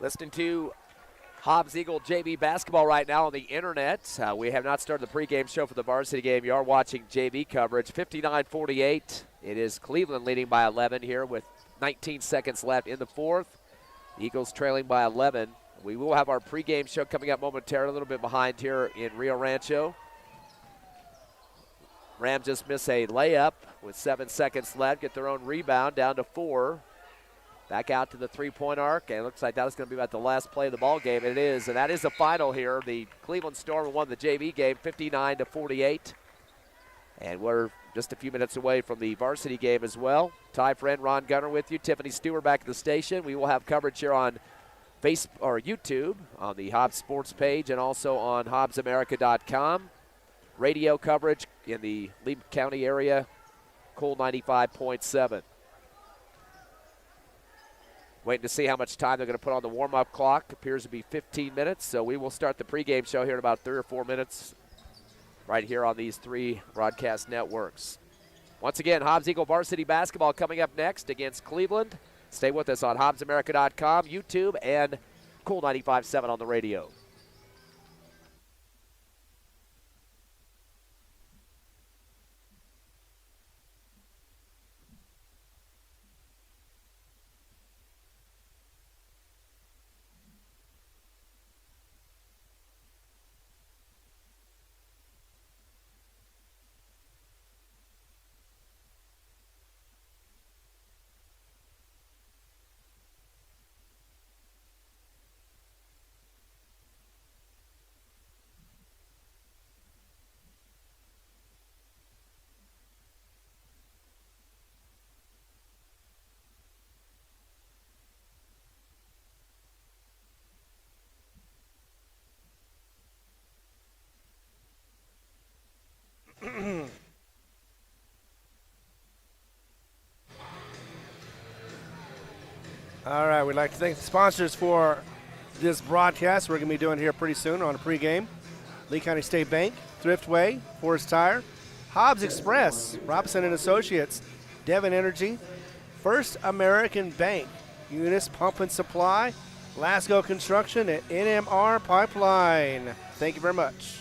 Listening to Hobbs Eagle JV basketball right now on the internet. We have not started the pregame show for the varsity game. You are watching JV coverage. 59-48. It is Cleveland leading by 11 here with 19 seconds left in the fourth. The Eagles trailing by 11. We will have our pregame show coming up momentarily, a little bit behind here in Rio Rancho. Rams just miss a layup with 7 seconds left, get their own rebound down to 4. Back out to the three-point arc, and it looks like that is going to be about the last play of the ball game. It is, and that is the final here. The Cleveland Storm won the JV game 59-48. And we're just a few minutes away from the varsity game as well. Ty friend Ron Gunner with you. Tiffany Stewart back at the station. We will have coverage here on Facebook or YouTube on the Hobbs Sports page and also on HobbsAmerica.com. Radio coverage in the Lee County area, Cool 95.7. Waiting to see how much time they're going to put on the warm-up clock. Appears to be 15 minutes, so we will start the pregame show here in about 3 or 4 minutes right here on these 3 broadcast networks. Once again, Hobbs Eagle varsity basketball coming up next against Cleveland. Stay with us on HobbsAmerica.com, YouTube, and Cool 95.7 on the radio. All right, we'd like to thank the sponsors for this broadcast. We're going to be doing here pretty soon on a pregame. Lee County State Bank, Thriftway, Forest Tire, Hobbs Express, Robinson and Associates, Devon Energy, First American Bank, Eunice Pump and Supply, Lasco Construction, and NMR Pipeline. Thank you very much.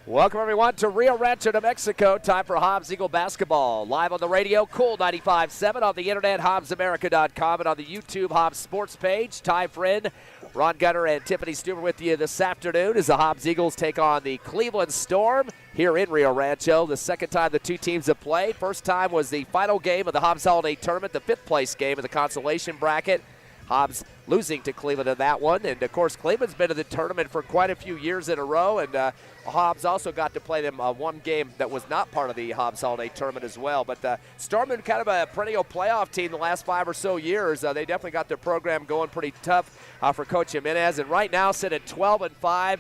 Welcome, everyone, to Rio Rancho, New Mexico. Time for Hobbs Eagle basketball. Live on the radio, Cool 95.7, on the internet, HobbsAmerica.com, and on the YouTube Hobbs Sports page. Ty Friend, Ron Gunner, and Tiffany Stuber with you this afternoon as the Hobbs Eagles take on the Cleveland Storm here in Rio Rancho. The second time the two teams have played. First time was the final game of the Hobbs Holiday Tournament, the fifth-place game of the consolation bracket. Hobbs losing to Cleveland in that one. And, of course, Cleveland's been in the tournament for quite a few years in a row. And Hobbs also got to play them one game that was not part of the Hobbs Holiday Tournament as well. But Storm been kind of a perennial playoff team the last 5 or so years. They definitely got their program going pretty tough for Coach Jimenez. And right now sit at 12-5.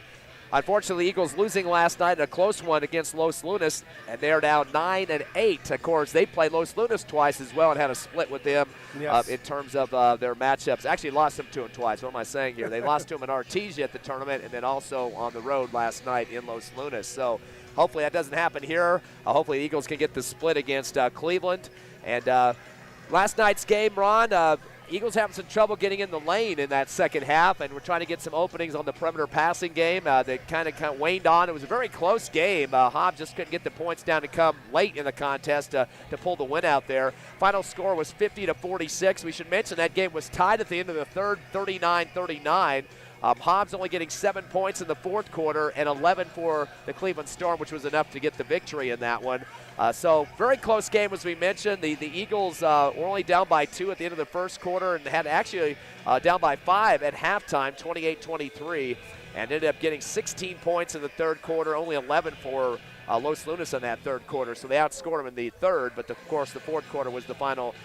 Unfortunately, Eagles losing last night in a close one against Los Lunas, and they're down 9-8. Of course, they played Los Lunas twice as well and had a split with them in terms of their matchups. Actually, lost them to them twice. What am I saying here? They lost to them in Artesia at the tournament and then also on the road last night in Los Lunas. So hopefully that doesn't happen here. Hopefully the Eagles can get the split against Cleveland. And last night's game, Ron, Eagles having some trouble getting in the lane in that second half, and we're trying to get some openings on the perimeter passing game. They kind of waned on. It was a very close game. Hobbs just couldn't get the points down to come late in the contest to pull the win out there. Final score was 50-46. We should mention that game was tied at the end of the third, 39-39. Hobbs only getting 7 points in the fourth quarter and 11 for the Cleveland Storm, which was enough to get the victory in that one. So very close game, as we mentioned. The Eagles were only down by 2 at the end of the first quarter and had actually down by 5 at halftime, 28-23, and ended up getting 16 points in the third quarter, only 11 for Los Lunas in that third quarter. So they outscored them in the third, but of course the fourth quarter was the final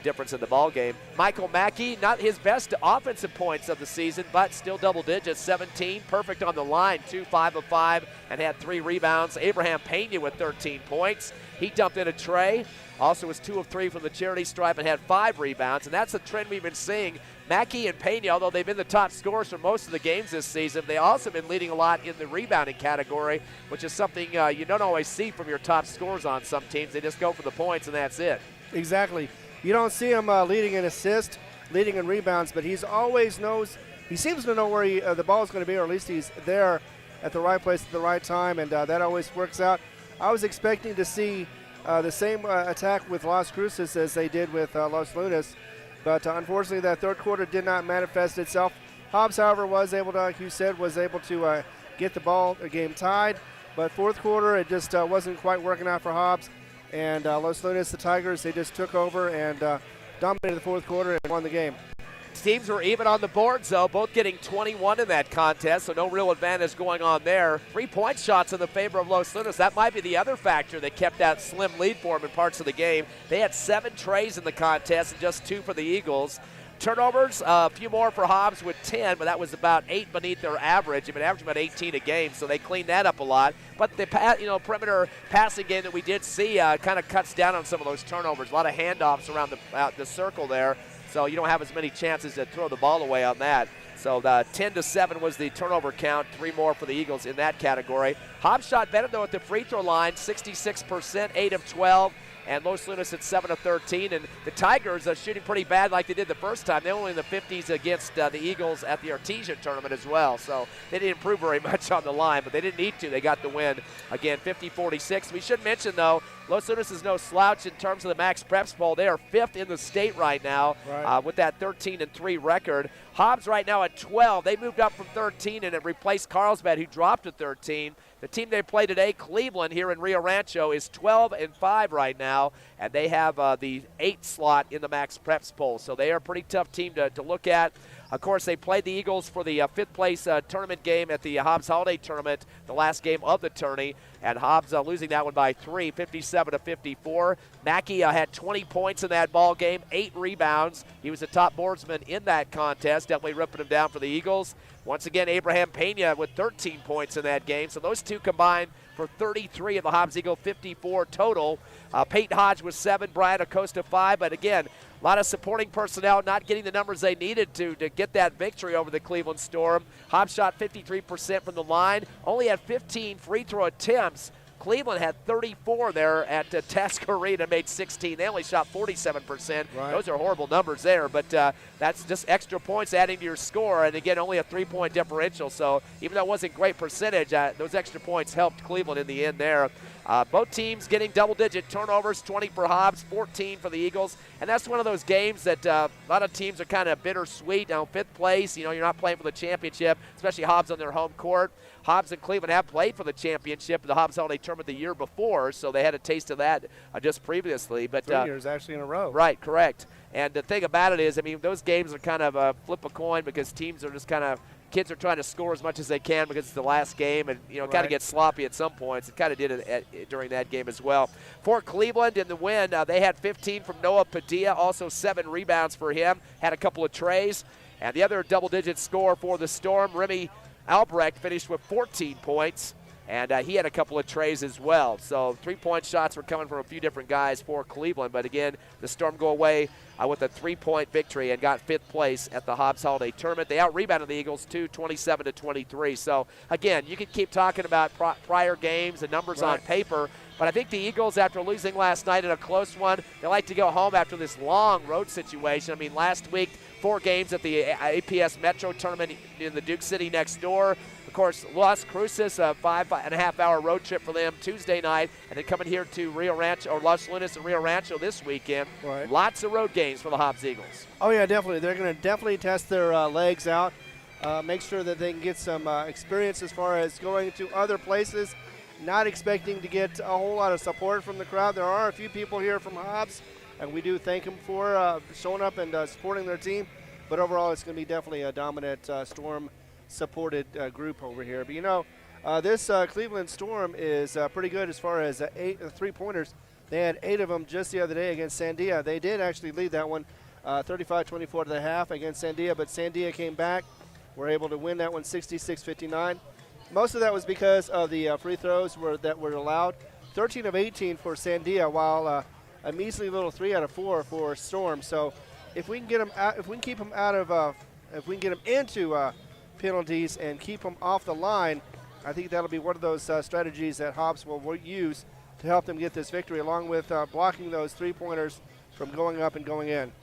difference in the ball game. Michael Mackey, not his best offensive points of the season, but still double digits, 17, perfect on the line, 5 of 5, and had 3 rebounds. Abraham Pena with 13 points. He dumped in a tray. Also was 2 of 3 from the charity stripe and had 5 rebounds, and that's a trend we've been seeing. Mackey and Pena, although they've been the top scorers for most of the games this season, they also been leading a lot in the rebounding category, which is something you don't always see from your top scorers on some teams. They just go for the points, and that's it. Exactly. You don't see him leading in assists, leading in rebounds, but he seems to know where the ball is going to be, or at least he's there at the right place at the right time, and that always works out. I was expecting to see the same attack with Las Cruces as they did with Los Lunas, but unfortunately that third quarter did not manifest itself. Hobbs, however, was able to, like you said, get the game tied, but fourth quarter it just wasn't quite working out for Hobbs. And Los Lunas, the Tigers, they just took over and dominated the fourth quarter and won the game. Teams were even on the boards, though, both getting 21 in that contest, so no real advantage going on there. 3-point shots in the favor of Los Lunas. That might be the other factor that kept that slim lead for them in parts of the game. They had 7 trays in the contest and just 2 for the Eagles. Turnovers, a few more for Hobbs with 10, but that was about 8 beneath their average. They've been averaging about 18 a game, so they cleaned that up a lot. But the perimeter passing game that we did see kind of cuts down on some of those turnovers. A lot of handoffs around the circle there, so you don't have as many chances to throw the ball away on that. So the 10-7 was the turnover count, 3 more for the Eagles in that category. Hobbs shot better, though, at the free throw line, 66%, 8 of 12. And Los Lunas at 7 of 13. And the Tigers are shooting pretty bad like they did the first time. They're only in the 50s against the Eagles at the Artesia tournament as well. So they didn't improve very much on the line, but they didn't need to. They got the win. Again, 50-46. We should mention, though, Los Lunas is no slouch in terms of the Max Preps poll. They are 5th in the state right now with that 13-3 record. Hobbs right now at 12. They moved up from 13 and it replaced Carlsbad, who dropped to 13. The team they play today, Cleveland, here in Rio Rancho, is 12-5 right now, and they have the 8th slot in the Max Preps poll. So they are a pretty tough team to look at. Of course, they played the Eagles for the 5th place tournament game at the Hobbs Holiday Tournament, the last game of the tourney, and Hobbs losing that one by 3, 57-54. Mackey had 20 points in that ball game, 8 rebounds. He was the top boardsman in that contest, definitely ripping him down for the Eagles. Once again, Abraham Pena with 13 points in that game. So those two combined for 33 of the Hobbs Eagle, 54 total. Peyton Hodge with 7, Brian Acosta 5. But again, a lot of supporting personnel not getting the numbers they needed to get that victory over the Cleveland Storm. Hobbs shot 53% from the line, only had 15 free throw attempts, Cleveland had 34 there at Tasker Arena, made 16. They only shot 47%. Right. Those are horrible numbers there, but that's just extra points adding to your score. And again, only a 3-point differential. So even though it wasn't great percentage, those extra points helped Cleveland in the end there. Both teams getting double-digit turnovers, 20 for Hobbs, 14 for the Eagles. And that's one of those games that a lot of teams are kind of bittersweet. Now, 5th place, you're not playing for the championship, especially Hobbs on their home court. Hobbs and Cleveland have played for the championship in the Hobbs Holiday Tournament the year before, so they had a taste of that just previously. But 3 years actually in a row. Right, correct. And the thing about it is, those games are kind of a flip a coin because teams are just kind of – kids are trying to score as much as they can because it's the last game and, kind of get sloppy at some points. It kind of did it during that game as well. For Cleveland in the win, they had 15 from Noah Padilla, also 7 rebounds for him, had a couple of trays. And the other double-digit score for the Storm, Remy Albrecht, finished with 14 points, and he had a couple of trays as well. So 3-point shots were coming from a few different guys for Cleveland. But again, the Storm go away with a 3-point victory and got 5th place at the Hobbs Holiday Tournament. They out-rebounded the Eagles, 27-23. So again, you can keep talking about prior games and numbers on paper, but I think the Eagles, after losing last night in a close one, they like to go home after this long road situation. Last week, 4 games at the APS Metro Tournament in the Duke City next door. Of course, Las Cruces, a 5.5-hour road trip for them Tuesday night, and then coming here to Rio Rancho, or Los Lunas and Rio Rancho this weekend. Right. Lots of road games for the Hobbs Eagles. Oh, yeah, definitely. They're going to definitely test their legs out, make sure that they can get some experience as far as going to other places, not expecting to get a whole lot of support from the crowd. There are a few people here from Hobbs, and we do thank them for showing up and supporting their team. But overall, it's going to be definitely a dominant Storm-supported group over here. But, this Cleveland Storm is pretty good as far as 8 3-pointers. They had 8 of them just the other day against Sandia. They did actually lead that one 35-24 to the half against Sandia, but Sandia came back, were able to win that one 66-59. Most of that was because of the free throws that were allowed. 13 of 18 for Sandia, while a measly little 3 out of 4 for Storm. So if we can get them out, if we can keep them out of, if we can get them into penalties and keep them off the line, I think that'll be one of those strategies that Hobbs will use to help them get this victory, along with blocking those 3-pointers from going up and going in.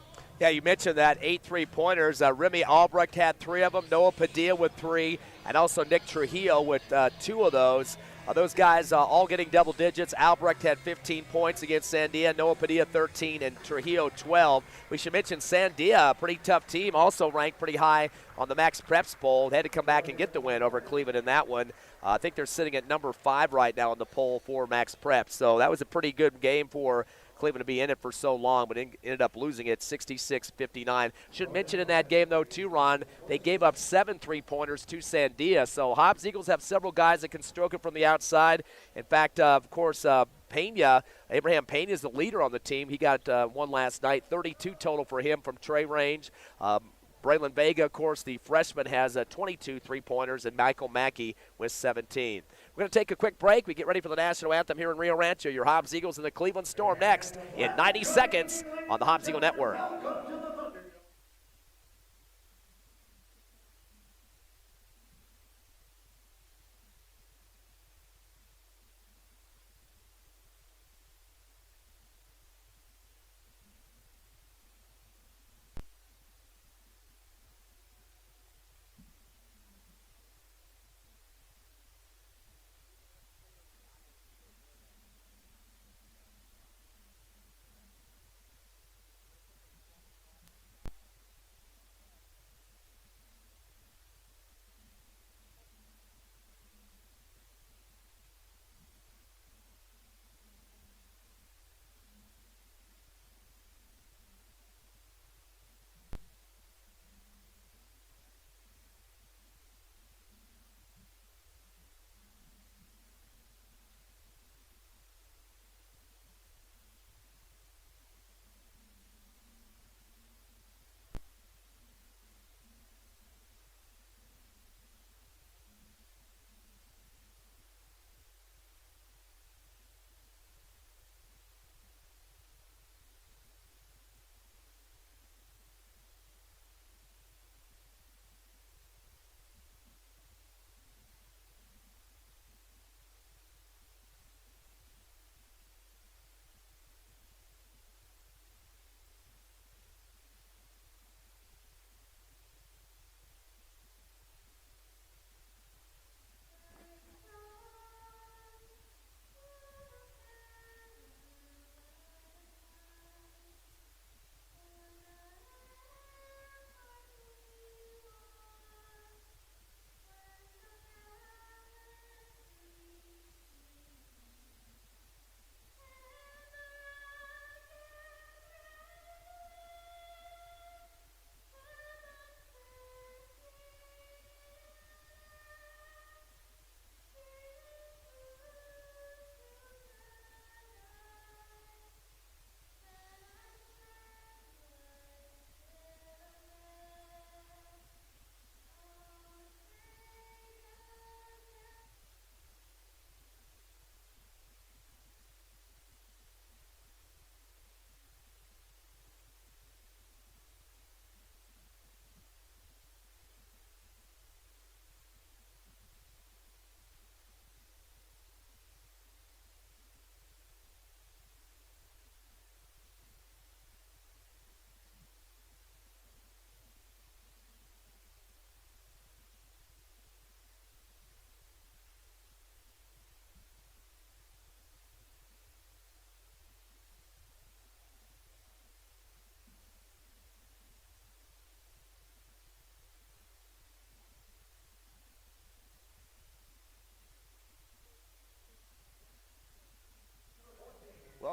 Yeah, you mentioned that 8 3-pointers. Remy Albrecht had 3 of them, Noah Padilla with 3, and also Nick Trujillo with 2 of those. Those guys all getting double digits. Albrecht had 15 points against Sandia, Noah Padilla 13, and Trujillo 12. We should mention Sandia, a pretty tough team, also ranked pretty high on the Max Preps poll. They had to come back and get the win over Cleveland in that one. I think they're sitting at number 5 right now on the poll for Max Preps. So that was a pretty good game for Cleveland to be in it for so long, but ended up losing it 66-59. Should mention in that game, though, too, Ron, they gave up 7 3-pointers to Sandia. So Hobbs Eagles have several guys that can stroke it from the outside. In fact, of course, Abraham Pena is the leader on the team. He got one last night, 32 total for him from Trey range. Braylon Vega, of course, the freshman, has 22 3-pointers, and Michael Mackey with 17. We're going to take a quick break. We get ready for the national anthem here in Rio Rancho. Your Hobbs Eagles and the Cleveland Storm next in 90 seconds on the Hobbs Eagle Network.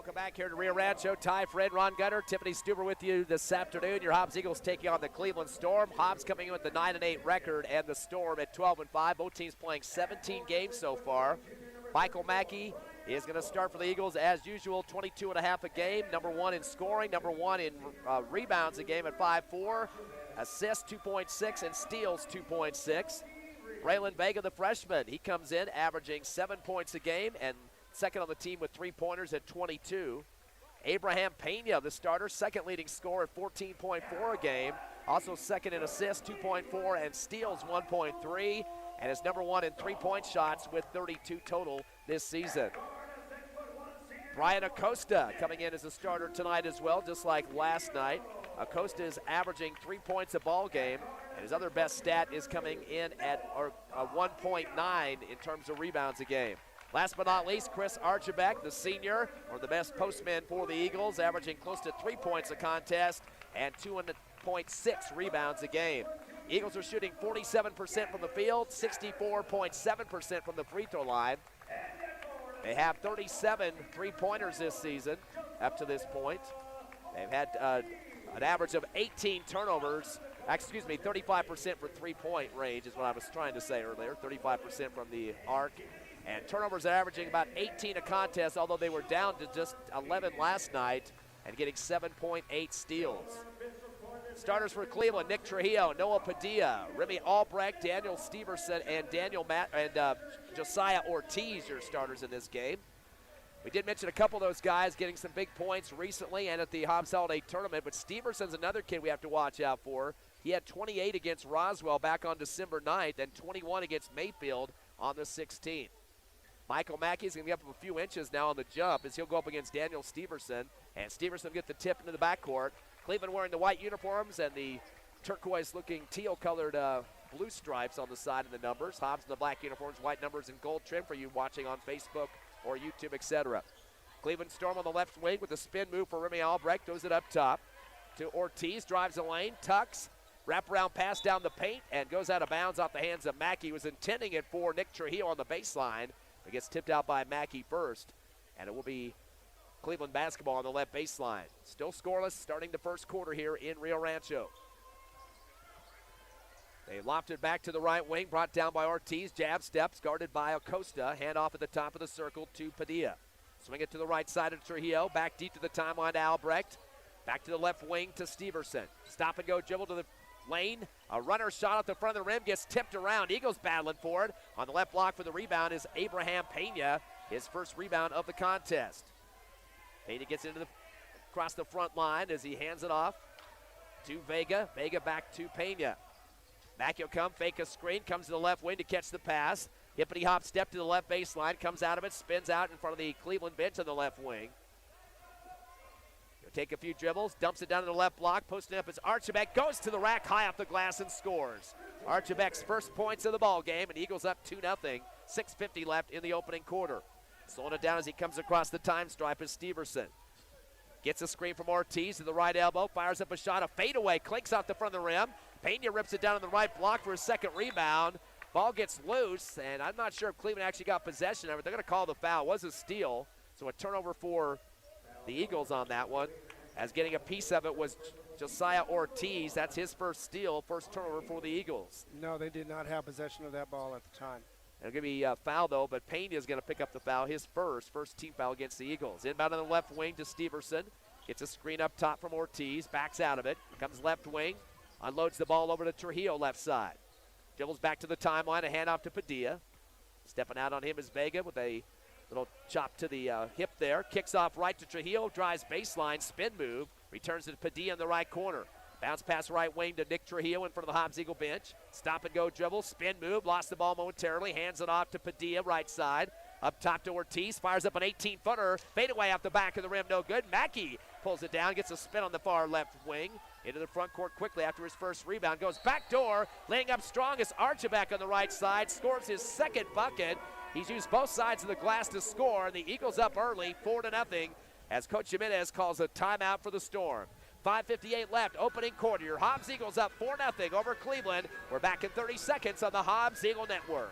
Welcome back here to Rio Rancho. Ty, Fred, Ron Gunner, Tiffany Stuber with you this afternoon. Your Hobbs Eagles taking on the Cleveland Storm. Hobbs coming in with the 9-8 record, and the Storm at 12-5. Both teams playing 17 games so far. Michael Mackey is going to start for the Eagles as usual, 22.5 a game. Number 1 in scoring, number 1 in rebounds a game at 5.4. Assists 2.6 and steals 2.6. Braylon Vega, the freshman, he comes in averaging 7 points a game and second on the team with 3-pointers at 22. Abraham Pena, the starter, second leading scorer at 14.4 a game. Also second in assists, 2.4, and steals 1.3. And is number 1 in three-point shots with 32 total this season. Brian Acosta coming in as a starter tonight as well, just like last night. Acosta is averaging 3 points a ball game, and his other best stat is coming in at 1.9 in terms of rebounds a game. Last but not least, Chris Archibek, the senior, one of the best postmen for the Eagles, averaging close to 3 points a contest and 2.6 rebounds a game. Eagles are shooting 47% from the field, 64.7% from the free throw line. They have 37 three-pointers this season up to this point. They've had an average of 18 turnovers. 35% for three-point range is what I was trying to say earlier, 35% from the arc. And turnovers are averaging about 18 a contest, although they were down to just 11 last night and getting 7.8 steals. Starters for Cleveland: Nick Trujillo, Noah Padilla, Remy Albrecht, Daniel Steverson, and Josiah Ortiz, your starters in this game. We did mention a couple of those guys getting some big points recently and at the Hobbs Holiday Tournament, but Steverson's another kid we have to watch out for. He had 28 against Roswell back on December 9th and 21 against Mayfield on the 16th. Michael Mackey's going to get up a few inches now on the jump as he'll go up against Daniel Steverson, and Steverson will get the tip into the backcourt. Cleveland wearing the white uniforms and the turquoise-looking teal-colored blue stripes on the side of the numbers. Hobbs in the black uniforms, white numbers, and gold trim for you watching on Facebook or YouTube, etc. Cleveland Storm on the left wing with a spin move for Remy Albrecht. Throws it up top to Ortiz. Drives the lane, tucks, wraparound pass down the paint, and goes out of bounds off the hands of Mackey. He was intending it for Nick Trujillo on the baseline. It gets tipped out by Mackey first, and it will be Cleveland basketball on the left baseline. Still scoreless starting the first quarter here in Rio Rancho. They lofted back to the right wing, brought down by Ortiz. Jab steps, guarded by Acosta. Hand off at the top of the circle to Padilla. Swing it to the right side of Trujillo. Back deep to the timeline to Albrecht. Back to the left wing to Steverson. Stop and go dribble to the lane. A runner shot at the front of the rim, gets tipped around. Eagles battling for it. On the left block for the rebound is Abraham Pena, his first rebound of the contest. Pena gets across the front line as he hands it off to Vega. Vega back to Pena. Back he'll come, fake a screen, comes to the left wing to catch the pass. Hippity hop step to the left baseline, comes out of it, spins out in front of the Cleveland bench on the left wing. He'll take a few dribbles, dumps it down to the left block, posting up as Archibek goes to the rack high off the glass and scores. Archibek's first points of the ball game, and Eagles up 2-0. 6:50 left in the opening quarter. Slowing it down as he comes across the time stripe is Steverson. Gets a screen from Ortiz to the right elbow, fires up a shot, a fadeaway, clinks off the front of the rim. Pena rips it down on the right block for his second rebound. Ball gets loose, and I'm not sure if Cleveland actually got possession of it. They're going to call the foul. It was a steal, so a turnover for the Eagles on that one. As getting a piece of it was Josiah Ortiz. That's his first steal, first turnover for the Eagles. No, they did not have possession of that ball at the time. It's going to be a foul, though, but Pena is going to pick up the foul, his first team foul against the Eagles. Inbound on the left wing to Steverson. Gets a screen up top from Ortiz, backs out of it, comes left wing, unloads the ball over to Trujillo left side. Dribbles back to the timeline, a handoff to Padilla. Stepping out on him is Vega with a little chop to the hip there. Kicks off right to Trujillo, drives baseline, spin move, returns it to Padilla in the right corner. Bounce pass right wing to Nick Trujillo in front of the Hobbs Eagle bench. Stop and go dribble, spin move, lost the ball momentarily, hands it off to Padilla right side. Up top to Ortiz, fires up an 18-footer, fadeaway off the back of the rim, no good. Mackey pulls it down, gets a spin on the far left wing. Into the front court quickly after his first rebound. Goes back door, laying up strong is Archibek on the right side. Scores his second bucket. He's used both sides of the glass to score. The Eagles up early, 4-0, as Coach Jimenez calls a timeout for the Storm. 5:58 left, opening quarter. Your Hobbs Eagles up 4-0 over Cleveland. We're back in 30 seconds on the Hobbs Eagle Network.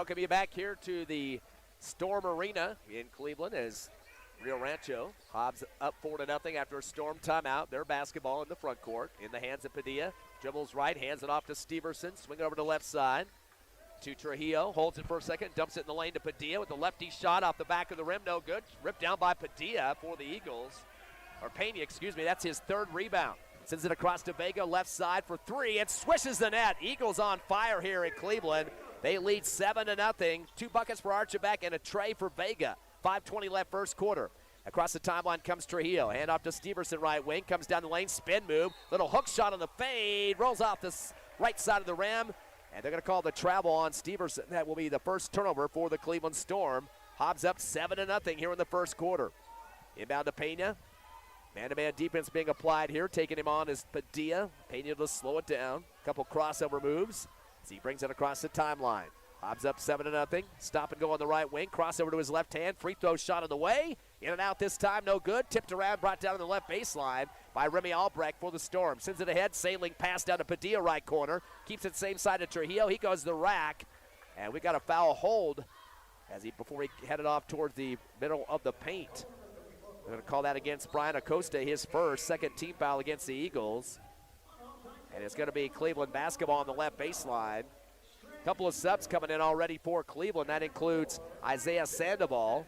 Welcome you back here to the Storm Arena in Cleveland as Rio Rancho. Hobbs up 4-0 after a Storm timeout. Their basketball in the front court in the hands of Padilla. Dribbles right, hands it off to Steverson. Swing over to the left side to Trujillo. Holds it for a second, dumps it in the lane to Padilla with the lefty shot off the back of the rim. No good. Ripped down by Padilla for the Eagles. Or Pena, excuse me. That's his third rebound. Sends it across to Vega, left side for three. It swishes the net. Eagles on fire here in Cleveland. They lead 7-0. 2 buckets for Archibald and a tray for Vega. 5:20 left first quarter. Across the timeline comes Trujillo. Hand off to Steverson, right wing. Comes down the lane, spin move. Little hook shot on the fade. Rolls off the right side of the rim. And they're going to call the travel on Steverson. That will be the first turnover for the Cleveland Storm. Hobbs up 7-0 here in the first quarter. Inbound to Pena. Man-to-man defense being applied here. Taking him on is Padilla. Pena to slow it down. Couple crossover moves as he brings it across the timeline. Hobbs up 7-0. Stop and go on the right wing. Crossover to his left hand. Free throw shot on the way. In and out this time, no good. Tipped around, brought down on the left baseline by Remy Albrecht for the Storm. Sends it ahead, sailing pass down to Padilla, right corner. Keeps it same side to Trujillo. He goes to the rack. And we got a foul hold before he headed off towards the middle of the paint. We're going to call that against Brian Acosta, his first, second team foul against the Eagles. And it's going to be Cleveland basketball on the left baseline. Couple of subs coming in already for Cleveland. That includes Isaiah Sandoval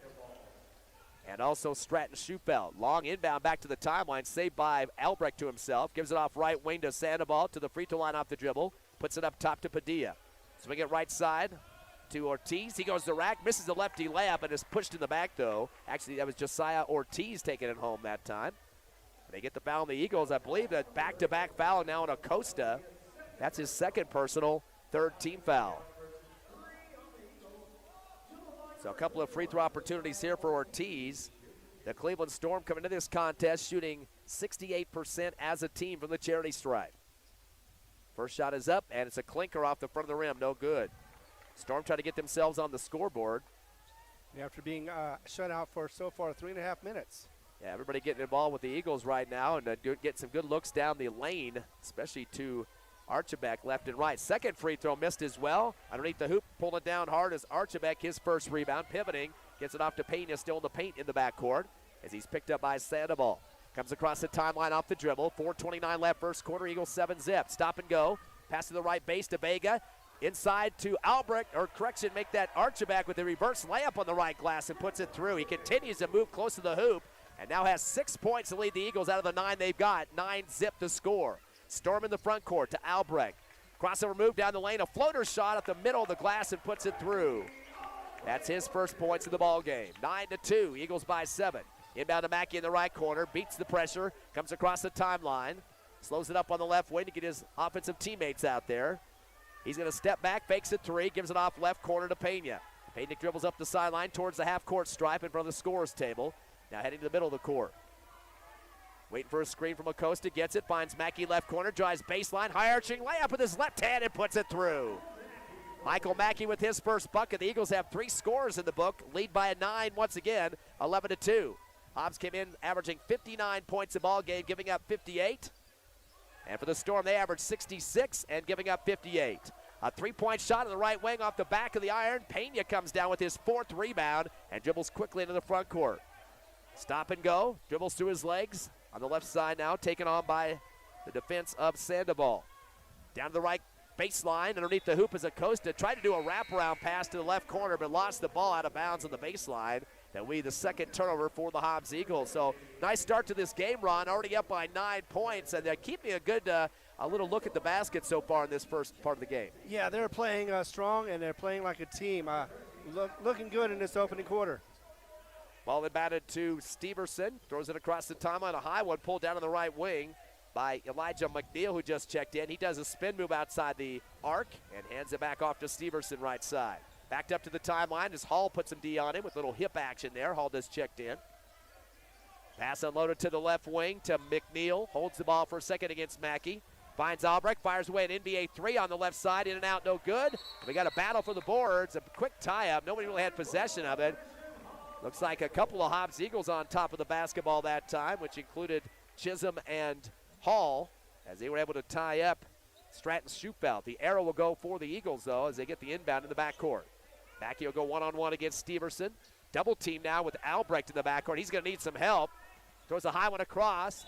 and also Stratton Schupelt. Long inbound back to the timeline, saved by Albrecht to himself. Gives it off right wing to Sandoval to the free throw line off the dribble. Puts it up top to Padilla. Swing it right side to Ortiz. He goes to the rack, misses the lefty layup and is pushed in the back though. Actually, that was Josiah Ortiz taking it home that time. They get the foul on the Eagles. I believe that back-to-back foul now on Acosta. That's his second personal. Third team foul. So a couple of free throw opportunities here for Ortiz. The Cleveland Storm coming into this contest shooting 68% as a team from the charity stripe. First shot is up, and it's a clinker off the front of the rim. No good. Storm trying to get themselves on the scoreboard. After being shut out for so far 3.5 minutes. Yeah, everybody getting involved with the Eagles right now and get some good looks down the lane, especially to Archibald left and right. Second free throw missed as well. Underneath the hoop, pulling it down hard is Archibald, his first rebound. Pivoting, gets it off to Pena, still in the paint in the backcourt as he's picked up by Sandoval. Comes across the timeline off the dribble. 4:29 left first quarter, Eagles 7-zip. Stop and go. Pass to the right base to Vega. Inside to Albrecht, or correction, make that Archibald with a reverse layup on the right glass and puts it through. He continues to move close to the hoop and now has 6 points to lead the Eagles out of the 9 they've got. 9-zip to score. Storm in the front court to Albrecht. Crossover move down the lane. A floater shot at the middle of the glass and puts it through. That's his first points of the ball game. 9-2. Eagles by 7. Inbound to Mackey in the right corner. Beats the pressure. Comes across the timeline. Slows it up on the left wing to get his offensive teammates out there. He's going to step back, fakes a three, gives it off left corner to Pena. Pena dribbles up the sideline towards the half-court stripe in front of the scorer's table. Now heading to the middle of the court. Waiting for a screen from Acosta, gets it, finds Mackey left corner, drives baseline, high-arching layup with his left hand and puts it through. Michael Mackey with his first bucket. The Eagles have 3 scorers in the book, lead by a 9 once again, 11-2. Hobbs came in averaging 59 points a ball game, giving up 58. And for the Storm, they averaged 66 and giving up 58. A 3-point shot on the right wing off the back of the iron. Pena comes down with his 4th rebound and dribbles quickly into the front court. Stop and go, dribbles through his legs. On the left side now, taken on by the defense of Sandoval. Down to the right baseline, underneath the hoop is Acosta. Tried to do a wraparound pass to the left corner, but lost the ball out of bounds on the baseline. That will be the second turnover for the Hobbs Eagles. So nice start to this game, Ron. Already up by 9 points, and they're keeping a good a little look at the basket so far in this first part of the game. Yeah, they're playing strong, and they're playing like a team. Looking good in this opening quarter. Ball inbounded to Steverson. Throws it across the timeline. A high one pulled down on the right wing by Elijah McNeil, who just checked in. He does a spin move outside the arc and hands it back off to Steverson right side. Backed up to the timeline as Hall puts some D on him with a little hip action there. Hall just checked in. Pass unloaded to the left wing to McNeil. Holds the ball for a second against Mackey. Finds Albrecht, fires away an NBA 3 on the left side. In and out, no good. We got a battle for the boards. A quick tie-up. Nobody really had possession of it. Looks like a couple of Hobbs Eagles on top of the basketball that time, which included Chisholm and Hall, as they were able to tie up Stratton Schupelt. The arrow will go for the Eagles, though, as they get the inbound in the backcourt. Mackey will go one-on-one against Steverson. Double team now with Albrecht in the backcourt. He's going to need some help. Throws a high one across.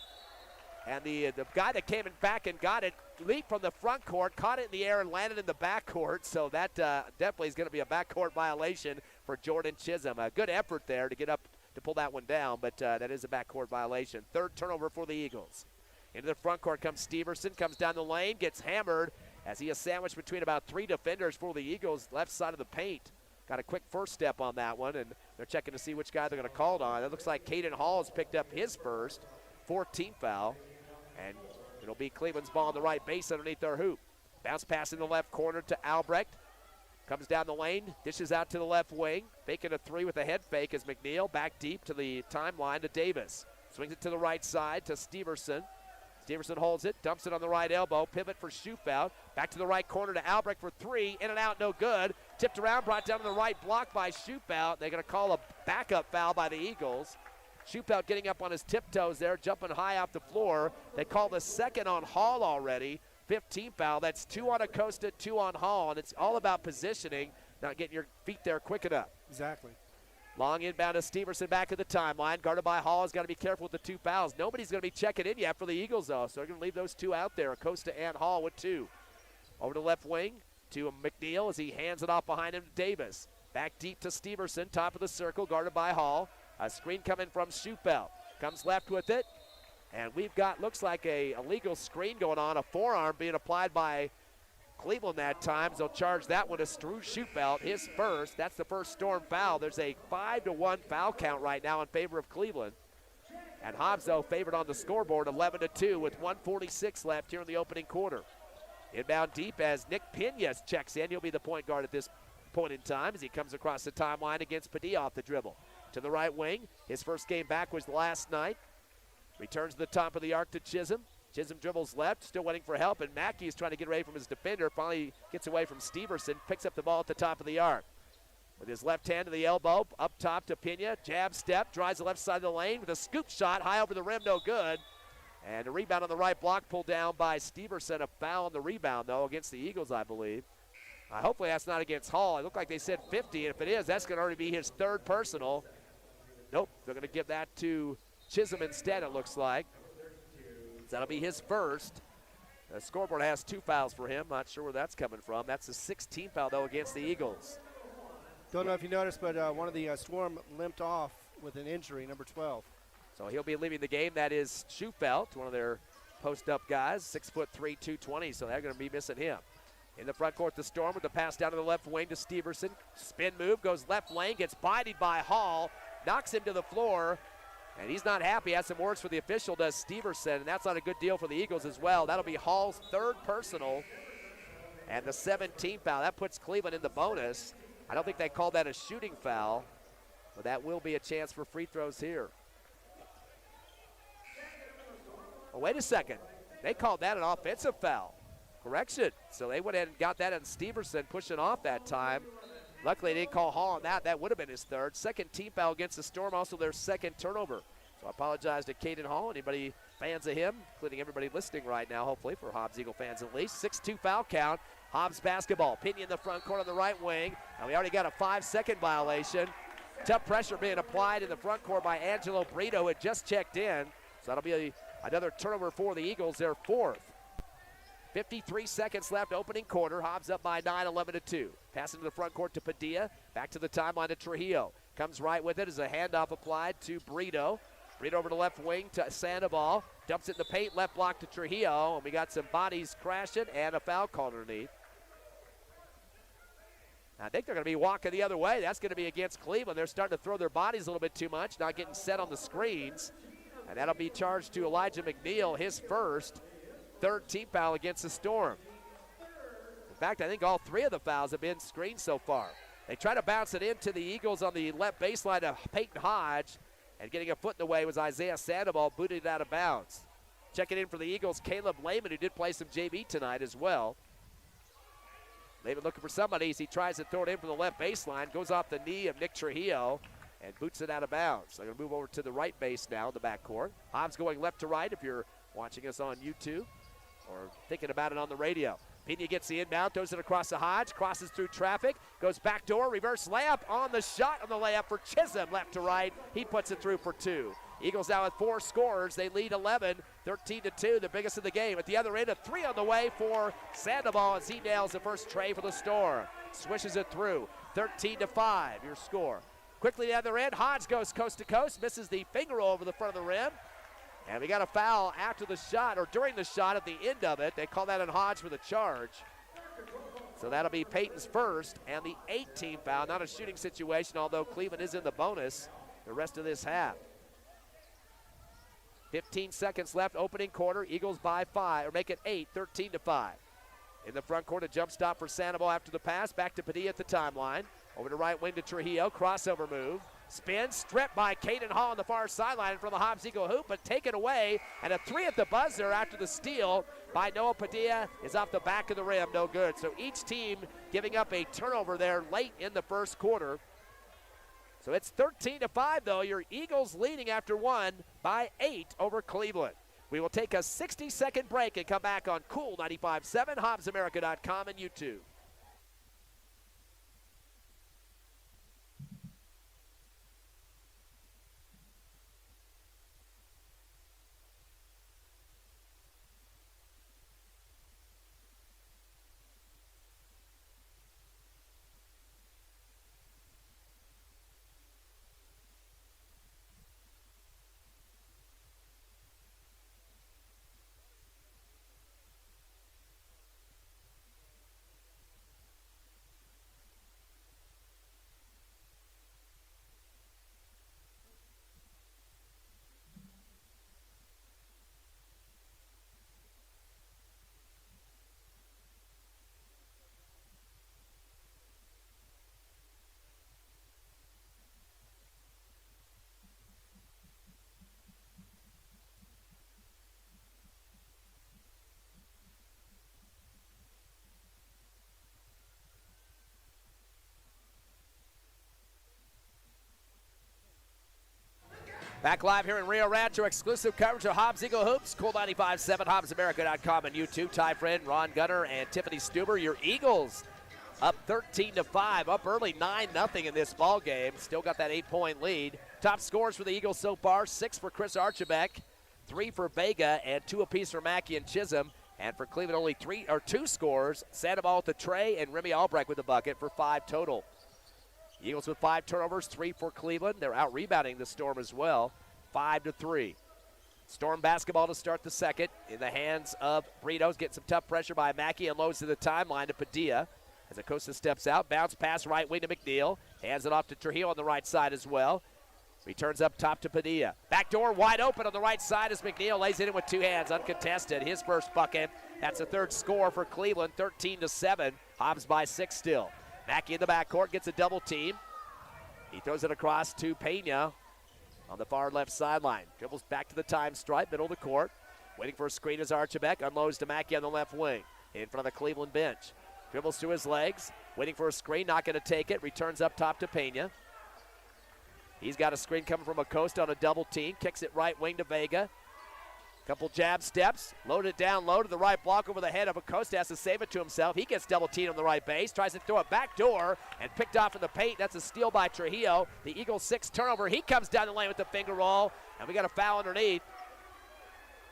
And the guy that came in back and got it leaped from the front court, caught it in the air, and landed in the backcourt. So that definitely is going to be a backcourt violation for Jordan Chisholm. A good effort there to get up to pull that one down, but that is a backcourt violation. Third turnover for the Eagles. Into the front court comes Steverson, comes down the lane, gets hammered as he is sandwiched between about 3 defenders for the Eagles, left side of the paint. Got a quick first step on that one, and they're checking to see which guy they're going to call it on. It looks like Caden Hall has picked up his first, 14th foul. And it'll be Cleveland's ball on the right base underneath their hoop. Bounce pass in the left corner to Albrecht. Comes down the lane, dishes out to the left wing. Faking a 3 with a head fake as McNeil back deep to the timeline to Davis. Swings it to the right side to Steverson. Steverson holds it, dumps it on the right elbow. Pivot for Schufout. Back to the right corner to Albrecht for 3. In and out, no good. Tipped around, brought down to the right block by Schufout. They're going to call a backup foul by the Eagles. Schufout getting up on his tiptoes there, jumping high off the floor. They call the second on Hall already. 15 foul. That's 2 on Acosta, 2 on Hall, and it's all about positioning, not getting your feet there quick enough. Exactly. Long inbound to Steverson back at the timeline. Guarded by Hall. Has got to be careful with the 2 fouls. Nobody's going to be checking in yet for the Eagles, though, so they're going to leave those 2 out there. Acosta and Hall with 2. Over to left wing to McNeil as he hands it off behind him to Davis. Back deep to Steverson, top of the circle, guarded by Hall. A screen coming from Schufout. Comes left with it. And we've got, looks like a illegal screen going on, a forearm being applied by Cleveland that time. So they'll charge that one to Schufout, his first. That's the first Storm foul. There's a 5-1 foul count right now in favor of Cleveland. And Hobbs, though, favored on the scoreboard, 11-2 with 1:46 left here in the opening quarter. Inbound deep as Nick Pena checks in. He'll be the point guard at this point in time as he comes across the timeline against Padilla off the dribble. To the right wing. His first game back was last night. Returns to the top of the arc to Chisholm. Chisholm dribbles left, still waiting for help, and Mackey is trying to get away from his defender. Finally gets away from Steverson, picks up the ball at the top of the arc. With his left hand to the elbow, up top to Pena. Jab step, drives the left side of the lane with a scoop shot, high over the rim, no good. And a rebound on the right block, pulled down by Steverson. A foul on the rebound, though, against the Eagles, I believe. Hopefully that's not against Hall. It looked like they said 50, and if it is, that's going to already be his 3rd personal. Nope, they're going to give that to Chisholm instead, it looks like. So that'll be his first. The scoreboard has 2 fouls for him. Not sure where that's coming from. That's the 16th foul, though, against the Eagles. Don't know if you noticed, but one of the Storm limped off with an injury, number 12. So he'll be leaving the game. That is Schufout, one of their post-up guys, 6'3", 220, so they're going to be missing him. In the front court, the Storm with the pass down to the left wing to Steverson. Spin move, goes left lane, gets bodied by Hall. Knocks him to the floor, and he's not happy. Has some words for the official, does Steverson, and that's not a good deal for the Eagles as well. That'll be Hall's 3rd personal and the 17th foul. That puts Cleveland in the bonus. I don't think they called that a shooting foul, but that will be a chance for free throws here. Oh, wait a second. They called that an offensive foul. Correction. So they went ahead and got that on Steverson, pushing off that time. Luckily, they didn't call Hall on that. That would have been his 3rd. 2nd team foul against the Storm, also their 2nd turnover. So I apologize to Caden Hall, anybody fans of him, including everybody listening right now, hopefully, for Hobbs Eagle fans at least. 6-2 foul count. Hobbs basketball. Pena in the front court on the right wing. And we already got a 5-second violation. Tough pressure being applied in the front court by Angelo Brito, who had just checked in. So that'll be another turnover for the Eagles, their 4th. 53 seconds left, opening quarter. Hobbs up by 9, 11-2. Passing to the front court to Padilla. Back to the timeline to Trujillo. Comes right with it as a handoff applied to Brito. Brito over to left wing to Sandoval. Dumps it in the paint, left block to Trujillo. And we got some bodies crashing and a foul called underneath. I think they're going to be walking the other way. That's going to be against Cleveland. They're starting to throw their bodies a little bit too much, not getting set on the screens. And that'll be charged to Elijah McNeil, his first. 3rd team foul against the Storm. In fact, I think all 3 of the fouls have been screened so far. They try to bounce it into the Eagles on the left baseline to Peyton Hodge, and getting a foot in the way was Isaiah Sandoval, booted it out of bounds. Checking in for the Eagles, Caleb Lehman, who did play some JV tonight as well. Lehman looking for somebody as he tries to throw it in from the left baseline, goes off the knee of Nick Trujillo, and boots it out of bounds. They're going to move over to the right base now in the backcourt. Hobbs going left to right if you're watching us on YouTube or thinking about it on the radio. Pena gets the inbound, throws it across the Hodge, crosses through traffic, goes back door, reverse layup on the shot on the layup for Chisholm, left to right. He puts it through for 2. Eagles now with 4 scorers. They lead 11, 13-2, the biggest of the game. At the other end, a 3 on the way for Sandoval as he nails the first tray for the Storm. Swishes it through, 13-5, your score. Quickly the other end, Hodge goes coast to coast, misses the finger roll over the front of the rim. And we got a foul after the shot, or during the shot at the end of it. They call that on Hodge for the charge. So that'll be Peyton's first and the 18th foul. Not a shooting situation, although Cleveland is in the bonus the rest of this half. 15 seconds left, opening quarter. Eagles by 5, or make it 8, 13-5. In the front court, a jump stop for Sandoval after the pass. Back to Padilla at the timeline. Over to right wing to Trujillo, crossover move. Spin, stripped by Caden Hall on the far sideline from the Hobbs Eagle hoop, but taken away. And a 3 at the buzzer after the steal by Noah Padilla is off the back of the rim, no good. So each team giving up a turnover there late in the first quarter. So it's 13-5 though. Your Eagles leading after 1 by 8 over Cleveland. We will take a 60-second break and come back on Cool 95.7, HobbsAmerica.com, and YouTube. Back live here in Rio Rancho, exclusive coverage of Hobbs Eagle Hoops, Cool 95.7, HobbsAmerica.com, and YouTube. Ty Friend, Ron Gunner, and Tiffany Stuber. Your Eagles up 13-5, up early 9-0 in this ball game. Still got that 8-point lead. Top scores for the Eagles so far: 6 for Chris Archibek, 3 for Vega, and 2 apiece for Mackey and Chisholm. And for Cleveland, only 2 scores. Sandoval with the tray, and Remy Albrecht with the bucket for 5 total. Eagles with 5 turnovers, 3 for Cleveland. They're out-rebounding the Storm as well, 5-3. Storm basketball to start the second in the hands of Britos. Getting some tough pressure by Mackey and loads to the timeline to Padilla. As Acosta steps out, bounce pass right wing to McNeil. Hands it off to Trujillo on the right side as well. Returns up top to Padilla. Back door wide open on the right side as McNeil lays it in with 2 hands, uncontested. His first bucket. That's the 3rd score for Cleveland, 13-7. Hobbs by 6 still. Mackey in the backcourt, gets a double team. He throws it across to Pena on the far left sideline. Dribbles back to the time stripe, middle of the court. Waiting for a screen as Archibek unloads to Mackey on the left wing. In front of the Cleveland bench. Dribbles to his legs, waiting for a screen, not going to take it. Returns up top to Pena. He's got a screen coming from Acosta on a double team. Kicks it right wing to Vega. Couple jab steps, load it down low to the right block over the head of Acosta, has to save it to himself. He gets double teamed on the right base, tries to throw it back door and picked off in the paint. That's a steal by Trujillo. The Eagles' 6th turnover. He comes down the lane with the finger roll, and we got a foul underneath.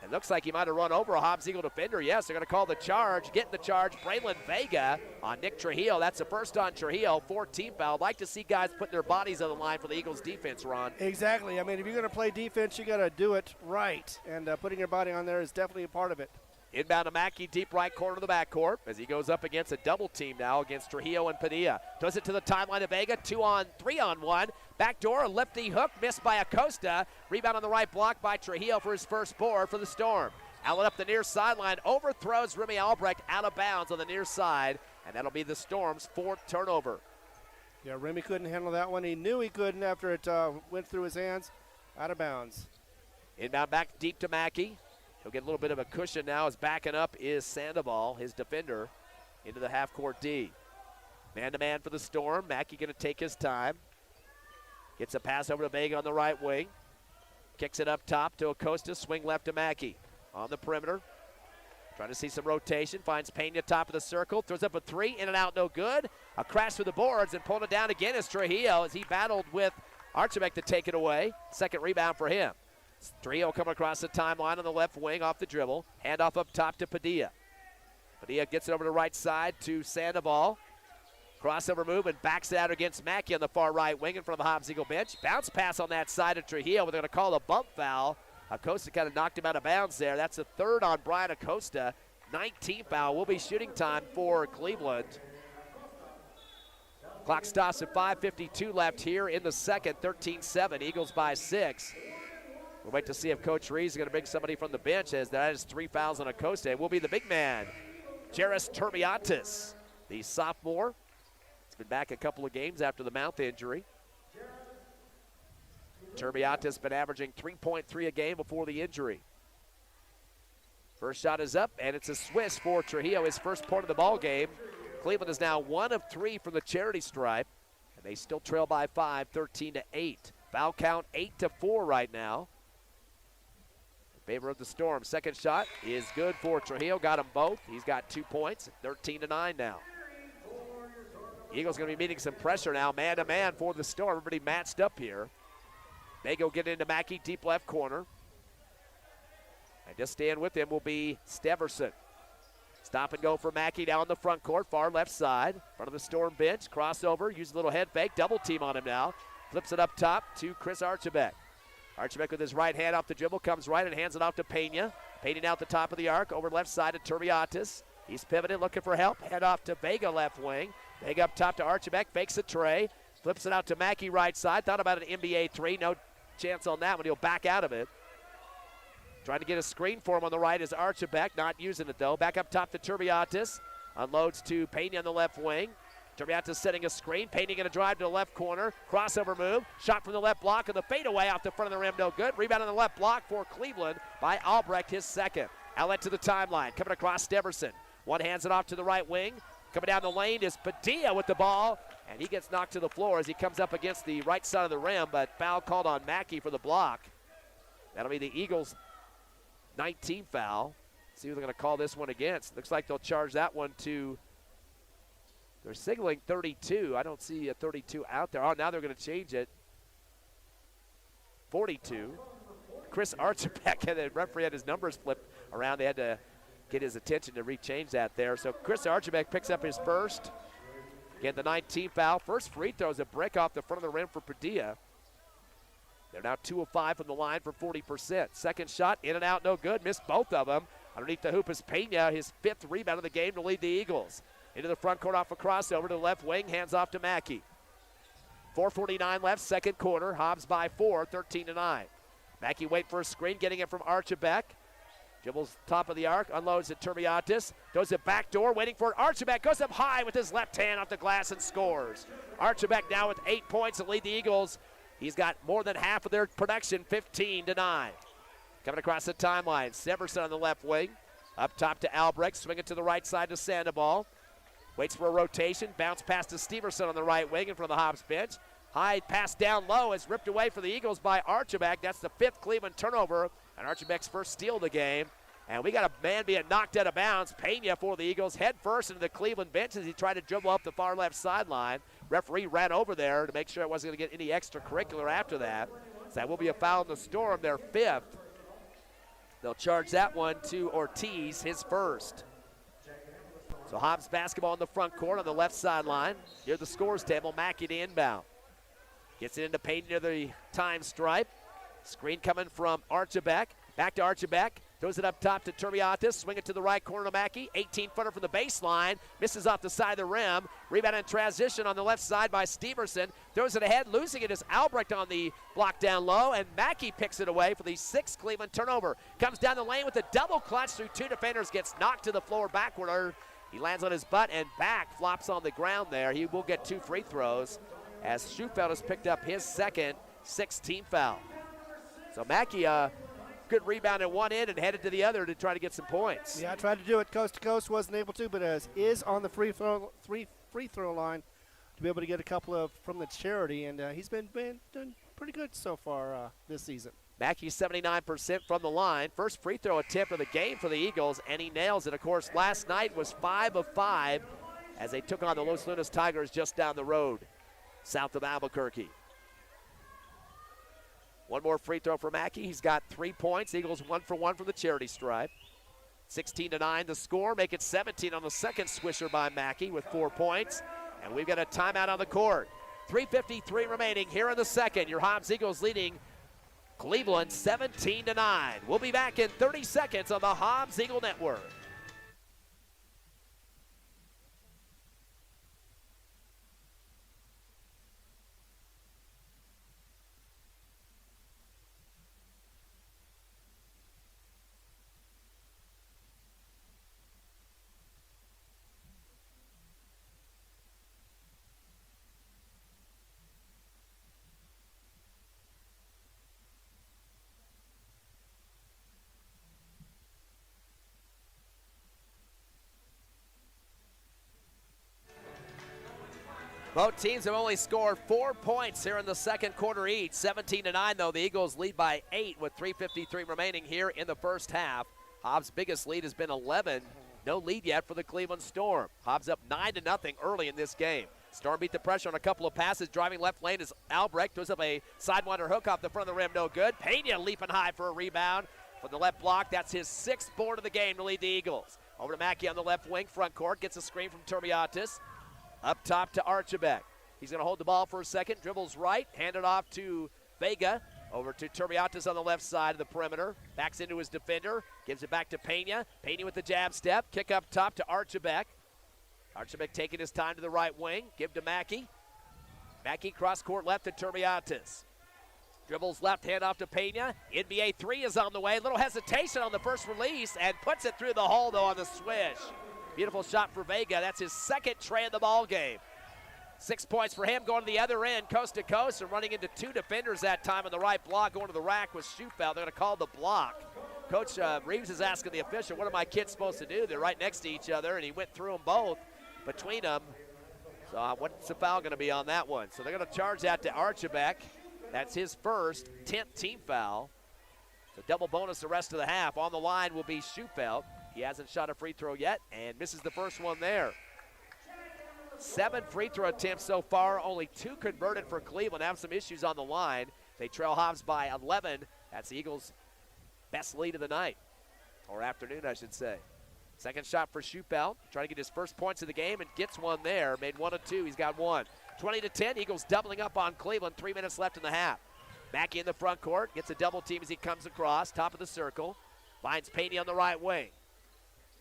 It looks like he might have run over a Hobbs Eagle defender. Yes, they're going to call the charge. Getting the charge, Braylon Vega on Nick Trujillo. That's the first on Trujillo, 14 foul. I'd like to see guys putting their bodies on the line for the Eagles defense, Ron. Exactly. I mean, if you're going to play defense, you got to do it right. And putting your body on there is definitely a part of it. Inbound to Mackey, deep right corner of the backcourt as he goes up against a double team now against Trujillo and Padilla. Does it to the timeline of Vega, 3-on-1. Backdoor, a lefty hook, missed by Acosta. Rebound on the right block by Trujillo for his first board for the Storm. Allen up the near sideline, overthrows Remy Albrecht out of bounds on the near side, and that'll be the Storm's 4th turnover. Yeah, Remy couldn't handle that one. He knew he couldn't after it went through his hands, out of bounds. Inbound back deep to Mackey. He'll get a little bit of a cushion now as backing up is Sandoval, his defender, into the half-court D. Man-to-man for the Storm. Mackey going to take his time. Gets a pass over to Vega on the right wing. Kicks it up top to Acosta. Swing left to Mackey. On the perimeter. Trying to see some rotation. Finds Pena top of the circle. Throws up a three. In and out, no good. A crash through the boards and pulling it down again is Trujillo as he battled with Archibek to take it away. Second rebound for him. Trujillo coming across the timeline on the left wing off the dribble. Handoff up top to Padilla. Padilla gets it over to the right side to Sandoval. Crossover move and backs it out against Mackey on the far right wing in front of the Hobbs Eagle bench. Bounce pass on that side of Trujillo, but they're going to call a bump foul. Acosta kind of knocked him out of bounds there. That's the third on Brian Acosta. 19th foul. Will be shooting time for Cleveland. Clock stops at 5:52 left here in the second. 13-7. Eagles by 6. We'll wait to see if Coach Reeves is going to bring somebody from the bench, as that is 3 fouls on Acosta. It will be the big man, Jairus Turbiatis, the sophomore. He's been back a couple of games after the mouth injury. Turbiatis been averaging 3.3 a game before the injury. First shot is up, and it's a swish for Trujillo, his first point of the ball game. Cleveland is now 1 of 3 from the charity stripe, and they still trail by 5, 13-8. Foul count 8-4 right now. In favor of the Storm. Second shot is good for Trujillo. Got them both. He's got 2 points. 13-9 now. Eagles going to be meeting some pressure now, man-to-man for the Storm. Everybody matched up here. They go get into Mackey, deep left corner. And just staying with him will be Steverson. Stop and go for Mackey down the front court, far left side. Front of the Storm bench, crossover, use a little head fake, double team on him now. Flips it up top to Chris Archibek. Archibek with his right hand off the dribble, comes right and hands it off to Pena. Pena down at the top of the arc, over left side to Turbiatis. He's pivoting, looking for help. Head off to Vega left wing. Vega up top to Archibek, fakes a tray. Flips it out to Mackey right side. Thought about an NBA three, no chance on that one. He'll back out of it. Trying to get a screen for him on the right is Archibek, not using it though. Back up top to Turbiatis. Unloads to Pena on the left wing. Turbiatis setting a screen. Pena going to drive to the left corner. Crossover move. Shot from the left block and the fadeaway off the front of the rim, no good. Rebound on the left block for Cleveland by Albrecht, his second. Outlet to the timeline. Coming across Steverson. One hands it off to the right wing. Coming down the lane is Padilla with the ball, and he gets knocked to the floor as he comes up against the right side of the rim, but foul called on Mackey for the block. That'll be the Eagles' 19th foul. See who they're going to call this one against. Looks like they'll charge that one to, they're signaling 32. I don't see a 32 out there. Oh, now they're going to change it. 42. Chris Archibek, and the referee had his numbers flipped around. They had to get his attention to rechange that there. So Chris Archibek picks up his first. Again, the 19th foul. First free throw is a brick off the front of the rim for Padilla. They're now 2 of 5 from the line for 40%. Second shot, in and out, no good. Missed both of them. Underneath the hoop is Pena, his 5th rebound of the game to lead the Eagles. Into the front court off a crossover to the left wing, hands off to Mackey. 4:49 left, second quarter. Hobbs by 4, 13-9. Mackey wait for a screen, getting it from Archibek. Dribbles top of the arc, unloads at Turbiatis. Goes it back door, waiting for it. Archibek goes up high with his left hand off the glass and scores. Archibek now with 8 points to lead the Eagles. He's got more than half of their production, 15-9. Coming across the timeline, Severson on the left wing. Up top to Albrecht, swing it to the right side to Sandoval. Waits for a rotation, bounce pass to Steverson on the right wing in front of the Hobbs bench. High pass down low is ripped away for the Eagles by Archibek. That's the 5th Cleveland turnover, and Archibek's first steal of the game. And we got a man being knocked out of bounds. Pena for the Eagles, head first into the Cleveland bench as he tried to dribble up the far left sideline. Referee ran over there to make sure it wasn't going to get any extracurricular after that. So that will be a foul in the Storm, their 5th. They'll charge that one to Ortiz, his first. So Hobbs basketball in the front court on the left sideline. Near the scores table, Mackey to inbound. Gets it into Payne near the time stripe. Screen coming from Archibek. Back to Archibek. Throws it up top to Turbiatis. Swing it to the right corner to Mackey. 18-footer from the baseline. Misses off the side of the rim. Rebound in transition on the left side by Steverson. Throws it ahead. Losing it is Albrecht on the block down low. And Mackey picks it away for the 6th Cleveland turnover. Comes down the lane with a double clutch through 2 defenders. Gets knocked to the floor backward. He lands on his butt and back. Flops on the ground there. He will get 2 free throws as Schufeld has picked up his second 16th foul. So Mackey, good rebound at one end and headed to the other to try to get some points. Yeah, I tried to do it coast to coast, wasn't able to, but is on the free throw line to be able to get a couple of from the charity, and he's been doing pretty good so far this season. Mackey 79% from the line. First free throw attempt of the game for the Eagles, and he nails it. Of course, last night was 5 of 5 as they took on the Los Lunas Tigers just down the road, south of Albuquerque. One more free throw for Mackey. He's got 3 points. Eagles 1 for 1 from the charity stripe. 16-9 the score. Make it 17 on the second swisher by Mackey with 4 points. And we've got a timeout on the court. 3:53 remaining here in the second. Your Hobbs Eagles leading Cleveland 17-9. We'll be back in 30 seconds on the Hobbs Eagle Network. Both teams have only scored 4 points here in the second quarter each. 17-9, though. The Eagles lead by 8 with 3:53 remaining here in the first half. Hobbs' biggest lead has been 11. No lead yet for the Cleveland Storm. Hobbs up 9-0 early in this game. Storm beat the pressure on a couple of passes. Driving left lane is Albrecht. Throws up a sidewinder hook off the front of the rim. No good. Pena leaping high for a rebound from the left block. That's his 6th board of the game to lead the Eagles. Over to Mackey on the left wing, front court. Gets a screen from Turbiatis. Up top to Archibek. He's going to hold the ball for a second. Dribbles right. Hand it off to Vega. Over to Turbiatis on the left side of the perimeter. Backs into his defender. Gives it back to Pena. Pena with the jab step. Kick up top to Archibek. Archibek taking his time to the right wing. Give to Mackey. Mackey cross court left to Turbiatis. Dribbles left, hand off to Pena. NBA 3 is on the way. Little hesitation on the first release and puts it through the hole, though, on the swish. Beautiful shot for Vega. That's his 2nd tray in the ball game. 6 points for him going to the other end, coast to coast, and running into 2 defenders that time on the right block. Going to the rack with shoot foul. They're going to call the block. Coach Reeves is asking the official, what are my kids supposed to do? They're right next to each other, and he went through them both between them. So what's the foul going to be on that one? So they're going to charge that to Archibek. That's his first, 10th team foul. So double bonus the rest of the half. On the line will be Schufelt. He hasn't shot a free throw yet and misses the first one there. 7 free throw attempts so far, only 2 converted for Cleveland. Have some issues on the line. They trail Hobbs by 11. That's the Eagles' best lead of the night, or afternoon, I should say. Second shot for Schufelt, trying to get his first points of the game and gets one there. Made 1 of 2. He's got 1. 20-10. Eagles doubling up on Cleveland. 3 minutes left in the half. Mackey in the front court gets a double team as he comes across, top of the circle. Finds Pena on the right wing.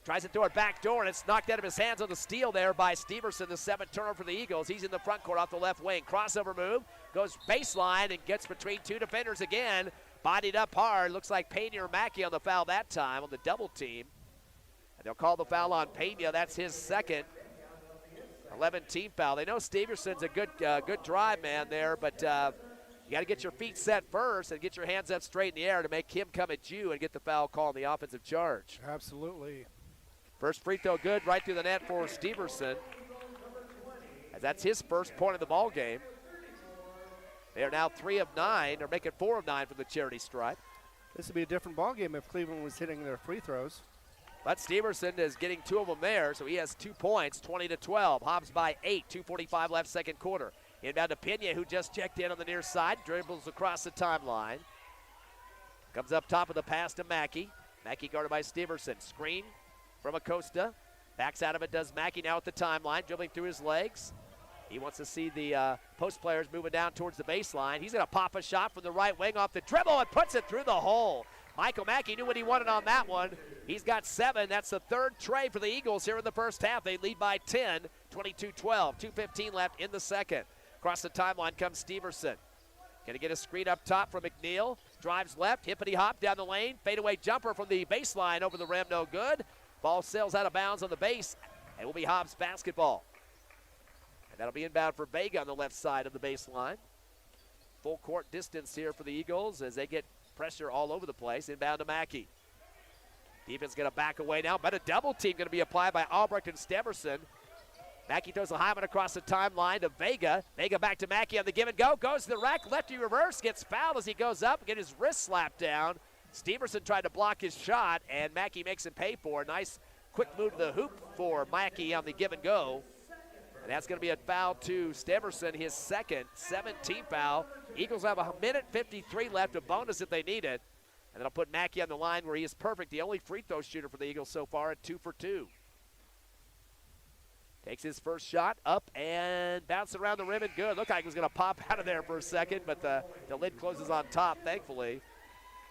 Tries to throw it back door, and it's knocked out of his hands on the steal there by Steverson, the 7th turnover for the Eagles. He's in the front court off the left wing. Crossover move, goes baseline and gets between 2 defenders again. Bodied up hard. Looks like Pena or Mackey on the foul that time on the double team. And they'll call the foul on Pena. That's his 2nd. 11 team foul. They know Steverson's a good drive man there, but you got to get your feet set first and get your hands up straight in the air to make him come at you and get the foul call on the offensive charge. Absolutely. First free throw good right through the net for Steverson. As that's his first point of the ball game. They are now 3 of 9, or making 4 of 9 from the charity stripe. This would be a different ball game if Cleveland was hitting their free throws. But Steverson is getting 2 of them there, so he has 2 points, 20-12. Hobbs by 8, 2:45 left second quarter. Inbound to Pena, who just checked in on the near side, dribbles across the timeline. Comes up top of the pass to Mackey. Mackey guarded by Steverson. Screen from Acosta. Backs out of it, does Mackey now at the timeline, dribbling through his legs. He wants to see the post players moving down towards the baseline. He's going to pop a shot from the right wing off the dribble and puts it through the hole. Michael Mackey knew what he wanted on that one. He's got 7. That's the 3rd tray for the Eagles here in the first half. They lead by 10, 22-12. 2:15 left in the second. Across the timeline comes Steverson. Going to get a screen up top from McNeil. Drives left, hippity hop down the lane. Fadeaway jumper from the baseline over the rim, no good. Ball sails out of bounds on the base. It will be Hobbs basketball. And that'll be inbound for Vega on the left side of the baseline. Full court distance here for the Eagles as they get pressure all over the place. Inbound to Mackey. Defense going to back away now, but a double team going to be applied by Albrecht and Steverson. Mackey throws a high one across the timeline to Vega. Vega back to Mackey on the give and go. Goes to the rack. Lefty reverse. Gets fouled as he goes up. Get his wrist slapped down. Steverson tried to block his shot, and Mackey makes him pay for it. Nice quick move to the hoop for Mackey on the give and go. And that's going to be a foul to Steverson, his second, 17th foul. Eagles have a minute 53 left, a bonus if they need it. And that'll put Mackey on the line where he is perfect, the only free throw shooter for the Eagles so far at 2 for 2. Takes his first shot up and bounces around the rim and good. Looked like he was going to pop out of there for a second, but the lid closes on top, thankfully.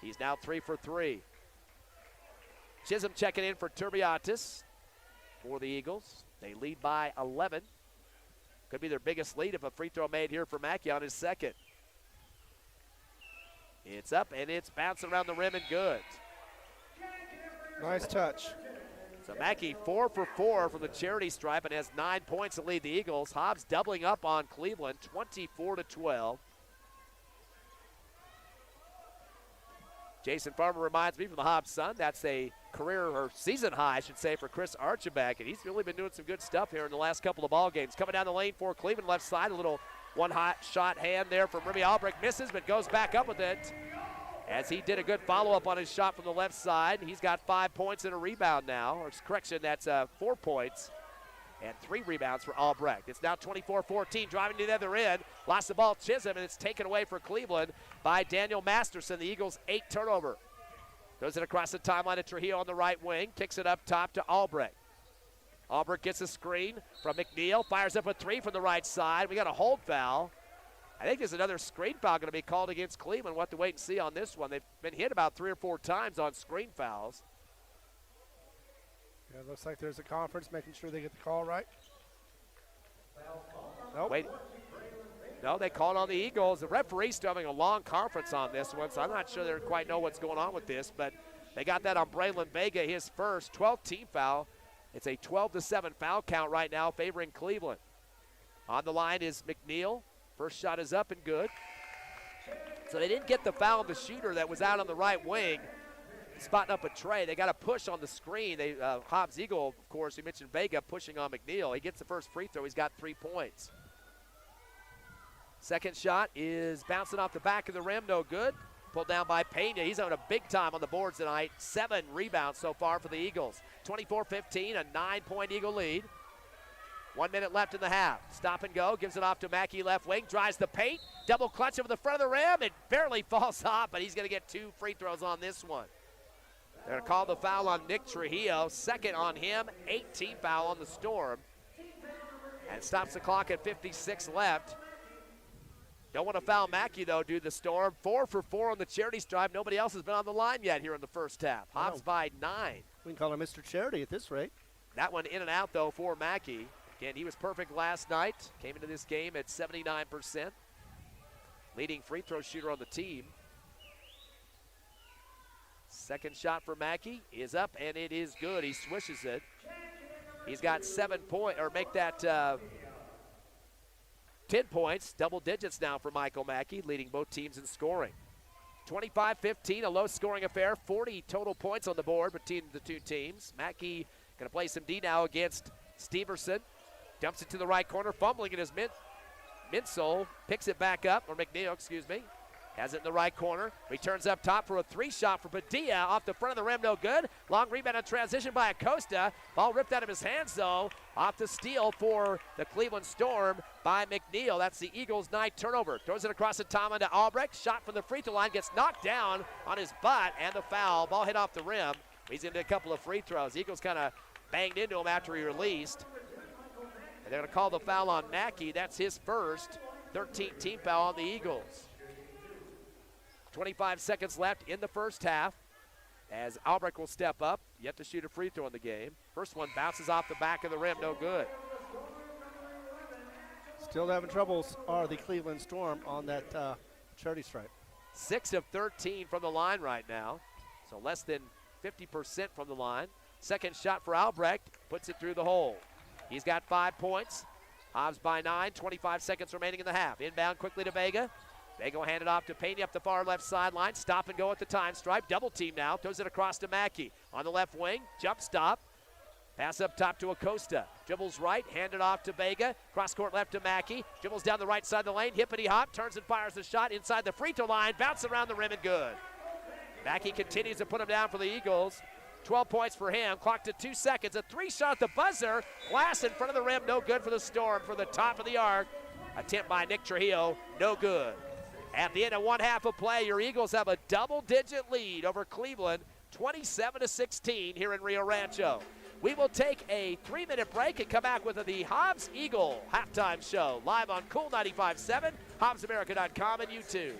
He's now 3 for 3. Chisholm checking in for Turbiatis for the Eagles. They lead by 11. Could be their biggest lead if a free throw made here for Mackey on his second. It's up and it's bouncing around the rim and good. Nice touch. So Mackey 4 for 4 from the charity stripe and has 9 points to lead the Eagles. Hobbs doubling up on Cleveland, 24-12. Jason Farmer reminds me from the Hobbs Sun, that's a career or season high, I should say, for Chris Archibald, and he's really been doing some good stuff here in the last couple of ball games. Coming down the lane for Cleveland, left side, a little one hot shot hand there from Remy Albrecht, misses, but goes back up with it. As he did a good follow-up on his shot from the left side. He's got 5 points and a rebound now. Or correction, that's 4 points and 3 rebounds for Albrecht. It's now 24-14, driving to the other end. Lost the ball, Chisholm, and it's taken away for Cleveland by Daniel Masterson, the Eagles' 8th turnover. Throws it across the timeline to Trujillo on the right wing. Kicks it up top to Albrecht. Albrecht gets a screen from McNeil. Fires up a 3 from the right side. We got a hold foul. I think there's another screen foul going to be called against Cleveland. We'll have to wait and see on this one. They've been hit about 3 or 4 times on screen fouls. Yeah, it looks like there's a conference making sure they get the call right. Nope. Wait. No, they called on the Eagles. The referee's still having a long conference on this one, so I'm not sure they quite know what's going on with this, but they got that on Braylon Vega, his first 12th team foul. It's a 12-7 foul count right now favoring Cleveland. On the line is McNeil. First shot is up and good. So they didn't get the foul on the shooter that was out on the right wing, spotting up a tray. They got a push on the screen. Hobbs Eagle, of course, we mentioned Vega pushing on McNeil. He gets the first free throw. He's got 3 points. Second shot is bouncing off the back of the rim, no good. Pulled down by Pena. He's having a big time on the boards tonight. 7 rebounds so far for the Eagles. 24-15, a 9-point Eagle lead. 1 minute left in the half. Stop and go. Gives it off to Mackey left wing. Drives the paint. Double clutch over the front of the rim. It barely falls off, but he's going to get 2 free throws on this one. They're going to call the foul on Nick Trujillo. Second on him. 18th foul on the Storm. And it stops the clock at 56 left. Don't want to foul Mackey, though, do the Storm. 4 for 4 on the charity stripe. Nobody else has been on the line yet here in the first half. Hobbs by 9. We can call him Mr. Charity at this rate. That one in and out, though, for Mackey. Again, he was perfect last night. Came into this game at 79%. Leading free throw shooter on the team. Second shot for Mackey is up, and it is good. He swishes it. He's got 7 points, or make that 10 points. Double digits now for Michael Mackey, leading both teams in scoring. 25-15, a low-scoring affair. 40 total points on the board between the two teams. Mackey going to play some D now against Steverson. Dumps it to the right corner, fumbling in his midsole. Picks it back up, or McNeil, excuse me. Has it in the right corner. Returns up top for a 3-shot for Padilla. Off the front of the rim, no good. Long rebound on transition by Acosta. Ball ripped out of his hands, though. Off the steal for the Cleveland Storm by McNeil. That's the Eagles' 9th turnover. Throws it across the timeline to Albrecht. Shot from the free throw line. Gets knocked down on his butt, and the foul. Ball hit off the rim. He's into a couple of free throws. Eagles kind of banged into him after he released. And they're going to call the foul on Mackey. That's his first 13th team foul on the Eagles. 25 seconds left in the first half as Albrecht will step up. Yet to shoot a free throw in the game. First one bounces off the back of the rim, no good. Still having troubles are the Cleveland Storm on that charity stripe. 6 of 13 from the line right now. So less than 50% from the line. Second shot for Albrecht, puts it through the hole. He's got 5 points. Hobbs by 9, 25 seconds remaining in the half. Inbound quickly to Vega. Vega will hand it off to Pena up the far left sideline. Stop and go at the time stripe. Double team now. Throws it across to Mackey. On the left wing, jump stop. Pass up top to Acosta. Dribbles right, handed off to Vega. Cross court left to Mackey. Dribbles down the right side of the lane. Hippity hop, turns and fires the shot inside the free throw line. Bounce around the rim and good. Mackey continues to put him down for the Eagles. 12 points for him. Clock to 2 seconds. A three-shot at the buzzer. Glass in front of the rim. No good for the Storm for the top of the arc. Attempt by Nick Trujillo. No good. At the end of one half of play, your Eagles have a double-digit lead over Cleveland, 27-16 here in Rio Rancho. We will take a 3-minute break and come back with the Hobbs Eagle halftime show live on Cool 95.7, HobbsAmerica.com, and YouTube.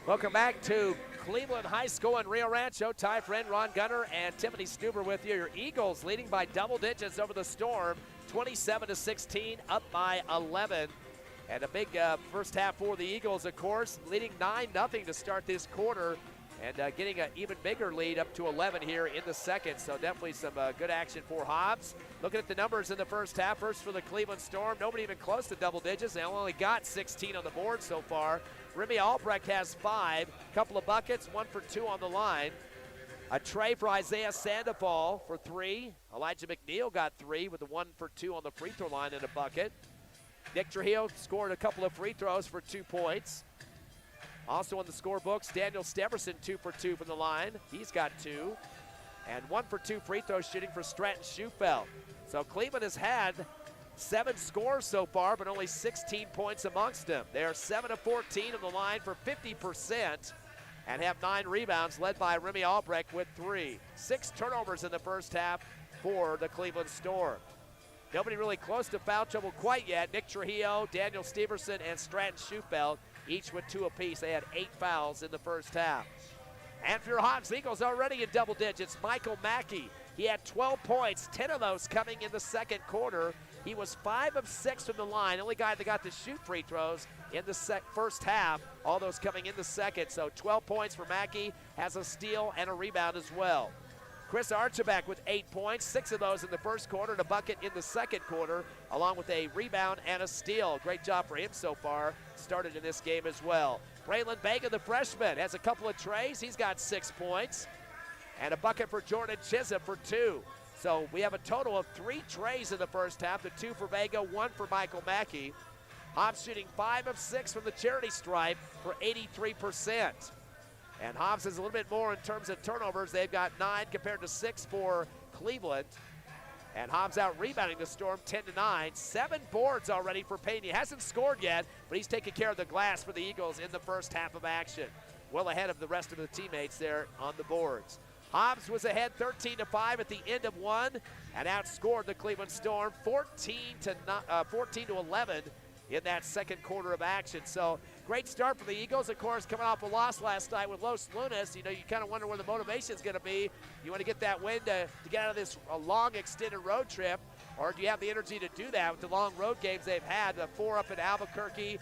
Welcome back to Cleveland High School in Rio Rancho. Ty Friend, Ron Gunner, and Tiffany Stuber with you. Your Eagles leading by double digits over the Storm, 27-16, up by 11. And a big first half for the Eagles, of course, leading 9-0 to start this quarter, and getting an even bigger lead up to 11 here in the second. So definitely some good action for Hobbs. Looking at the numbers in the first half, first for the Cleveland Storm, nobody even close to double digits. They only got 16 on the board so far. Remy Albrecht has 5, couple of buckets, 1 for 2 on the line. A tray for Isaiah Sandoval for 3. Elijah McNeil got 3 with a 1 for 2 on the free throw line and a bucket. Nick Trujillo scored a couple of free throws for 2 points. Also in the scorebooks, Daniel Steverson 2 for 2 from the line. He's got 2. And 1 for 2 free throw shooting for Stratton Schufeld. So Cleveland has had 7 scores so far, but only 16 points amongst them. They are 7 of 14 on the line for 50% and have 9 rebounds, led by Remy Albrecht with 3. 6 turnovers in the first half for the Cleveland Storm. Nobody really close to foul trouble quite yet. Nick Trujillo, Daniel Steverson, and Stratton Schufeld, each with 2 apiece. They had 8 fouls in the first half. And for your Hobbs Eagles, already in double digits, Michael Mackey. He had 12 points, 10 of those coming in the second quarter. He was 5 of 6 from the line, only guy that got to shoot free throws in the first half, all those coming in the second. So 12 points for Mackey, has a steal and a rebound as well. Chris Archibald with 8 points, 6 of those in the first quarter and a bucket in the second quarter, along with a rebound and a steal. Great job for him so far, started in this game as well. Braylon Vega, the freshman, has a couple of trays. He's got 6 points and a bucket for Jordan Chisholm for 2. So we have a total of 3 trays in the first half, the 2 for Vega, 1 for Michael Mackey. Hobbs shooting 5 of 6 from the charity stripe for 83%. And Hobbs has a little bit more in terms of turnovers. They've got 9 compared to 6 for Cleveland. And Hobbs out rebounding the Storm 10-9. 7 boards already for Pena. He hasn't scored yet, but he's taking care of the glass for the Eagles in the first half of action. Well ahead of the rest of the teammates there on the boards. Hobbs was ahead 13-5 at the end of one and outscored the Cleveland Storm 14-11 in that second quarter of action. So great start for the Eagles. Of course, coming off a loss last night with Los Lunas, you kind of wonder where the motivation is going to be. You want to get that win to get out of this long extended road trip, or do you have the energy to do that with the long road games they've had? The 4 up in Albuquerque,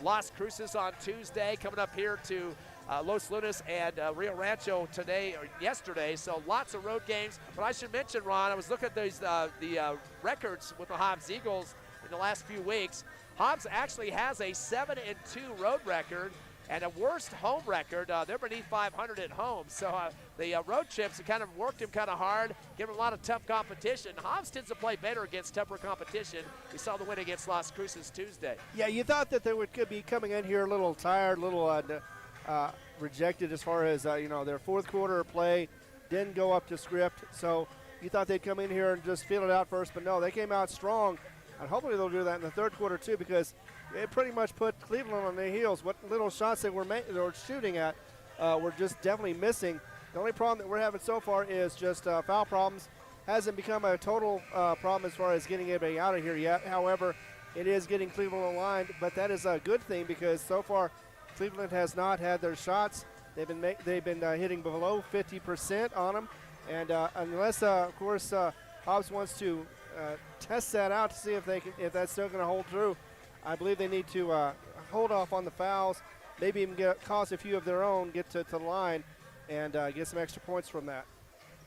Las Cruces on Tuesday, coming up here to Los Lunas and Rio Rancho today or yesterday. So lots of road games. But I should mention, Ron, I was looking at the records with the Hobbs Eagles in the last few weeks. Hobbs actually has a 7-2 road record and a worst home record. They're beneath 500 at home. So the road trips have kind of worked him kind of hard, given a lot of tough competition. Hobbs tends to play better against tougher competition. We saw the win against Las Cruces Tuesday. Yeah, you thought that they could be coming in here a little tired, a little rejected as far as, their fourth quarter play didn't go up to script. So you thought they'd come in here and just feel it out first, but no, they came out strong. And hopefully they'll do that in the third quarter too, because it pretty much put Cleveland on their heels. What little shots they were shooting at were just definitely missing. The only problem that we're having so far is just foul problems. Hasn't become a total problem as far as getting anybody out of here yet. However, it is getting Cleveland aligned, but that is a good thing because so far Cleveland has not had their shots. They've been hitting below 50% on them, and unless of course Hobbs wants to test that out to see if that's still going to hold through. I believe they need to hold off on the fouls, maybe even cause a few of their own, get to the line, and get some extra points from that.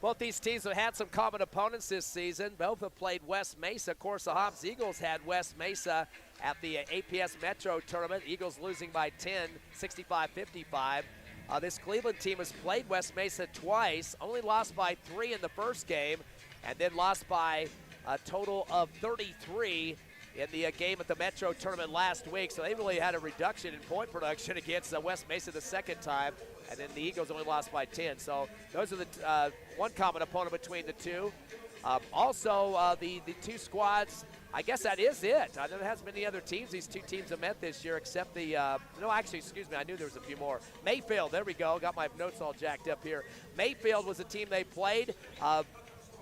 Both these teams have had some common opponents this season. Both have played West Mesa. Of course, the Hobbs Eagles had West Mesa at the APS Metro Tournament. Eagles losing by 10, 65-55. This Cleveland team has played West Mesa twice, only lost by 3 in the first game, and then lost by a total of 33 in the game at the Metro Tournament last week. So they really had a reduction in point production against West Mesa the second time, and then the Eagles only lost by 10. So those are the one common opponent between the two. Also, the two squads, I guess that is it. There hasn't been any other teams these two teams have met this year except I knew there was a few more. Mayfield, there we go. Got my notes all jacked up here. Mayfield was the team they played.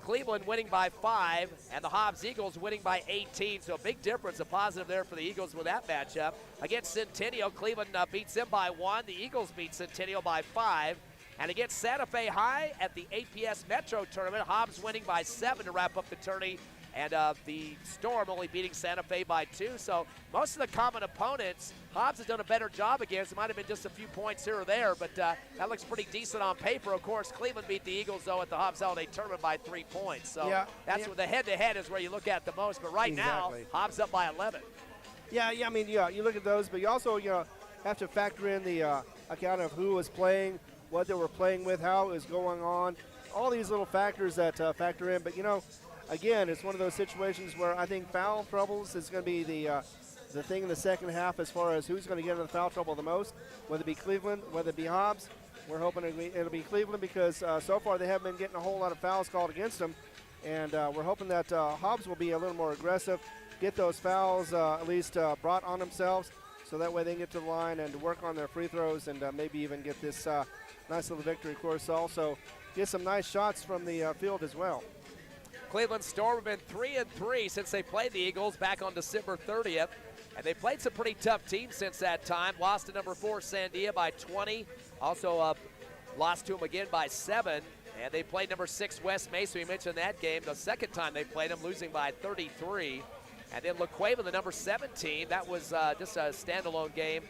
Cleveland winning by 5, and the Hobbs Eagles winning by 18. So a big difference, a positive there for the Eagles with that matchup. Against Centennial, Cleveland beats them by 1. The Eagles beat Centennial by 5. And against Santa Fe High at the APS Metro Tournament, Hobbs winning by 7 to wrap up the tourney. And the Storm only beating Santa Fe by 2. So most of the common opponents, Hobbs has done a better job against. It might have been just a few points here or there, but that looks pretty decent on paper. Of course, Cleveland beat the Eagles, though, at the Hobbs Holiday Tournament by 3 points. So that's what the head-to-head is where you look at the most. But right now, Hobbs up by 11. You look at those, but you also have to factor in the account of who was playing, what they were playing with, how it was going on, all these little factors that factor in. But, again, it's one of those situations where I think foul troubles is going to be the thing in the second half as far as who's going to get into the foul trouble the most, whether it be Cleveland, whether it be Hobbs. We're hoping it'll be Cleveland because so far they haven't been getting a whole lot of fouls called against them. And we're hoping that Hobbs will be a little more aggressive, get those fouls at least brought on themselves so that way they can get to the line and work on their free throws and maybe even get this nice little victory. Of course, also get some nice shots from the field as well. Cleveland Storm have been 3-3 since they played the Eagles back on December 30th. And they played some pretty tough teams since that time. Lost to number 4 Sandia by 20. Also lost to them again by 7. And they played number 6 West Mesa. We mentioned that game. The second time they played them, losing by 33. And then La Cueva, the number 17. That was just a standalone game.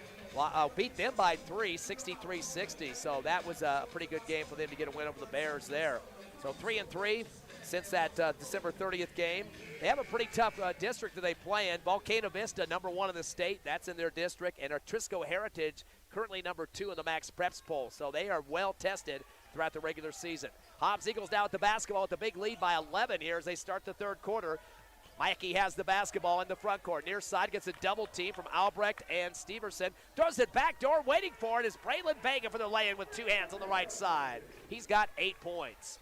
Beat them by 3, 63-60. So that was a pretty good game for them to get a win over the Bears there. So 3-3 since that December 30th game. They have a pretty tough district that they play in. Volcano Vista, number 1 in the state. That's in their district. And Trisco Heritage, currently number 2 in the Max Preps poll. So they are well tested throughout the regular season. Hobbs Eagles now with the basketball with the big lead by 11 here as they start the third quarter. Mikey has the basketball in the front court. Near side gets a double team from Albrecht and Steverson. Throws it back door, waiting for it is Braylon Vega for the lay-in with 2 hands on the right side. He's got 8 points.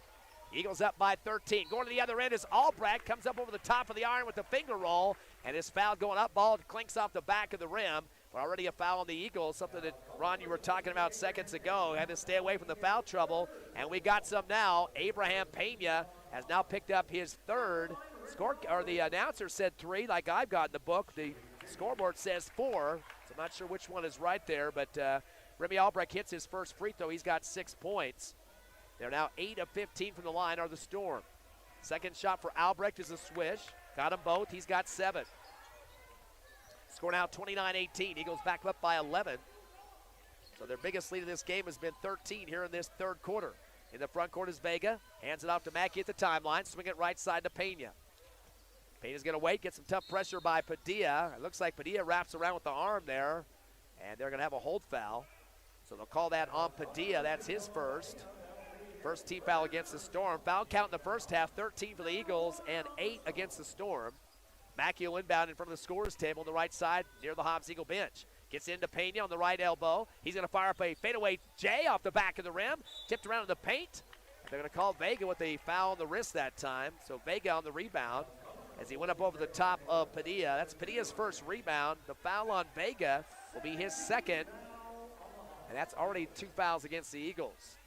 Eagles up by 13. Going to the other end is Albrecht. Comes up over the top of the iron with the finger roll. And his foul going up. Ball clinks off the back of the rim. But already a foul on the Eagles. Something that, Ron, you were talking about seconds ago. Had to stay away from the foul trouble. And we got some now. Abraham Pena has now picked up his 3rd. The announcer said 3, like I've got in the book. The scoreboard says 4. So I'm not sure which one is right there. But Remy Albrecht hits his first free throw. He's got 6 points. They're now 8 of 15 from the line are the Storm. Second shot for Albrecht is a swish. Got them both. He's got 7. Score now 29-18. Eagles back up by 11. So their biggest lead in this game has been 13 here in this third quarter. In the front court is Vega. Hands it off to Mackey at the timeline. Swing it right side to Pena. Pena's going to wait. Get some tough pressure by Padilla. It looks like Padilla wraps around with the arm there. And they're going to have a hold foul. So they'll call that on Padilla. That's his first. First team foul against the Storm. Foul count in the first half, 13 for the Eagles and 8 against the Storm. Mackey will inbound in front of the scorer's table on the right side near the Hobbs Eagle bench. Gets into Pena on the right elbow. He's going to fire up a fadeaway J off the back of the rim. Tipped around in the paint. They're going to call Vega with a foul on the wrist that time. So Vega on the rebound as he went up over the top of Padilla. That's Padilla's first rebound. The foul on Vega will be his second. And that's already 2 fouls against the Eagles.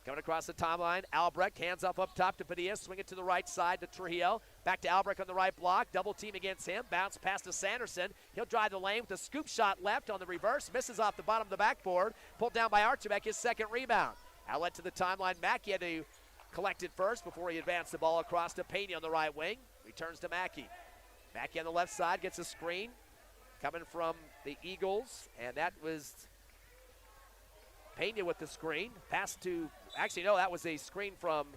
Coming across the timeline, Albrecht hands off up top to Padilla, swing it to the right side to Trujillo. Back to Albrecht on the right block, double team against him, bounce pass to Sanderson. He'll drive the lane with a scoop shot left on the reverse, misses off the bottom of the backboard, pulled down by Archibek, his second rebound. Outlet to the timeline, Mackey had to collect it first before he advanced the ball across to Pena on the right wing. Returns to Mackey. Mackey on the left side gets a screen coming from the Eagles, and that was Pena with the screen. Pass to, actually no, that was a screen from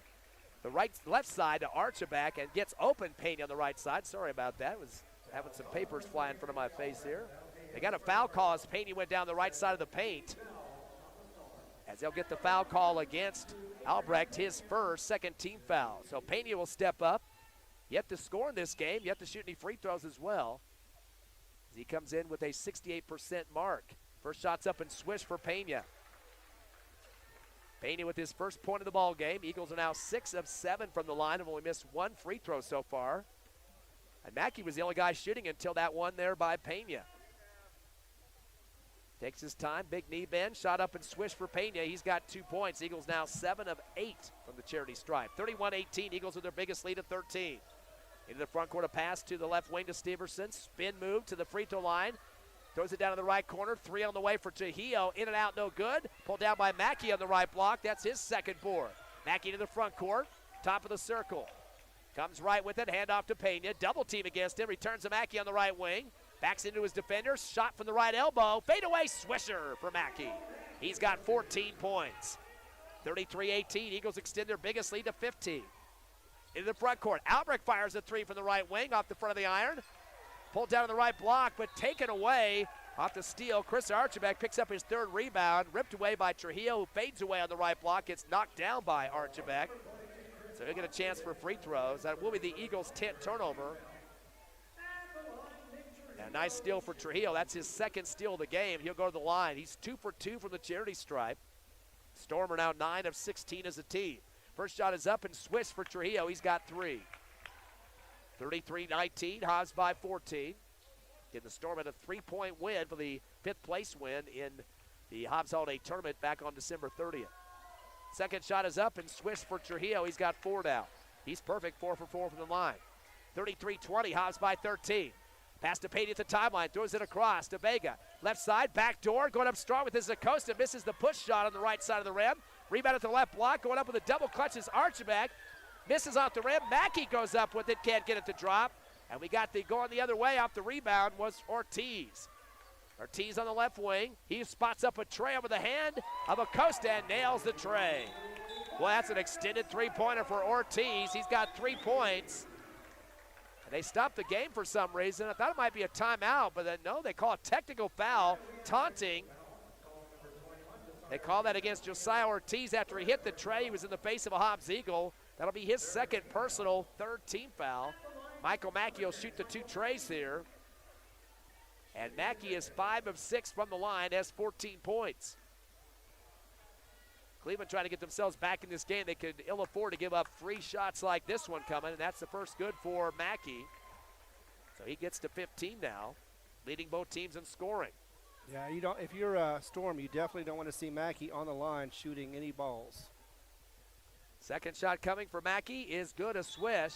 the left side to Archibek and gets open Pena on the right side. Sorry about that. Was having some papers fly in front of my face here. They got a foul call as Pena went down the right side of the paint. As they'll get the foul call against Albrecht, his first, second team foul. So Pena will step up. Yet to score in this game, yet to shoot any free throws as well. As he comes in with a 68% mark. First shot's up and swish for Pena. Pena with his first point of the ball game. Eagles are now 6 of 7 from the line and only missed 1 free throw so far. And Mackey was the only guy shooting until that one there by Pena. Takes his time, big knee bend, shot up and swish for Pena. He's got 2 points. Eagles now 7 of 8 from the charity stripe. 31-18, Eagles with their biggest lead of 13. Into the front court, a pass to the left wing to Steverson. Spin move to the free throw line. Throws it down in the right corner. 3 on the way for Trujillo. In and out, no good. Pulled down by Mackey on the right block. That's his second board. Mackey to the front court. Top of the circle. Comes right with it. Hand off to Pena. Double team against him. Returns to Mackey on the right wing. Backs into his defender. Shot from the right elbow. Fadeaway swisher for Mackey. He's got 14 points. 33-18. Eagles extend their biggest lead to 15. Into the front court. Albrecht fires a 3 from the right wing off the front of the iron. Pulled down on the right block, but taken away off the steal. Chris Archibek picks up his 3rd rebound. Ripped away by Trujillo, who fades away on the right block. Gets knocked down by Archibek. So he'll get a chance for free throws. That will be the Eagles' 10th turnover. And a nice steal for Trujillo. That's his 2nd steal of the game. He'll go to the line. He's 2 for 2 from the charity stripe. Storm are now 9 of 16 as a team. First shot is up and swish for Trujillo. He's got 3. 33-19, Hobbs by 14. Getting the Storm at a 3-point win for the 5th place win in the Hobbs Holiday Tournament back on December 30th. Second shot is up and swish for Trujillo. He's got 4 now. He's perfect, 4 for 4 from the line. 33-20, Hobbs by 13. Pass to Payne at the timeline, throws it across to Vega. Left side, back door, going up strong with his Acosta, misses the push shot on the right side of the rim. Rebound at the left block, going up with a double clutch is Archibald. Misses off the rim, Mackey goes up with it, can't get it to drop. And we got the going the other way off the rebound was Ortiz. Ortiz on the left wing, he spots up a tray over the hand of Acosta and nails the tray. Well, that's an extended three-pointer for Ortiz. He's got 3 points. They stopped the game for some reason. I thought it might be a timeout, but then no, they call a technical foul, taunting. They call that against Josiah Ortiz after he hit the tray. He was in the face of a Hobbs Eagle. That'll be his second personal, third team foul. Michael Mackey will shoot the 2 trays here. And Mackey is 5 of 6 from the line, has 14 points. Cleveland trying to get themselves back in this game. They could ill afford to give up free shots like this one coming, and that's the first good for Mackey. So he gets to 15 now, leading both teams in scoring. Yeah, you don't. If you're Storm, you definitely don't want to see Mackey on the line shooting any balls. Second shot coming for Mackey is good, a swish.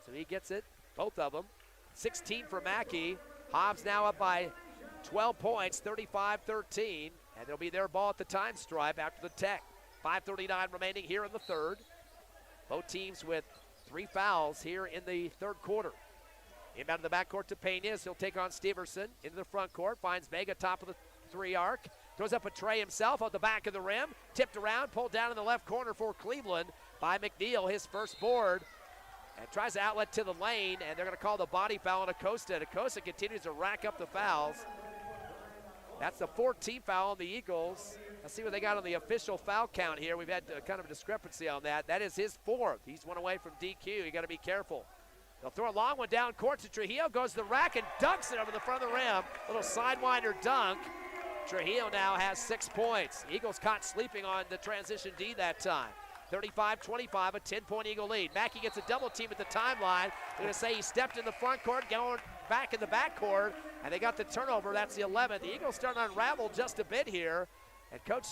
So he gets it, both of them. 16 for Mackey. Hobbs now up by 12 points, 35-13, and it'll be their ball at the time stripe after the tech. 5:39 remaining here in the third. Both teams with 3 fouls here in the third quarter. Inbound to the backcourt to Peñas. He'll take on Steverson into the front court. Finds Vega top of the 3 arc. Throws up a tray himself on the back of the rim. Tipped around, pulled down in the left corner for Cleveland by McNeil, his first board. And tries to outlet to the lane, and they're going to call the body foul on Acosta. And Acosta continues to rack up the fouls. That's the 14th foul on the Eagles. Let's see what they got on the official foul count here. We've had kind of a discrepancy on that. That is his 4th. He's one away from DQ. You got to be careful. They'll throw a long one down court to Trujillo. Goes to the rack and dunks it over the front of the rim. Little sidewinder dunk. Trujillo now has 6 points. Eagles caught sleeping on the transition D that time. 35-25, a 10-point Eagle lead. Mackey gets a double team at the timeline. They're going to say he stepped in the front court, going back in the back court, and they got the turnover. That's the 11th. The Eagles starting to unravel just a bit here. And Coach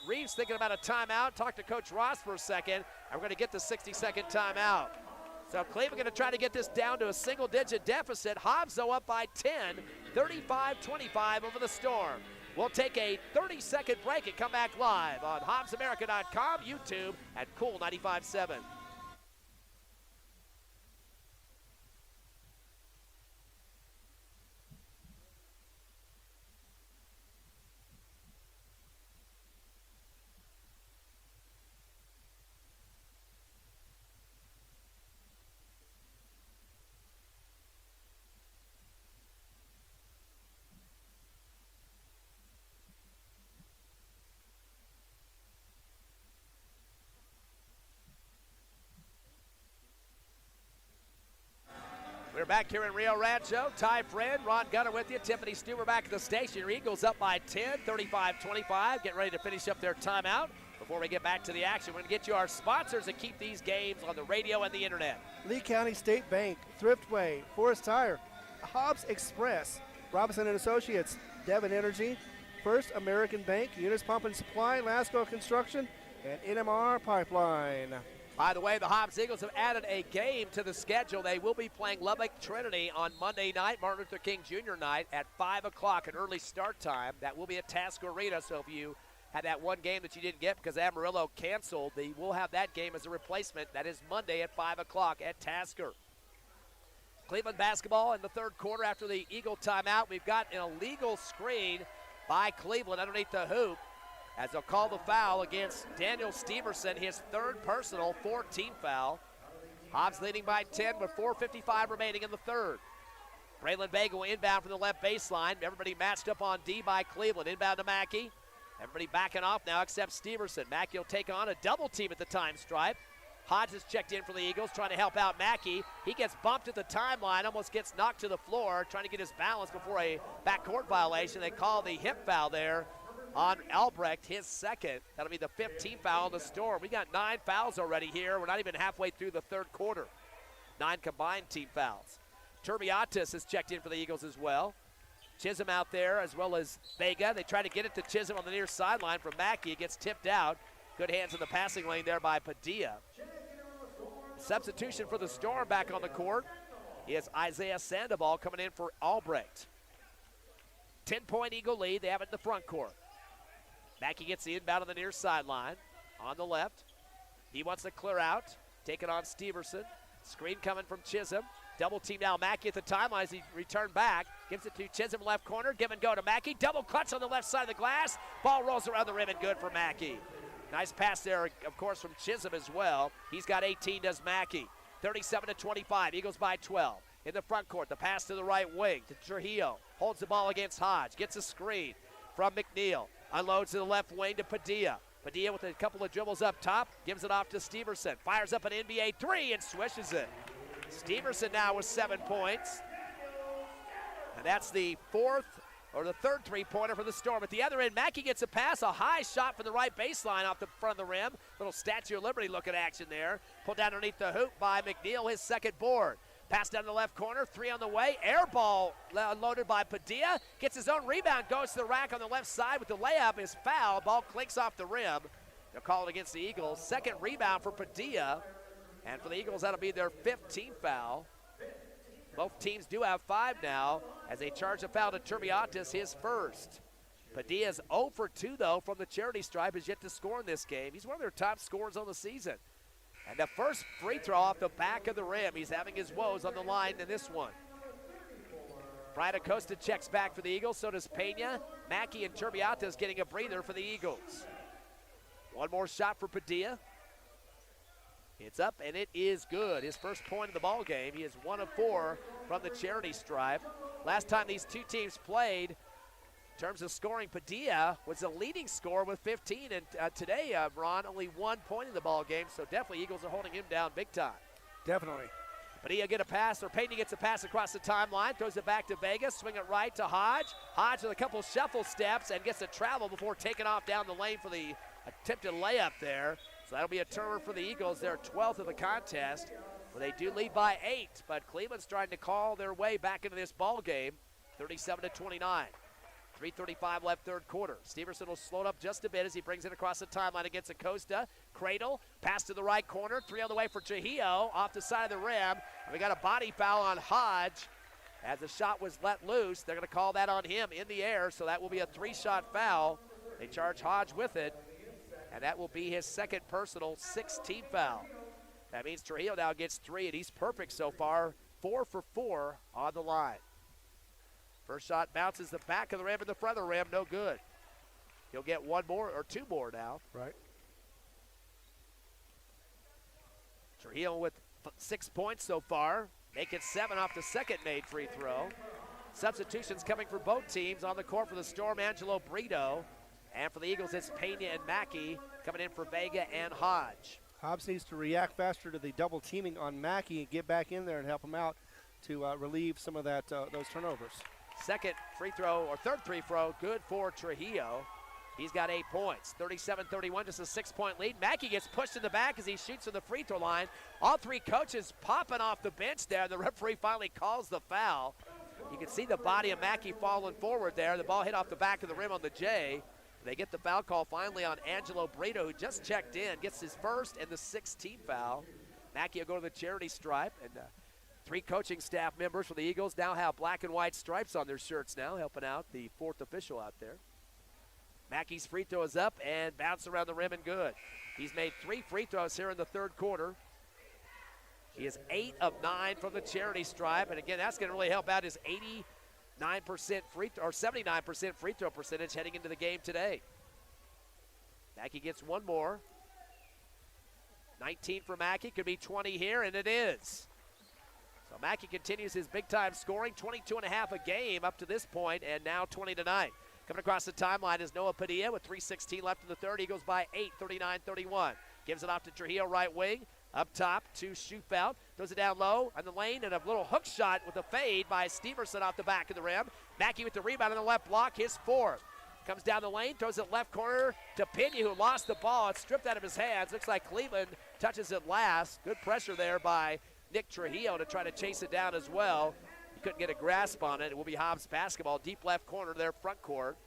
Reeves thinking about a timeout. Talked to Coach Ross for a second, and we're going to get the 60-second timeout. So Cleveland going to try to get this down to a single-digit deficit. Hobbs, though, up by 10, 35-25 over the Storm. We'll take a 30-second break and come back live on HobbsAmerica.com, YouTube, and Cool 95.7. We're back here in Rio Rancho. Ty Friend, Ron Gunner with you. Tiffany Stuber back at the station. Your Eagles up by 10, 35-25. Getting ready to finish up their timeout. Before we get back to the action, we're going to get you our sponsors and keep these games on the radio and the internet. Lee County State Bank, Thriftway, Forest Tire, Hobbs Express, Robinson & Associates, Devon Energy, First American Bank, Eunice Pump and Supply, Lasco Construction, and NMR Pipeline. By the way, the Hobbs Eagles have added a game to the schedule. They will be playing Lubbock Trinity on Monday night, Martin Luther King Jr. night at 5 o'clock, an early start time. That will be at Tasker Arena, so if you had that one game that you didn't get because Amarillo canceled, we'll have that game as a replacement. That is Monday at 5 o'clock at Tasker. Cleveland basketball in the third quarter after the Eagle timeout. We've got an illegal screen by Cleveland underneath the hoop, as they'll call the foul against Daniel Steverson, his 3rd personal, 4-team foul. Hobbs leading by 10 with 4:55 remaining in the third. Braylon Vega will inbound from the left baseline. Everybody matched up on D by Cleveland. Inbound to Mackey. Everybody backing off now except Steverson. Mackey will take on a double team at the time stripe. Hodges checked in for the Eagles, trying to help out Mackey. He gets bumped at the timeline, almost gets knocked to the floor, trying to get his balance before a backcourt violation. They call the hip foul there on Albrecht, his 2nd. That'll be the 15th foul on the Storm. We got 9 fouls already here. We're not even halfway through the third quarter. 9 combined team fouls. Turbiatis has checked in for the Eagles as well. Chisholm out there as well as Vega. They try to get it to Chisholm on the near sideline from Mackey. It gets tipped out. Good hands in the passing lane there by Padilla. Substitution for the Storm back on the court is Isaiah Sandoval coming in for Albrecht. 10-point Eagle lead. They have it in the front court. Mackey gets the inbound on the near sideline. On the left. He wants to clear out. Taking on Steverson. Screen coming from Chisholm. Double team now. Mackey at the timeline as he returned back. Gives it to Chisholm left corner. Give and go to Mackey. Double clutch on the left side of the glass. Ball rolls around the rim and good for Mackey. Nice pass there, of course, from Chisholm as well. He's got 18, does Mackey. 37-25. Eagles by 12. In the front court, the pass to the right wing to Trujillo. Holds the ball against Hodge. Gets a screen from McNeil. Unloads to the left wing to Padilla. Padilla with a couple of dribbles up top. Gives it off to Steverson. Fires up an NBA three and swishes it. Steverson now with 7 points. And that's the third three-pointer for the Storm. At the other end, Mackey gets a pass, a high shot from the right baseline off the front of the rim. Little Statue of Liberty looking action there. Pulled down underneath the hoop by McNeil, his second board. Pass down the left corner, three on the way. Air ball unloaded by Padilla. Gets his own rebound, goes to the rack on the left side with the layup. Is foul. Ball clinks off the rim. They'll call it against the Eagles. Second rebound for Padilla. And for the Eagles, that'll be their 15th foul. Both teams do have 5 now as they charge a foul to Turbiatis, his first. Padilla's 0 for 2, though, from the charity stripe, is yet to score in this game. He's one of their top scorers on the season. And the first free throw off the back of the rim. He's having his woes on the line in this one. Brian Acosta checks back for the Eagles. So does Pena. Mackey and Turbiatis getting a breather for the Eagles. One more shot for Padilla. It's up, and it is good. His first point of the ball game. He is 1 of 4 from the charity stripe. Last time these two teams played, in terms of scoring, Padilla was the leading scorer with 15. And today, Ron, only 1 point in the ball game. So definitely Eagles are holding him down big time. Definitely. Padilla get a pass, or Payton gets a pass across the timeline, throws it back to Vegas, swing it right to Hodge. Hodge with a couple shuffle steps and gets to travel before taking off down the lane for the attempted layup there. So that'll be a turnover for the Eagles. They're 12th of the contest. Well, they do lead by 8, but Cleveland's trying to call their way back into this ball game, 37-29. 3:35 left third quarter. Steverson will slow it up just a bit as he brings it across the timeline against Acosta. Cradle, pass to the right corner. 3 on the way for Trujillo, off the side of the rim. And we got a body foul on Hodge as the shot was let loose. They're going to call that on him in the air, so that will be a 3-shot foul. They charge Hodge with it, and that will be his second personal 6th foul. That means Trujillo now gets 3, and he's perfect so far. 4 for 4 on the line. First shot bounces the back of the rim and the front of the rim, no good. He'll get 1 more or 2 more now. Right. Trujillo with 6 points so far, making 7 off the second made free throw. Substitutions coming for both teams on the court for the Storm, Angelo Brito. And for the Eagles, it's Pena and Mackey coming in for Vega and Hodge. Hobbs needs to react faster to the double teaming on Mackey and get back in there and help him out to relieve some of that those turnovers. Second free throw, or third free throw, good for Trujillo. He's got 8 points. 37-31, just a 6-point lead. Mackey gets pushed in the back as he shoots from the free throw line. All 3 coaches popping off the bench there. The referee finally calls the foul. You can see the body of Mackey falling forward there. The ball hit off the back of the rim on the J. They get the foul call finally on Angelo Brito, who just checked in, gets his first and the 16th foul. Mackey will go to the charity stripe, and 3 coaching staff members for the Eagles now have black and white stripes on their shirts now, helping out the 4th official out there. Mackey's free throw is up and bounce around the rim and good. He's made 3 free throws here in the third quarter. He is 8 of 9 from the charity stripe, and again, that's going to really help out his 79% free throw percentage heading into the game today. Mackey gets 1 more. 19 for Mackey, could be 20 here, and it is. So Mackey continues his big-time scoring, 22.5 a game up to this point, and now 20 tonight. Coming across the timeline is Noah Padilla with 3:16 left in the third. Eagles by 8, 39-31. Gives it off to Trujillo, right wing. Up top to Schufelt. Throws it down low on the lane, and a little hook shot with a fade by Steverson off the back of the rim. Mackey with the rebound on the left block, his 4th. Comes down the lane, throws it left corner to Pena, who lost the ball. It's stripped out of his hands. Looks like Cleveland touches it last. Good pressure there by Nick Trujillo to try to chase it down as well. He couldn't get a grasp on it. It will be Hobbs basketball, deep left corner there, front court.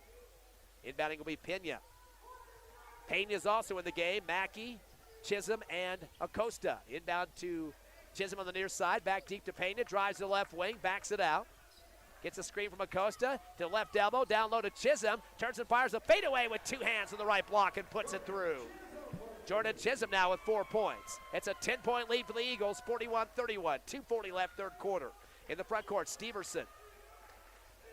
Inbounding will be Pena. Pena is also in the game. Mackey Chisholm and Acosta. Inbound to Chisholm on the near side, back deep to Pena, drives to the left wing, backs it out. Gets a screen from Acosta to left elbow, down low to Chisholm, turns and fires a fadeaway with two hands on the right block and puts it through. Jordan Chisholm now with 4 points. It's a 10-point lead for the Eagles, 41-31, 2:40 left third quarter. In the front court, Steverson.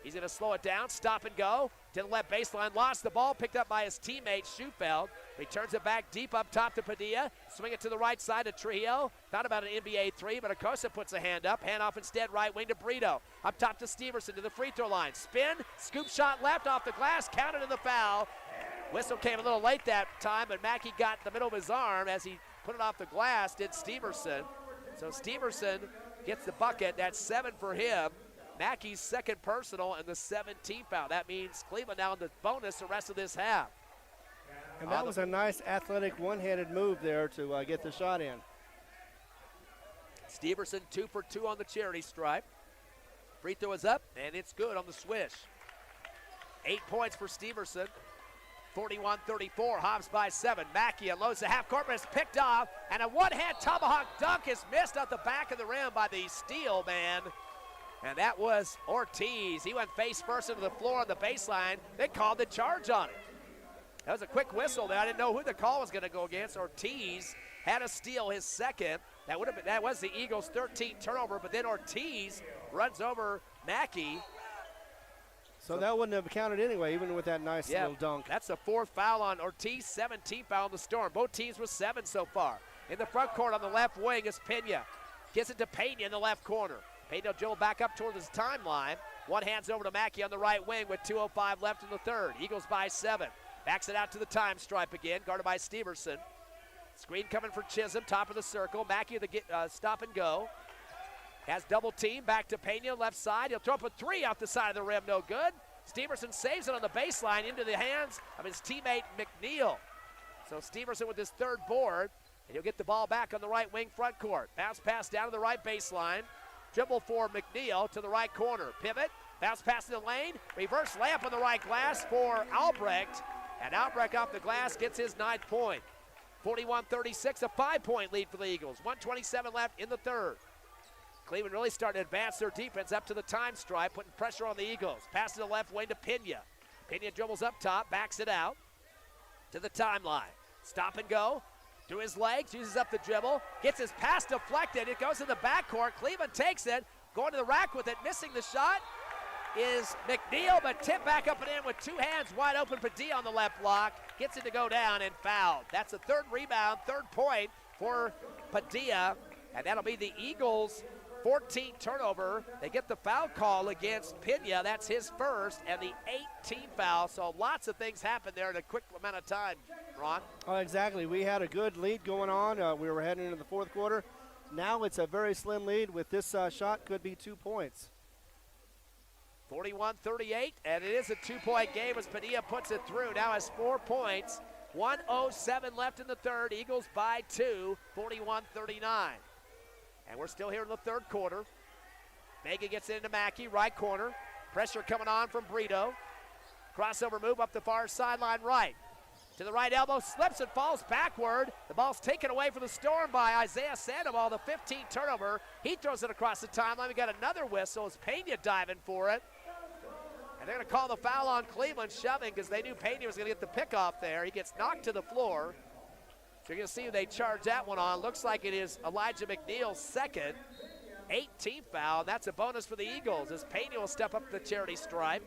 He's going to slow it down, stop and go. To the left baseline, lost the ball, picked up by his teammate, Schufeld. Returns it back deep up top to Padilla. Swing it to the right side to Trujillo. Thought about an NBA three, but Acosta puts a hand up. Hand off instead, right wing to Brito. Up top to Steverson to the free throw line. Spin, scoop shot left off the glass, counted in the foul. Whistle came a little late that time, but Mackey got the middle of his arm as he put it off the glass, did Steverson. So Steverson gets the bucket. That's 7 for him. Mackey's second personal and the 17th foul. That means Cleveland now in the bonus the rest of this half. And that was a nice athletic one-handed move there to get the shot in. Steverson 2 for 2 on the charity stripe. Free throw is up, and it's good on the swish. 8 points for Steverson. 41-34, Hobbs by 7. Mackey unloads the half court, but it's picked off, and a one-hand tomahawk dunk is missed at the back of the rim by the steal man. And that was Ortiz. He went face first into the floor on the baseline. They called the charge on it. That was a quick whistle there. I didn't know who the call was going to go against. Ortiz had a steal, his second. That was the Eagles' 13th turnover, but then Ortiz runs over Mackey. So that wouldn't have counted anyway, even with that nice little dunk. That's the 4th foul on Ortiz, 17th foul on the Storm. Both teams with 7 so far. In the front court on the left wing is Pena. Gets it to Pena in the left corner. Pena dribble back up toward his timeline. One hands over to Mackey on the right wing with 2:05 left in the third. Eagles by 7. Backs it out to the time stripe again, guarded by Steverson. Screen coming for Chisholm, top of the circle. Mackey the stop and go. Has double team, back to Pena, left side. He'll throw up a 3 off the side of the rim, no good. Steverson saves it on the baseline into the hands of his teammate McNeil. So Steverson with his 3rd board, and he'll get the ball back on the right wing front court. Bounce pass down to the right baseline. Dribble for McNeil to the right corner. Pivot, bounce pass in the lane. Reverse layup on the right glass for Albrecht. And Albrecht off the glass gets his 9th point. 41-36, a 5-point lead for the Eagles. 1:27 left in the third. Cleveland really starting to advance their defense up to the time stripe, putting pressure on the Eagles. Pass to the left wing to Pena. Pena dribbles up top, backs it out to the timeline. Stop and go. Through his legs, uses up the dribble, gets his pass deflected. It goes in the backcourt. Cleveland takes it, going to the rack with it. Missing the shot is McNeil, but tipped back up and in with 2 hands wide open. Padilla on the left block, gets it to go down and fouled. That's the 3rd rebound, 3rd point for Padilla, and that'll be the Eagles' 14th turnover. They get the foul call against Pena. That's his first, and the 18th foul. So lots of things happened there in a quick amount of time, Ron. Oh, exactly. We had a good lead going on. We were heading into the 4th quarter. Now it's a very slim lead with this shot. Could be 2 points. 41-38, and it is a 2-point game as Padilla puts it through. Now has 4 points. 1:07 left in the third. Eagles by 2, 41-39. And we're still here in the third quarter. Vega gets it into Mackey, right corner. Pressure coming on from Brito. Crossover move up the far sideline right. To the right elbow, slips and falls backward. The ball's taken away from the Storm by Isaiah Sandoval, the 15th turnover. He throws it across the timeline. We got another whistle as Pena diving for it. And they're going to call the foul on Cleveland, shoving because they knew Pena was going to get the pickoff there. He gets knocked to the floor. So you're going to see who they charge that one on. Looks like it is Elijah McNeil's 2nd, 18th foul. That's a bonus for the Eagles as Pena will step up the charity stripe.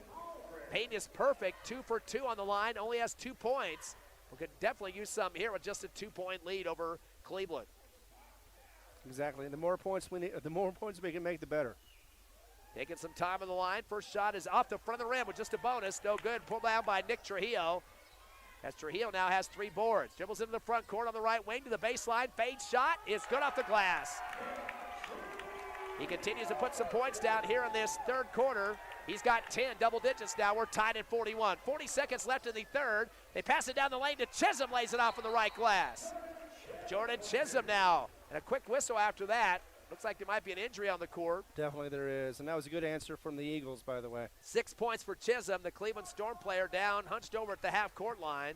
Pena's perfect, 2 for 2 on the line, only has 2 points. We could definitely use some here with just a 2-point lead over Cleveland. Exactly, and the more points we can make, the better. Taking some time on the line. First shot is off the front of the rim with just a bonus. No good. Pulled down by Nick Trujillo. As Trujillo now has 3 boards. Dribbles into the front court on the right wing to the baseline. Fade shot is good off the glass. He continues to put some points down here in this third quarter. He's got 10 double digits now. We're tied at 41. 40 seconds left in the third. They pass it down the lane to Chisholm, lays it off on the right glass. Jordan Chisholm now. And a quick whistle after that. Looks like there might be an injury on the court. Definitely there is, and that was a good answer from the Eagles, by the way. 6 points for Chisholm, the Cleveland Storm player down, hunched over at the half-court line.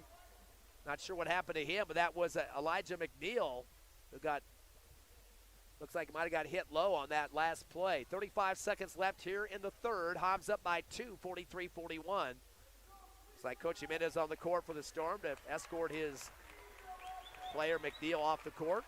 Not sure what happened to him, but that was Elijah McNeil who looks like he might have got hit low on that last play. 35 seconds left here in the third. Hobbs up by 2, 43-41. Looks like Coach Jimenez on the court for the Storm to escort his player McNeil off the court.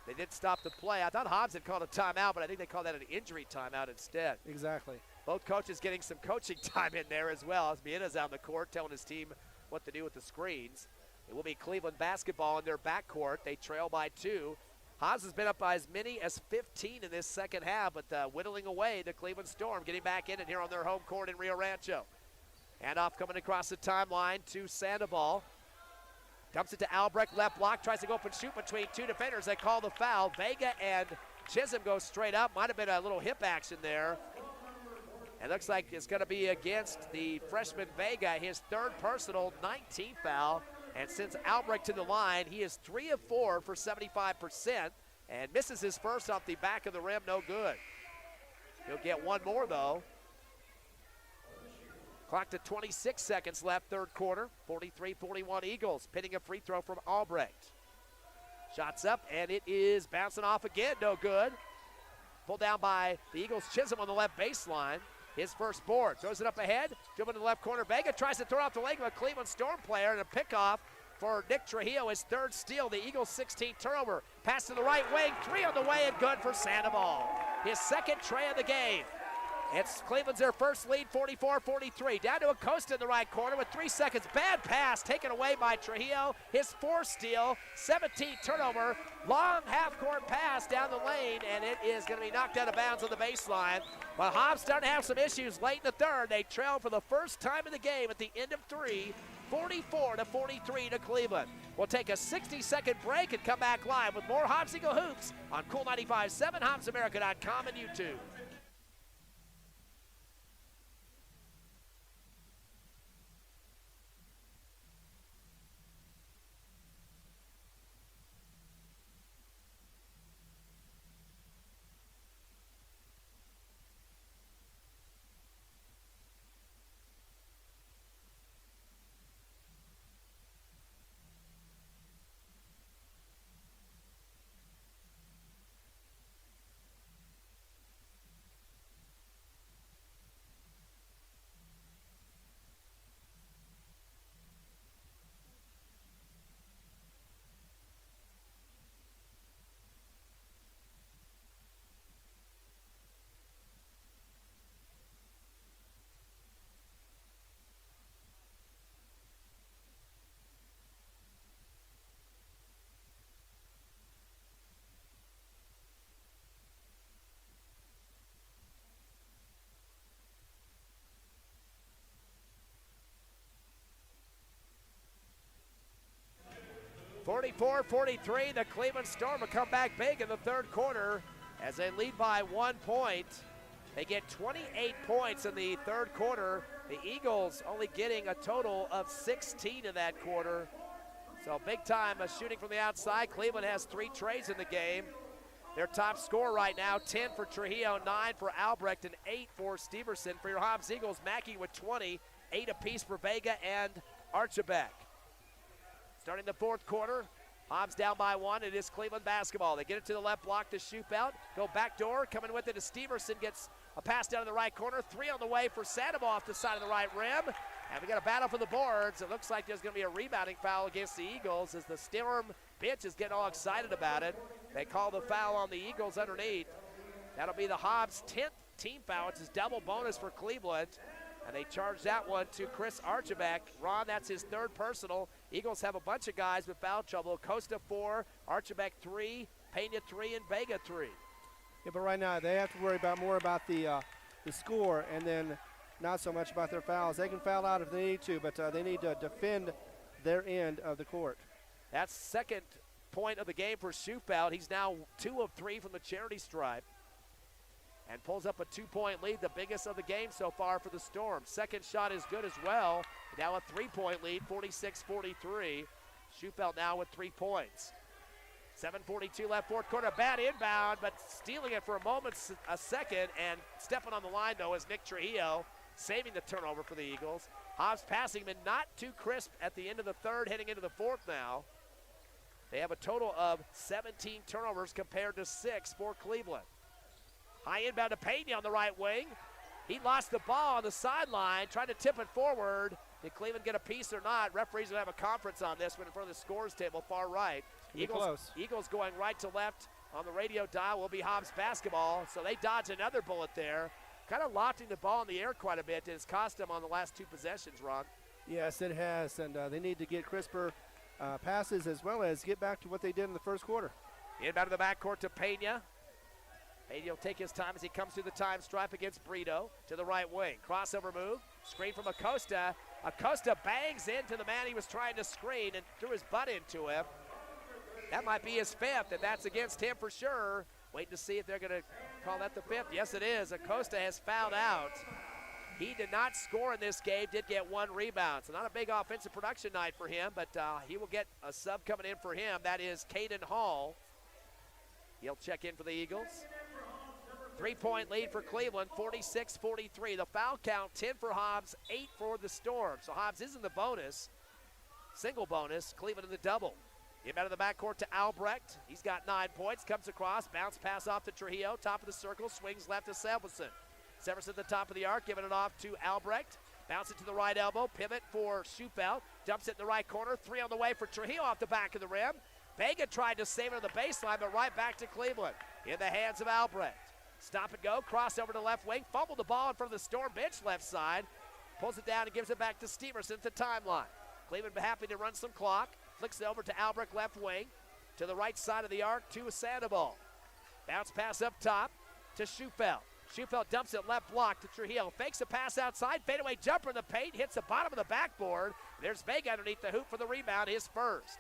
They did stop the play. I thought Hobbs had called a timeout, but I think they called that an injury timeout instead. Exactly. Both coaches getting some coaching time in there as well as Jimenez on the court telling his team what to do with the screens. It will be Cleveland basketball in their backcourt. They trail by 2. Hobbs has been up by as many as 15 in this second half, but whittling away the Cleveland Storm, getting back in it here on their home court in Rio Rancho. Handoff coming across the timeline to Sandoval. Dumps it to Albrecht, left block, tries to go up and shoot between 2 defenders. They call the foul. Vega and Chisholm go straight up. Might have been a little hip action there. It looks like it's going to be against the freshman Vega, his third personal, 19th foul. And since Albrecht to the line, he is 3 of 4 for 75% and misses his first off the back of the rim, no good. He'll get one more, though. Clock to 26 seconds left, third quarter. 43-41 Eagles, pinning a free throw from Albrecht. Shots up, and it is bouncing off again, no good. Pulled down by the Eagles, Chisholm on the left baseline. His first board, throws it up ahead, dribbling to the left corner. Vega tries to throw it off the leg of a Cleveland Storm player, and a pickoff for Nick Trujillo, his third steal. The Eagles' 16th turnover. Pass to the right wing, 3 on the way, and good for Sandoval. His second tray of the game. It's Cleveland's their first lead, 44-43. Down to Acosta in the right corner with 3 seconds. Bad pass taken away by Trujillo. His 4th steal, 17th turnover. Long half-court pass down the lane, and it is going to be knocked out of bounds on the baseline. But Hobbs starting to have some issues late in the third. They trail for the first time in the game at the end of 3, 44-43 to Cleveland. We'll take a 60-second break and come back live with more Hobbs Eagle Hoops on Cool 95.7, HobbsAmerica.com, and YouTube. (44-43), the Cleveland Storm will come back big in the third quarter as they lead by 1 point. They get 28 points in the third quarter. The Eagles only getting a total of 16 in that quarter. So big time shooting from the outside. Cleveland has 3 trays in the game. Their top scorer right now, 10 for Trujillo, 9 for Albrecht, and 8 for Steverson. For your Hobbs Eagles, Mackey with 20, 8 apiece for Vega and Archibald. Starting the fourth quarter, Hobbs down by 1. It is Cleveland basketball. They get it to the left block to shoot out. Go back door, coming with it is Steverson. Gets a pass down to the right corner. 3 on the way for Sandoval off the side of the right rim. And we got a battle for the boards. It looks like there's going to be a rebounding foul against the Eagles as the Storm bench is getting all excited about it. They call the foul on the Eagles underneath. That'll be the Hobbs' 10th team foul. It's his double bonus for Cleveland. And they charge that one to Chris Archibald. Ron, that's his 3rd personal. Eagles have a bunch of guys with foul trouble. Costa 4, Archibald 3, Pena 3, and Vega 3. Yeah, but right now they have to worry more about the score and then not so much about their fouls. They can foul out if they need to, but they need to defend their end of the court. That's second point of the game for Shufelt. He's now 2 of 3 from the charity stripe and pulls up a 2-point lead, the biggest of the game so far for the Storm. Second shot is good as well. Now a 3-point lead, 46-43. Shufelt now with 3 points. 7:42 left, fourth quarter. Bad inbound, but stealing it for a second, and stepping on the line, though, is Nick Trujillo, saving the turnover for the Eagles. Hobbs passing him, and not too crisp at the end of the third, heading into the fourth now. They have a total of 17 turnovers compared to 6 for Cleveland. High inbound to Pena on the right wing. He lost the ball on the sideline, trying to tip it forward. Did Cleveland get a piece or not? Referees will have a conference on this one in front of the scores table, far right. Eagles going right to left on the radio dial will be Hobbs basketball. So they dodge another bullet there. Kind of lofting the ball in the air quite a bit. It's cost them on the last 2 possessions, Ron. Yes, it has, and they need to get crisper passes as well as get back to what they did in the first quarter. Inbound to the backcourt to Pena. Pena will take his time as he comes through the time stripe against Brito to the right wing. Crossover move, screen from Acosta. Acosta bangs into the man he was trying to screen and threw his butt into him. That might be his 5th, and that's against him for sure. Waiting to see if they're going to call that the 5th. Yes, it is. Acosta has fouled out. He did not score in this game, did get 1 rebound. So not a big offensive production night for him, but he will get a sub coming in for him. That is Caden Hall. He'll check in for the Eagles. 3-point lead for Cleveland, 46-43. The foul count, 10 for Hobbs, 8 for the Storm. So Hobbs is in the bonus, single bonus, Cleveland in the double. Inbound of the backcourt to Albrecht. He's got 9 points, comes across, bounce pass off to Trujillo, top of the circle, swings left to Severson. Severson at the top of the arc, giving it off to Albrecht. Bounce it to the right elbow, pivot for Schufelt, dumps it in the right corner, 3 on the way for Trujillo off the back of the rim. Vega tried to save it on the baseline, but right back to Cleveland in the hands of Albrecht. Stop and go, cross over to left wing, fumbled the ball in front of the Storm bench left side, pulls it down and gives it back to Steverson at the timeline. Cleveland happy to run some clock, flicks it over to Albrecht left wing, to the right side of the arc to Sandoval. Bounce pass up top to Schufelt. Schufelt dumps it left block to Trujillo, fakes a pass outside, fadeaway jumper in the paint, hits the bottom of the backboard. There's Vega underneath the hoop for the rebound, his first.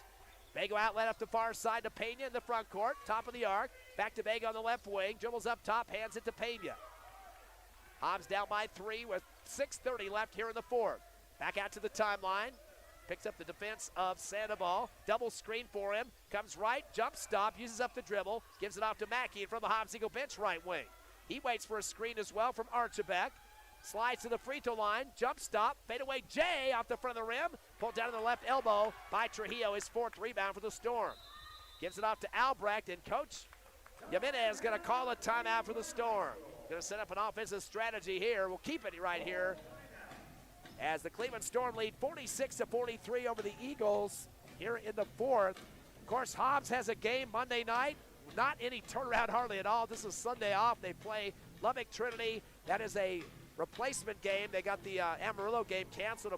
Vega outlet up the far side to Pena in the front court, top of the arc. Back to Vega on the left wing, dribbles up top, hands it to Pena. Hobbs down by 3 with 6:30 left here in the fourth. Back out to the timeline, picks up the defense of Sandoval. Double screen for him, comes right, jump stop, uses up the dribble, gives it off to Mackey in front of the Hobbs Eagle bench right wing. He waits for a screen as well from Archibald. Slides to the free throw line, jump stop, fadeaway J off the front of the rim, pulled down to the left elbow by Trujillo, his 4th rebound for the Storm. Gives it off to Albrecht, and Coach Jimenez is going to call a timeout for the Storm. Going to set up an offensive strategy here. We'll keep it right here as the Cleveland Storm lead 46-43 over the Eagles here in the fourth. Of course, Hobbs has a game Monday night. Not any turnaround hardly at all. This is Sunday off. They play Lubbock Trinity. That is a replacement game. They got the Amarillo game canceled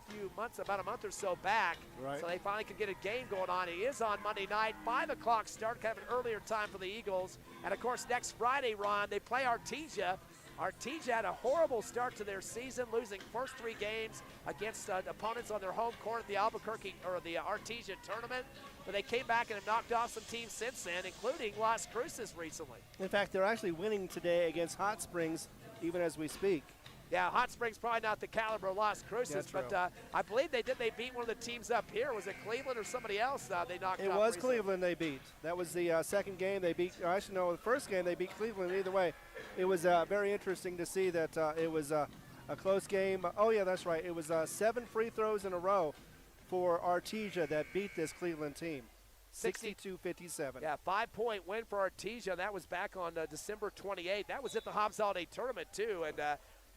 about a month or so back. Right. So they finally could get a game going on. It is on Monday night, 5 o'clock start, kind of an earlier time for the Eagles. And of course, next Friday, Ron, they play Artesia. Artesia had a horrible start to their season, losing first 3 games against opponents on their home court at the Albuquerque or the Artesia tournament. But they came back and have knocked off some teams since then, including Las Cruces recently. In fact, they're actually winning today against Hot Springs, even as we speak. Yeah, Hot Springs probably not the caliber of Las Cruces, but I believe they beat one of the teams up here. Was it Cleveland or somebody else they knocked off? It was recently. Cleveland they beat. That was the second game they beat. Actually, no, the first game they beat Cleveland. Either way, it was very interesting to see that it was a close game. Oh, yeah, that's right. It was 7 free throws in a row for Artesia that beat this Cleveland team. 62-57. Yeah, 5-point win for Artesia. That was back on December 28th. That was at the Hobbs All-Day Tournament, too, and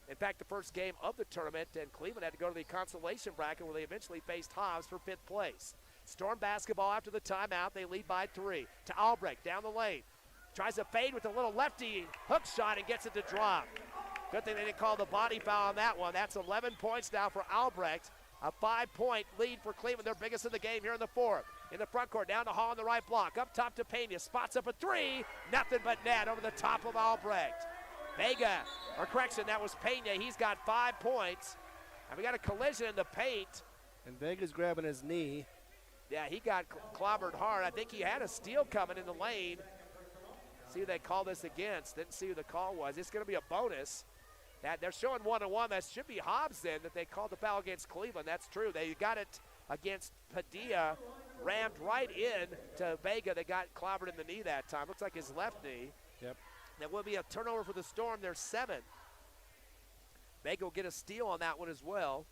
in fact, the first game of the tournament, and Cleveland had to go to the consolation bracket where they eventually faced Hobbs for 5th place. Storm basketball after the timeout. They lead by 3. To Albrecht down the lane. Tries to fade with a little lefty hook shot and gets it to drop. Good thing they didn't call the body foul on that one. That's 11 points now for Albrecht. A 5-point lead for Cleveland, their biggest of the game here in the fourth. In the front court, down to Hall on the right block. Up top to Pena. Spots up a 3. Nothing but net over the top of Albrecht. Vega, or correction, that was Pena. He's got 5 points. And we got a collision in the paint. And Vega's grabbing his knee. Yeah, he got clobbered hard. I think he had a steal coming in the lane. See who they call this against. Didn't see who the call was. It's going to be a bonus. That they're showing 1-1. That should be Hobbs then that they called the foul against Cleveland. That's true. They got it against Padilla. Rammed right in to Vega. They got clobbered in the knee that time. Looks like his left knee. Yep. That will be a turnover for the Storm. There's 7. Vega will get a steal on that one as well.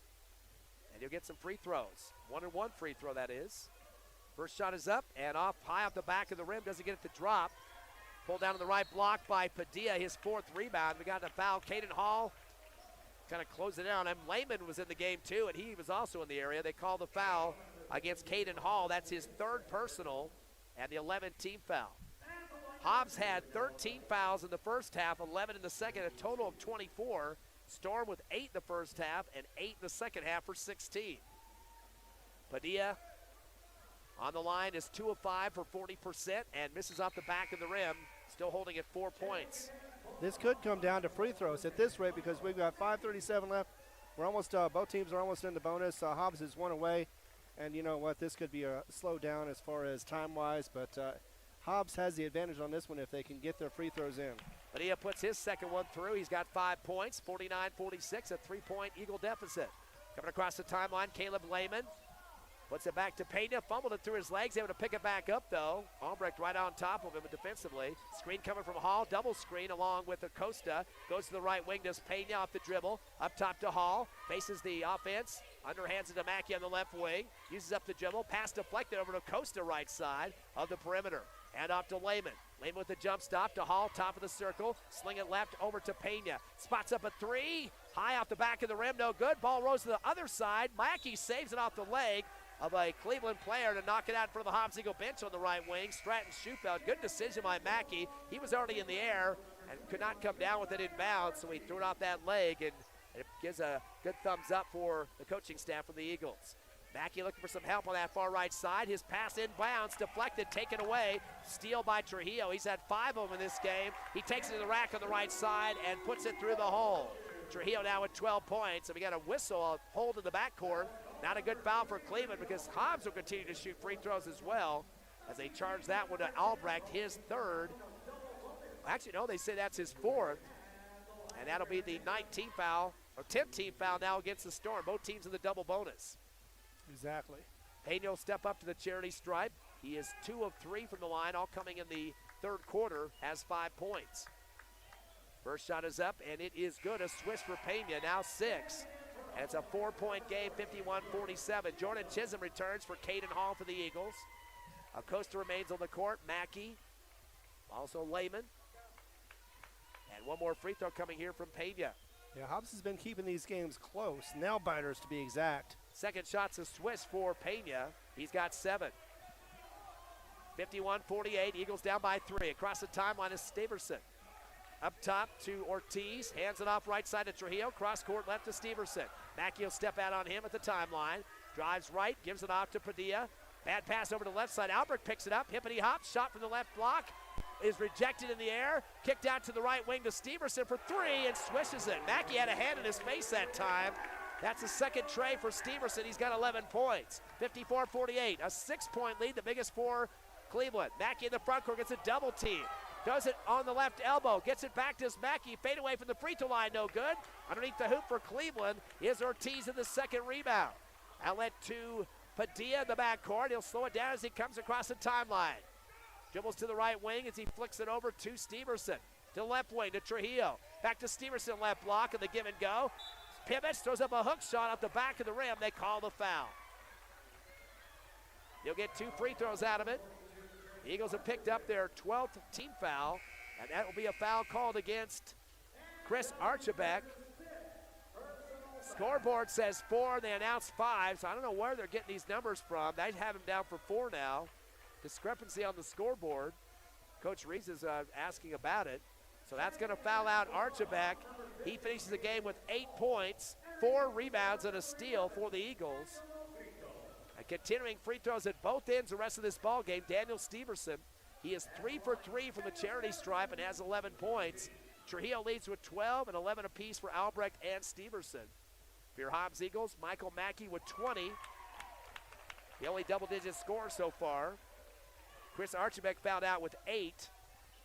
And you'll get some free throws. 1-and-1 free throw, that is. First shot is up and off high off the back of the rim. Doesn't get it to drop. Pulled down to the right block by Padilla, his 4th rebound. We got a foul. Caden Hall kind of closing it out. And Lehman was in the game too, and he was also in the area. They called the foul against Caden Hall. That's his 3rd personal and the 11th team foul. Hobbs had 13 fouls in the first half, 11 in the second, a total of 24. Storm with 8 in the first half and 8 in the second half for 16. Padilla on the line is 2 of 5 for 40% and misses off the back of the rim, still holding at 4 points. This could come down to free throws at this rate because we've got 5:37 left. We're almost, both teams are almost in the bonus. Hobbs is 1 away, and you know what? This could be a slowdown as far as time-wise, but Hobbs has the advantage on this one if they can get their free throws in. Padilla puts his second one through. He's got 5 points, 49-46, a 3-point Eagle deficit. Coming across the timeline, Caleb Lehman puts it back to Pena, fumbled it through his legs, able to pick it back up though. Albrecht right on top of him defensively. Screen coming from Hall, double screen along with Acosta. Goes to the right wing, does Pena off the dribble. Up top to Hall, faces the offense. Underhands it to Mackey on the left wing. Uses up the dribble, pass deflected over to Acosta right side of the perimeter. And off to Lehman. Lehman with the jump stop to Hall, top of the circle. Sling it left over to Pena. Spots up a 3. High off the back of the rim, no good. Ball rolls to the other side. Mackey saves it off the leg of a Cleveland player to knock it out in front of the Hobbs Eagle bench on the right wing. Stratton Schufeld, good decision by Mackey. He was already in the air and could not come down with it in bounds, so he threw it off that leg, and it gives a good thumbs up for the coaching staff from the Eagles. Mackey looking for some help on that far right side. His pass inbounds, deflected, taken away. Steal by Trujillo. He's had 5 of them in this game. He takes it to the rack on the right side and puts it through the hole. Trujillo now with 12 points, and we got a whistle, a hold in the backcourt. Not a good foul for Cleveland because Hobbs will continue to shoot free throws as well as they charge that one to Albrecht, his 3rd. Actually, no, they say that's his 4th, and that'll be the 19th foul, or 10th team foul now against the Storm. Both teams in the double bonus. Exactly. Pena will step up to the charity stripe. He is 2 of 3 from the line, all coming in the 3rd quarter, has 5 points. First shot is up, and it is good. A swish for Pena, now 6. And it's a 4-point game, 51-47. Jordan Chisholm returns for Caden Hall for the Eagles. Acosta remains on the court. Mackey, also Lehman. And one more free throw coming here from Pena. Yeah, Hobbs has been keeping these games close, nail biters to be exact. Second shot's a swish for Pena. He's got 7. 51-48, Eagles down by 3. Across the timeline is Steverson. Up top to Ortiz, hands it off right side to Trujillo, cross court left to Steverson. Mackey will step out on him at the timeline. Drives right, gives it off to Padilla. Bad pass over to the left side. Albrecht picks it up, hippity hop, shot from the left block. Is rejected in the air, kicked out to the right wing to Steverson for 3 and swishes it. Mackey had a hand in his face that time. That's the second tray for Steverson. He's got 11 points. 54-48, a 6-point lead, the biggest for Cleveland. Mackey in the front court gets a double team. Does it on the left elbow, gets it back to Mackey, fade away from the free throw line, no good. Underneath the hoop for Cleveland is Ortiz in the second rebound. Outlet to Padilla in the backcourt. He'll slow it down as he comes across the timeline. Dribbles to the right wing as he flicks it over to Steverson. To the left wing to Trujillo. Back to Steverson, left block and the give and go. Pivots, throws up a hook shot off the back of the rim. They call the foul. You'll get 2 free throws out of it. The Eagles have picked up their 12th team foul, and that will be a foul called against Chris Archibald. Scoreboard says 4, they announced 5, so I don't know where they're getting these numbers from. They have him down for 4 now. Discrepancy on the scoreboard. Coach Reese is asking about it. So that's going to foul out Archibald. He finishes the game with 8 points, 4 rebounds, and a steal for the Eagles. And continuing free throws at both ends the rest of this ball game, Daniel Steverson. He is 3 for 3 from the charity stripe and has 11 points. Trujillo leads with 12 and 11 apiece for Albrecht and Steverson. For your Hobbs Eagles, Michael Mackey with 20. The only double-digit scorer so far. Chris Archibald fouled out with 8.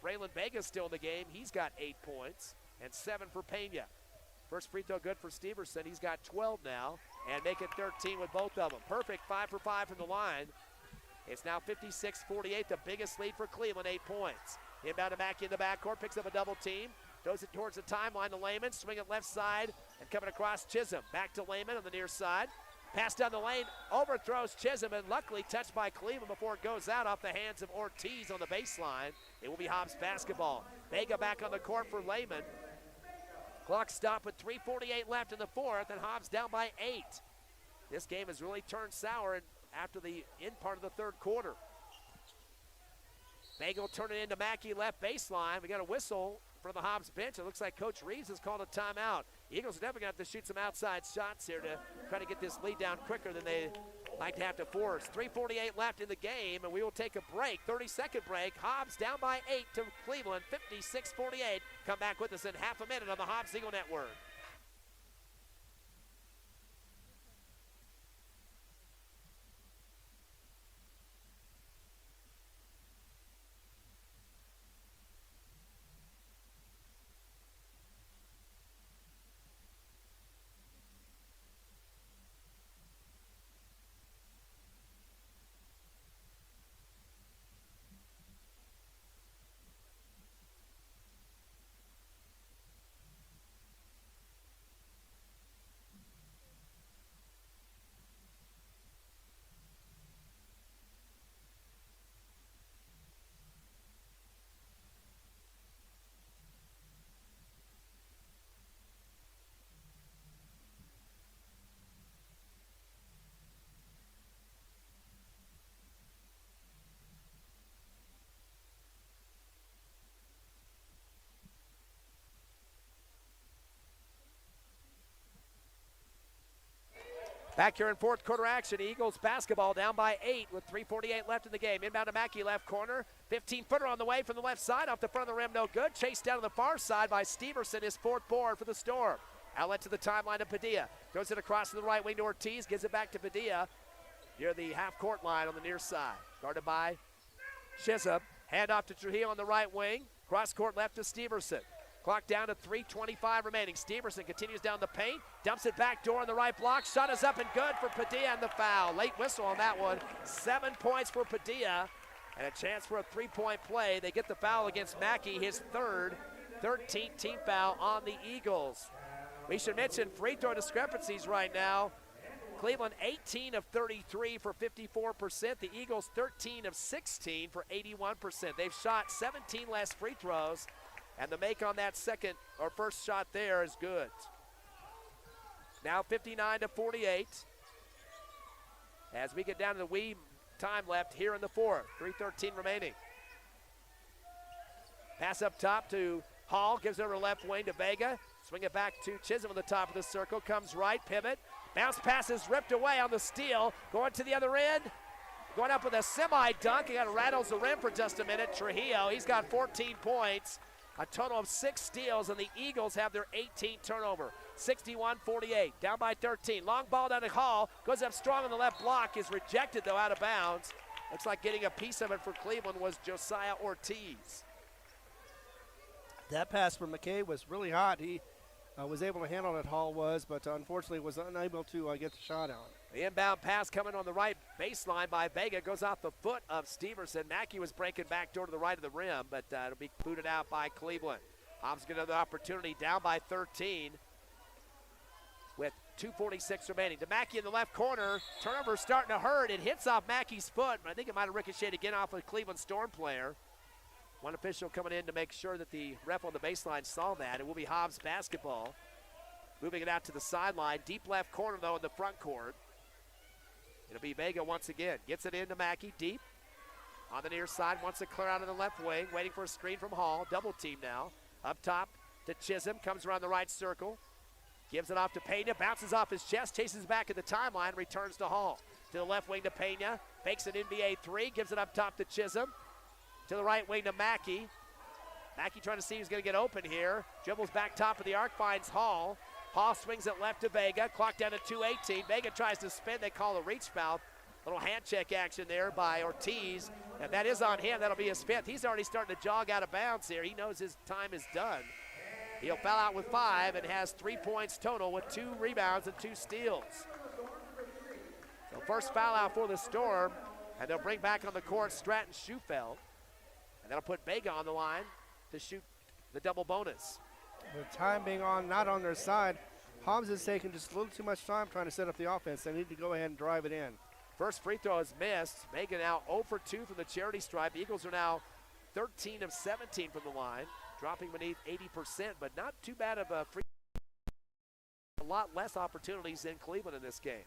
Braylon Vega's still in the game. He's got 8 points and 7 for Pena. First free throw good for Steverson. He's got 12 now and make it 13 with both of them. Perfect 5 for 5 from the line. It's now 56-48, the biggest lead for Cleveland, 8 points. Inbound to Mackey in the backcourt, picks up a double team. Throws it towards the timeline to Lehman, swing it left side and coming across Chisholm. Back to Lehman on the near side. Pass down the lane, overthrows Chisholm, and luckily touched by Cleveland before it goes out off the hands of Ortiz on the baseline. It will be Hobbs basketball. Vega back on the court for Lehman. Clock stopped with 3:48 left in the fourth, and Hobbs down by 8. This game has really turned sour after the end part of the third quarter. Vega will turn it into Mackey left baseline. We got a whistle for the Hobbs bench. It looks like Coach Reeves has called a timeout. Eagles are definitely going to have to shoot some outside shots here to try to get this lead down quicker than they like to have to force. 3:48 left in the game, and we will take a break, 30-second break. Hobbs down by 8 to Cleveland, 56-48. Come back with us in half a minute on the Hobbs Eagle Network. Back here in fourth quarter action, Eagles basketball down by 8 with 3:48 left in the game. Inbound to Mackey, left corner. 15-footer on the way from the left side, off the front of the rim, no good. Chased down to the far side by Steverson, his fourth board for the Storm. Outlet to the timeline to Padilla. Throws it across to the right wing to Ortiz, gives it back to Padilla near the half-court line on the near side. Guarded by Chisholm. Hand off to Trujillo on the right wing. Cross court left to Steverson. Clock down to 3:25 remaining. Steverson continues down the paint, dumps it back door on the right block. Shot is up and good for Padilla, and the foul. Late whistle on that one. 7 points for Padilla and a chance for a three-point play. They get the foul against Mackey, his third, 13th team foul on the Eagles. We should mention free throw discrepancies right now. Cleveland 18 of 33 for 54%. The Eagles 13 of 16 for 81%. They've shot 17 less free throws, and the make on that second or first shot there is good. Now 59-48 as we get down to the wee time left here in the fourth. 3:13 remaining. Pass up top to Hall, gives it over left wing to Vega. Swing it back to Chisholm on the top of the circle. Comes right, pivot. Bounce pass is ripped away on the steal. Going to the other end. Going up with a semi-dunk. He rattles the rim for just a minute. Trujillo, he's got 14 points. A total of 6 steals, and the Eagles have their 18th turnover. 61-48, down by 13. Long ball down to Hall. Goes up strong on the left block. Is rejected, though, out of bounds. Looks like getting a piece of it for Cleveland was Josiah Ortiz. That pass from McKay was really hot. He was able to handle it, Hall was, but unfortunately was unable to get the shot out. The inbound pass coming on the right baseline by Vega goes off the foot of Steverson. Mackey was breaking back door to the right of the rim, but it'll be booted out by Cleveland. Hobbs get another opportunity, down by 13 with 2:46 remaining. To Mackey in the left corner. Turnover starting to hurt. It hits off Mackey's foot, but I think it might have ricocheted again off a Cleveland Storm player. One official coming in to make sure that the ref on the baseline saw that. It will be Hobbs basketball. Moving it out to the sideline. Deep left corner, though, in the front court. It'll be Vega once again. Gets it into Mackey, deep. On the near side, wants to clear out of the left wing. Waiting for a screen from Hall. Double team now. Up top to Chisholm. Comes around the right circle. Gives it off to Pena. Bounces off his chest. Chases back at the timeline. Returns to Hall. To the left wing to Pena. Fakes an NBA three. Gives it up top to Chisholm. To the right wing to Mackey. Mackey trying to see who's going to get open here. Dribbles back top of the arc, finds Hall. Hall swings it left to Vega. Clock down to 2:18. Vega tries to spin. They call a reach foul. Little hand check action there by Ortiz. And that is on him. That'll be his fifth. He's already starting to jog out of bounds here. He knows his time is done. He'll foul out with 5 and has 3 points total with 2 rebounds and 2 steals. So first foul out for the Storm. And they'll bring back on the court Stratton Schufeld. And that'll put Vega on the line to shoot the double bonus. The time being not on their side, Hobbs is taking just a little too much time trying to set up the offense. They need to go ahead and drive it in. First free throw is missed. Megan now 0 for 2 from the charity stripe. Eagles are now 13 of 17 from the line, dropping beneath 80%, but not too bad of a free. A lot less opportunities in Cleveland in this game.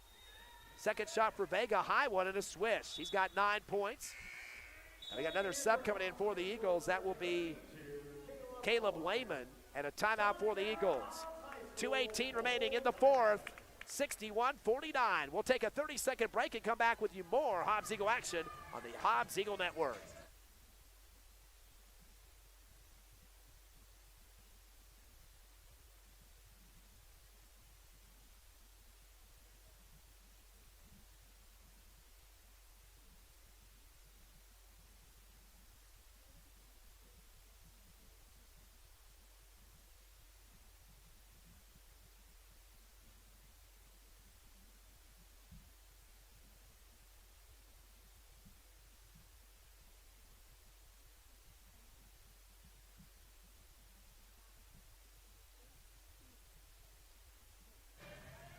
Second shot for Vega, high one and a swish. He's got 9 points. And we got another sub coming in for the Eagles. That will be Caleb Lehman, and a timeout for the Eagles. 2:18 remaining in the fourth. 61-49. We'll take a 30-second break and come back with you more Hobbs Eagle action on the Hobbs Eagle Network.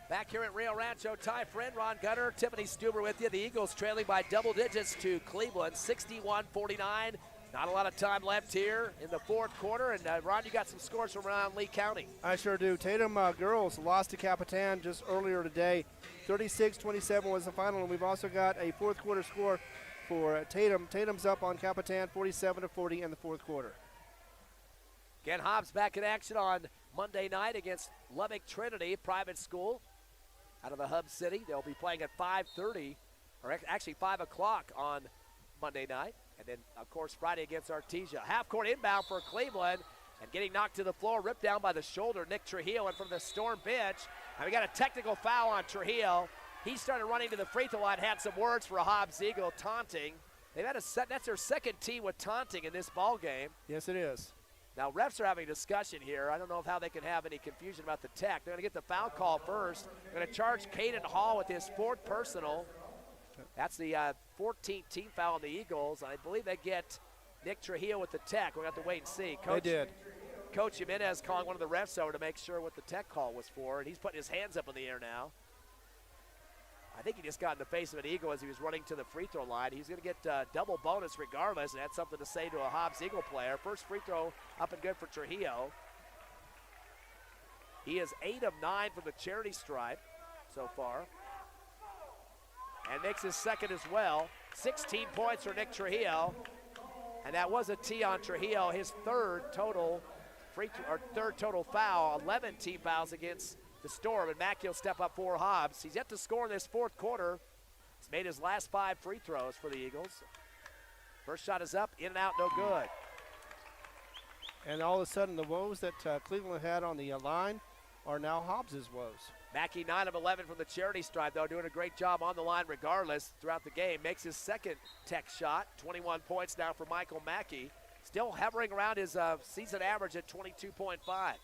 Back here at Rio Rancho, Ty Friend, Ron Gunner, Tiffany Stuber with you. The Eagles trailing by double digits to Cleveland, 61-49. Not a lot of time left here in the fourth quarter. And Ron, you got some scores from around Lee County. I sure do. Tatum girls lost to Capitan just earlier today. 36-27 was the final, and we've also got a fourth quarter score for Tatum. Tatum's up on Capitan, 47-40 in the fourth quarter. Again, Hobbs back in action on Monday night against Lubbock Trinity Private School out of the Hub City. They'll be playing at 5:30, or actually 5 o'clock on Monday night. And then, of course, Friday against Artesia. Half-court inbound for Cleveland, and getting knocked to the floor, ripped down by the shoulder, Nick Trujillo in front of the Storm bench. And we got a technical foul on Trujillo. He started running to the free throw line, had some words for a Hobbs Eagle, taunting. They've had that's their second team with taunting in this ball game. Yes, it is. Now, refs are having a discussion here. I don't know how they can have any confusion about the tech. They're going to get the foul call first. They're going to charge Caden Hall with his fourth personal. That's the 14th team foul on the Eagles. I believe they get Nick Trujillo with the tech. We're going to have to wait and see. They did. Coach Jimenez calling one of the refs over to make sure what the tech call was for, and he's putting his hands up in the air now. I think he just got in the face of an Eagle as he was running to the free throw line. He's going to get double bonus regardless, and that's something to say to a Hobbs Eagle player. First free throw up and good for Trujillo. He is 8 of 9 from the charity stripe so far, and makes his second as well. 16 points for Nick Trujillo, and that was a tee on Trujillo, his third total foul. 11 team fouls against the Storm, and Mackey will step up for Hobbs. He's yet to score in this fourth quarter. He's made his last 5 free throws for the Eagles. First shot is up, in and out, no good. And all of a sudden, the woes that Cleveland had on the line are now Hobbs' woes. Mackey 9 of 11 from the charity stripe, though, doing a great job on the line regardless throughout the game. Makes his second tech shot, 21 points now for Michael Mackey. Still hovering around his season average at 22.5.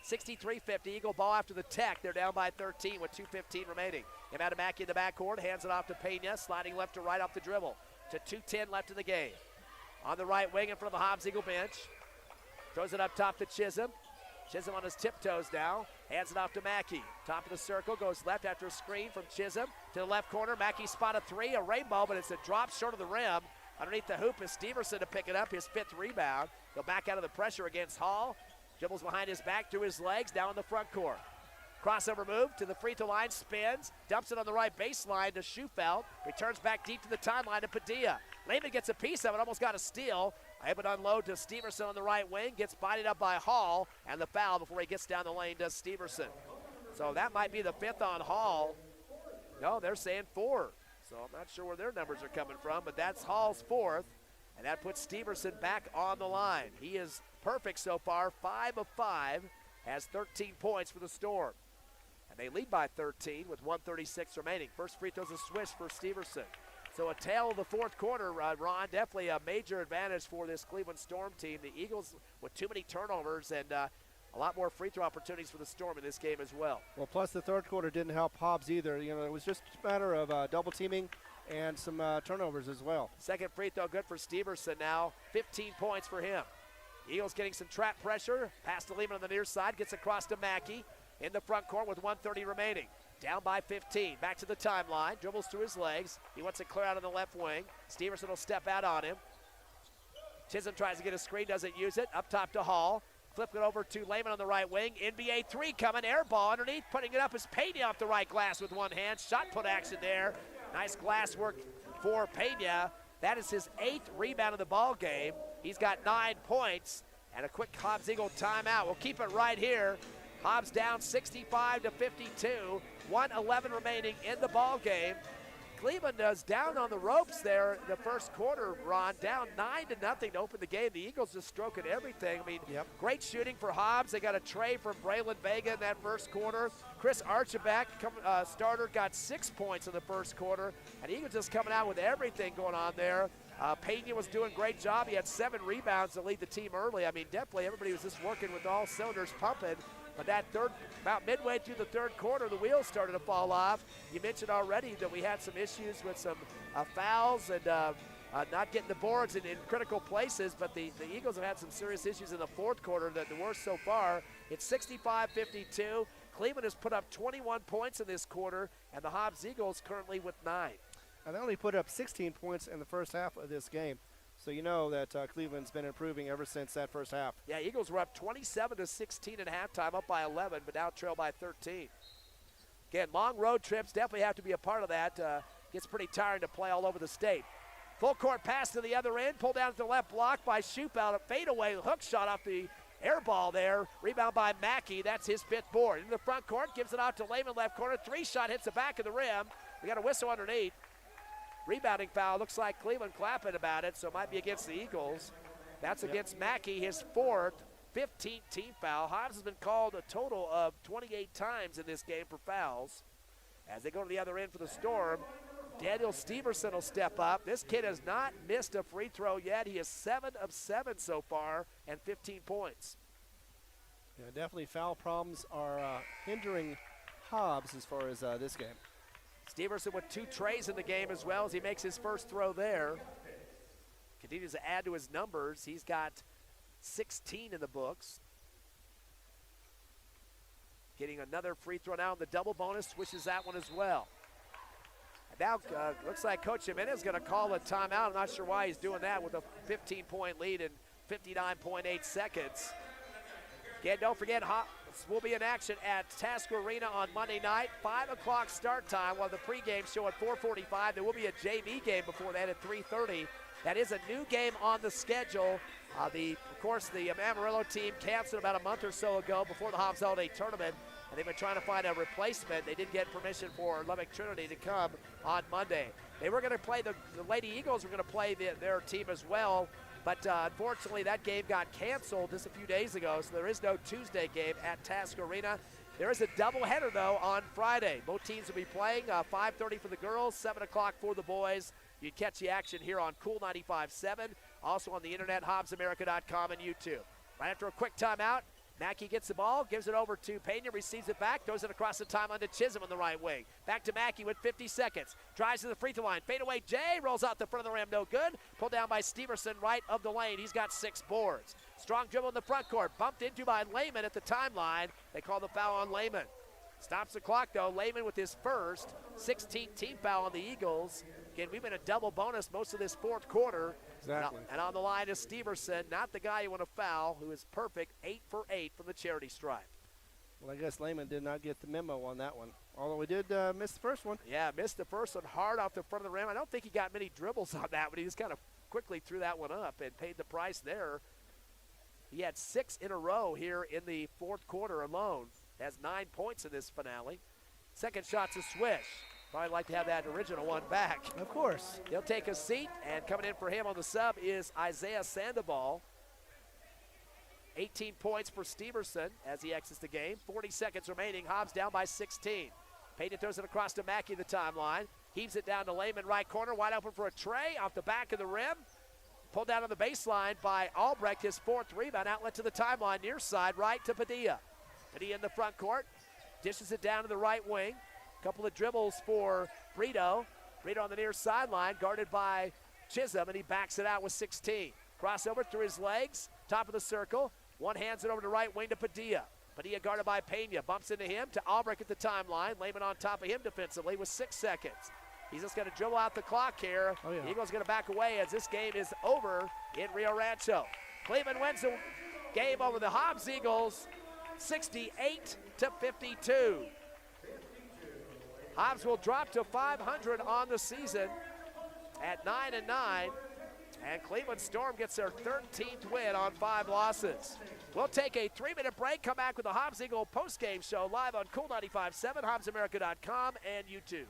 63-50, Eagle ball after the tech. They're down by 13 with 2:15 remaining. Out Mackey in the backcourt, hands it off to Pena, sliding left to right off the dribble. To 2:10 left in the game. On the right wing in front of the Hobbs Eagle bench. Throws it up top to Chisholm. Chisholm on his tiptoes now. Hands it off to Mackey. Top of the circle, goes left after a screen from Chisholm. To the left corner, Mackey spot a 3, a rainbow, but it's a drop short of the rim. Underneath the hoop is Steverson to pick it up, his 5th rebound. Go back out of the pressure against Hall. Dribbles behind his back through his legs, down in the front court. Crossover move to the free throw line, spins, dumps it on the right baseline to Schufeld. Returns back deep to the timeline to Padilla. Lehman gets a piece of it, almost got a steal. Able to unload to Steverson on the right wing, gets bodied up by Hall, and the foul before he gets down the lane does Steverson. So that might be the 5th on Hall. No, they're saying 4. So I'm not sure where their numbers are coming from, but that's Hall's 4th. And that puts Steverson back on the line. He is perfect so far, 5 of 5, has 13 points for the Storm. And they lead by 13 with 1:36 remaining. First free throw's a swish for Steverson. So a tale of the fourth quarter, Ron, definitely a major advantage for this Cleveland Storm team. The Eagles with too many turnovers and a lot more free throw opportunities for the Storm in this game as well. Well, plus the third quarter didn't help Hobbs either. You know, it was just a matter of double teaming and some turnovers as well. Second free throw good for Steverson now. 15 points for him. Eagles getting some trap pressure. Pass to Lehman on the near side. Gets across to Mackey. in the front court with 1:30 remaining. Down by 15. Back to the timeline. Dribbles through his legs. He wants it clear out on the left wing. Steverson will step out on him. Chisholm tries to get a screen, doesn't use it. Up top to Hall. Flip it over to Lehman on the right wing. NBA 3 coming. Air ball underneath. Putting it up is Pena off the right glass with one hand. Shot put action there. Nice glass work for Pena. That is his 8th rebound of the ball game. He's got 9 points. And a quick Hobbs Eagle timeout. We'll keep it right here. Hobbs down 65-52. 1:11 remaining in the ball game. Cleveland is down on the ropes there in the first quarter, Ron. Down 9-0 to open the game. The Eagles just stroking everything. I mean, Great shooting for Hobbs. They got a tray from Braylon Vega in that first quarter. Chris Archibald, starter, got 6 points in the first quarter. And Eagles just coming out with everything going on there. Pena was doing a great job. He had 7 rebounds to lead the team early. I mean, definitely everybody was just working with all cylinders pumping. But that about midway through the third quarter, the wheels started to fall off. You mentioned already that we had some issues with some fouls and not getting the boards in critical places, but the Eagles have had some serious issues in the fourth quarter, the worst so far. It's 65-52. Cleveland has put up 21 points in this quarter, and the Hobbs Eagles currently with 9. And they only put up 16 points in the first half of this game. So you know that Cleveland's been improving ever since that first half. Yeah, Eagles were up 27-16 at halftime, up by 11, but now trail by 13. Again, long road trips definitely have to be a part of that. Gets pretty tiring to play all over the state. Full court pass to the other end, pulled down to the left block by Schuppel. A fadeaway hook shot off the air ball there. Rebound by Mackey. That's his 5th board. In the front court, gives it out to Lehman, left corner. 3-shot hits the back of the rim. We got a whistle underneath. Rebounding foul. Looks like Cleveland clapping about it, so it might be against the Eagles. That's against Mackey, his 4th, 15th team foul. Hobbs has been called a total of 28 times in this game for fouls. As they go to the other end for the Storm, Daniel Steverson will step up. This kid has not missed a free throw yet. He is 7 of 7 so far and 15 points. Yeah, definitely foul problems are hindering Hobbs as far as this game. Steverson with 2 trays in the game as well as he makes his first throw there. Continues to add to his numbers. He's got 16 in the books. Getting another free throw now in the double bonus, swishes that one as well. And now looks like Coach Jimenez is going to call a timeout. I'm not sure why he's doing that with a 15-point lead in 59.8 seconds. Again, don't forget, Hobbs will be in action at Tasker Arena on Monday night. 5 o'clock start time, while the pregame show at 4:45. There will be a JV game before that at 3:30. That is a new game on the schedule. Of course, the Amarillo team canceled about a month or so ago before the Hobbs Holiday Tournament, and they've been trying to find a replacement. They did get permission for Lubbock Trinity to come on Monday. They were going to play, the Lady Eagles were going to play their team as well, but unfortunately that game got canceled just a few days ago, so there is no Tuesday game at Tasker Arena. There is a doubleheader, though, on Friday. Both teams will be playing 5:30 for the girls, 7 o'clock for the boys. You catch the action here on Cool 95.7, also on the internet, HobbsAmerica.com and YouTube. Right after a quick timeout, Mackey gets the ball, gives it over to Pena, receives it back, throws it across the timeline to Chisholm on the right wing. Back to Mackey with 50 seconds. Drives to the free throw line. Fadeaway Jay rolls out the front of the rim, no good. Pulled down by Steverson, right of the lane. He's got 6 boards. Strong dribble in the front court. Bumped into by Lehman at the timeline. They call the foul on Lehman. Stops the clock, though. Lehman with his first 16th team foul on the Eagles. Again, we've been a double bonus most of this fourth quarter. Exactly. And on the line is Steverson, not the guy you want to foul, who is perfect, 8 for 8 from the charity stripe. Well, I guess Lehman did not get the memo on that one, although he did miss the first one. Yeah, missed the first one hard off the front of the rim. I don't think he got many dribbles on that, but he just kind of quickly threw that one up and paid the price there. He had 6 in a row here in the fourth quarter alone. Has 9 points in this finale. Second shot's a swish. Probably like to have that original one back. Of course. He'll take a seat, and coming in for him on the sub is Isaiah Sandoval. 18 points for Steverson as he exits the game. 40 seconds remaining. Hobbs down by 16. Payton throws it across to Mackey, the timeline. Heaves it down to Lehman, right corner. Wide open for a tray off the back of the rim. Pulled down on the baseline by Albrecht, his 4th rebound. Outlet to the timeline, near side, right to Padilla. Padilla in the front court. Dishes it down to the right wing. Couple of dribbles for Brito. Brito on the near sideline, guarded by Chisholm, and he backs it out with 16. Crossover through his legs, top of the circle. One hands it over to right wing to Padilla. Padilla guarded by Pena. Bumps into him to Albrecht at the timeline. Lehman on top of him defensively with 6 seconds. He's just going to dribble out the clock here. Oh, yeah. Eagles going to back away as this game is over in Rio Rancho. Cleveland wins the game over the Hobbs Eagles 68-52. Hobbs will drop to 500 on the season at 9-9. And Cleveland Storm gets their 13th win on 5 losses. We'll take a 3-minute break, come back with the Hobbs Eagle postgame show live on Cool 95.7, HobbsAmerica.com, and YouTube.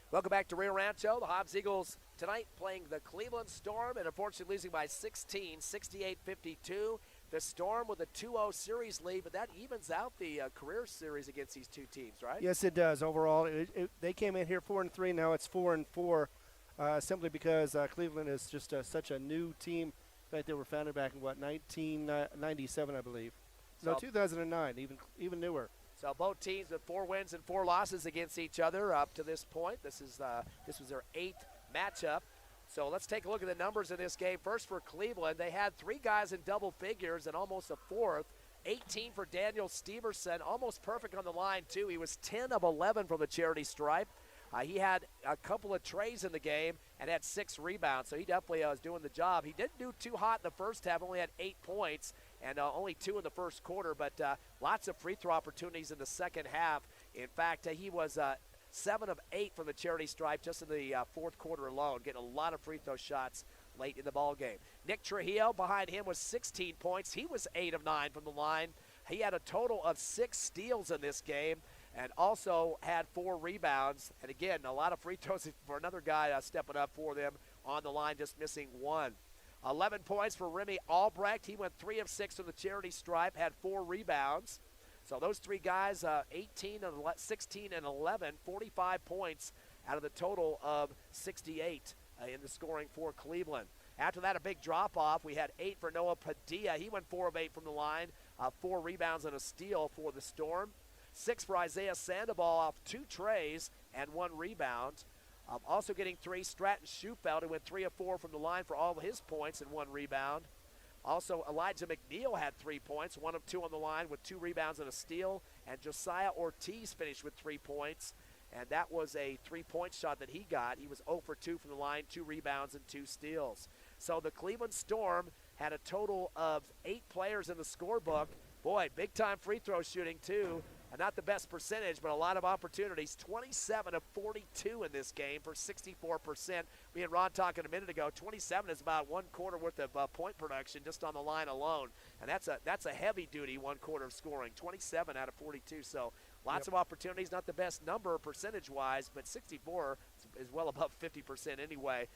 Welcome back to Rio Rancho. The Hobbs Eagles tonight playing the Cleveland Storm and unfortunately losing by 16, 68-52. The Storm with a 2-0 series lead, but that evens out the career series against these two teams, right? Yes, it does. Overall, they came in here 4-3. Now it's 4-4, simply because Cleveland is just such a new team. In fact, they were founded back in 1997, I believe. No, 2009, even newer. So both teams with 4 wins and 4 losses against each other up to this point. This was their 8th matchup. So let's take a look at the numbers in this game. First for Cleveland, they had 3 guys in double figures and almost a fourth. 18 for Daniel Steverson, almost perfect on the line too. He was 10 of 11 from the charity stripe. He had a couple of trays in the game and had 6 rebounds, so he definitely was doing the job. He didn't do too hot in the first half, only had 8 points and only 2 in the first quarter, but lots of free throw opportunities in the second half. In fact, he was 7 of 8 from the charity stripe just in the fourth quarter alone, getting a lot of free throw shots late in the ball game. Nick Trujillo behind him was 16 points. He was 8 of 9 from the line. He had a total of 6 steals in this game and also had 4 rebounds. And again, a lot of free throws for another guy stepping up for them on the line, just missing 1. 11 points for Remy Albrecht. He went 3 of 6 from the charity stripe, had 4 rebounds. So those 3 guys, 18 and 16 and 11, 45 points out of the total of 68 in the scoring for Cleveland. After that, a big drop-off. We had 8 for Noah Padilla. He went 4 of 8 from the line, 4 rebounds and a steal for the Storm. 6 for Isaiah Sandoval off 2 trays and 1 rebound. Also getting 3, Stratton Schufeld, who went 3 of 4 from the line for all of his points and 1 rebound. Also, Elijah McNeil had 3 points, 1 of 2 on the line with 2 rebounds and a steal. And Josiah Ortiz finished with 3 points. And that was a 3-point shot that he got. He was 0 for 2 from the line, 2 rebounds and 2 steals. So the Cleveland Storm had a total of 8 players in the scorebook. Boy, big-time free throw shooting, too. And not the best percentage, but a lot of opportunities. 27 of 42 in this game for 64%. Me and Ron talking a minute ago, 27 is about 1 quarter worth of point production just on the line alone. And that's a heavy-duty 1 quarter of scoring, 27 out of 42. So lots of opportunities, not the best number percentage-wise, but 64 is well above 50% anyway.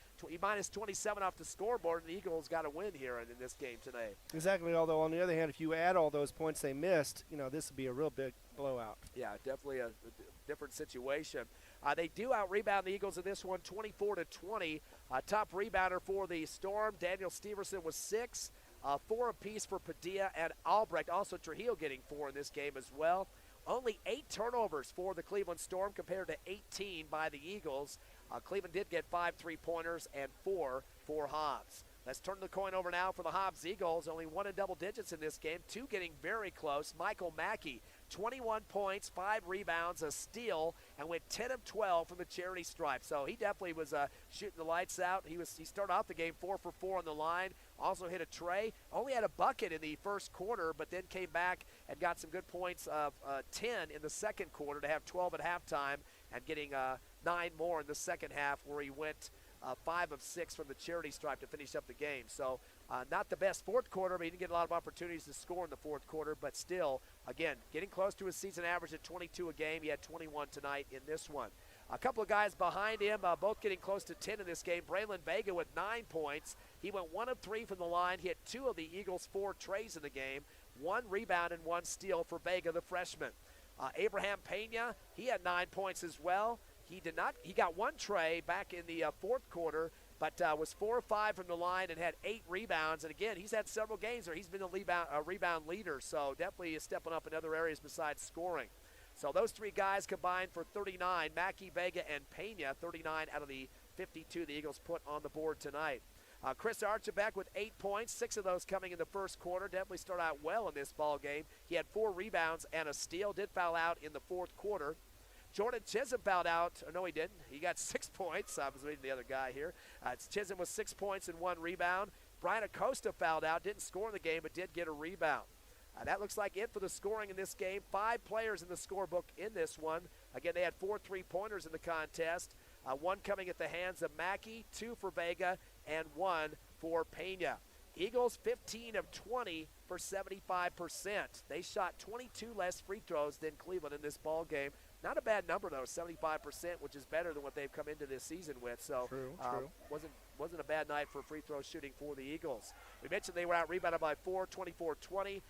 Minus 27 off the scoreboard, and the Eagles got a win here in this game today. Exactly, although on the other hand, if you add all those points they missed, this would be a real big blowout. Yeah, definitely a different situation. They do out-rebound the Eagles in this one, 24-20. Top rebounder for the Storm, Daniel Steverson was 6, 4 apiece for Padilla and Albrecht. Also Trujillo getting 4 in this game as well. Only 8 turnovers for the Cleveland Storm compared to 18 by the Eagles. Cleveland did get 5 3-pointers and 4 for Hobbs. Let's turn the coin over now for the Hobbs Eagles. Only 1 in double digits in this game. 2 getting very close. Michael Mackey, 21 points, 5 rebounds, a steal, and went 10 of 12 from the charity stripe. So he definitely was shooting the lights out. He started off the game 4 for 4 on the line. Also hit a tray. Only had a bucket in the first quarter, but then came back and got some good points of 10 in the second quarter to have 12 at halftime and getting 9 more in the second half where he went 5 of 6 from the charity stripe to finish up the game. So not the best fourth quarter, but he didn't get a lot of opportunities to score in the fourth quarter. But still, again, getting close to his season average at 22 a game. He had 21 tonight in this one. A couple of guys behind him, both getting close to 10 in this game. Braylon Vega with 9 points. He went 1 of 3 from the line. He had 2 of the Eagles' 4 trays in the game. 1 rebound and 1 steal for Vega, the freshman. Abraham Pena, he had 9 points as well. He got 1 tray back in the fourth quarter, but was 4 of 5 from the line and had 8 rebounds. And again, he's had several games where he's been a rebound leader, so definitely is stepping up in other areas besides scoring. So those 3 guys combined for 39, Mackey, Vega, and Pena, 39 out of the 52 the Eagles put on the board tonight. Chris Archibald with 8 points, 6 of those coming in the first quarter. Definitely started out well in this ball game. He had 4 rebounds and a steal, did foul out in the fourth quarter. Jordan Chisholm fouled out. No, he didn't. He got 6 points. I was reading the other guy here. Chisholm was 6 points and 1 rebound. Brian Acosta fouled out. Didn't score in the game, but did get a rebound. That looks like it for the scoring in this game. 5 players in the scorebook in this one. Again, they had 4 3-pointers in the contest. 1 coming at the hands of Mackey, 2 for Vega, and 1 for Pena. Eagles 15 of 20 for 75%. They shot 22 less free throws than Cleveland in this ball game. Not a bad number, though, 75%, which is better than what they've come into this season with. So True. wasn't a bad night for free throw shooting for the Eagles. We mentioned they were out rebounded by 4, 24-20.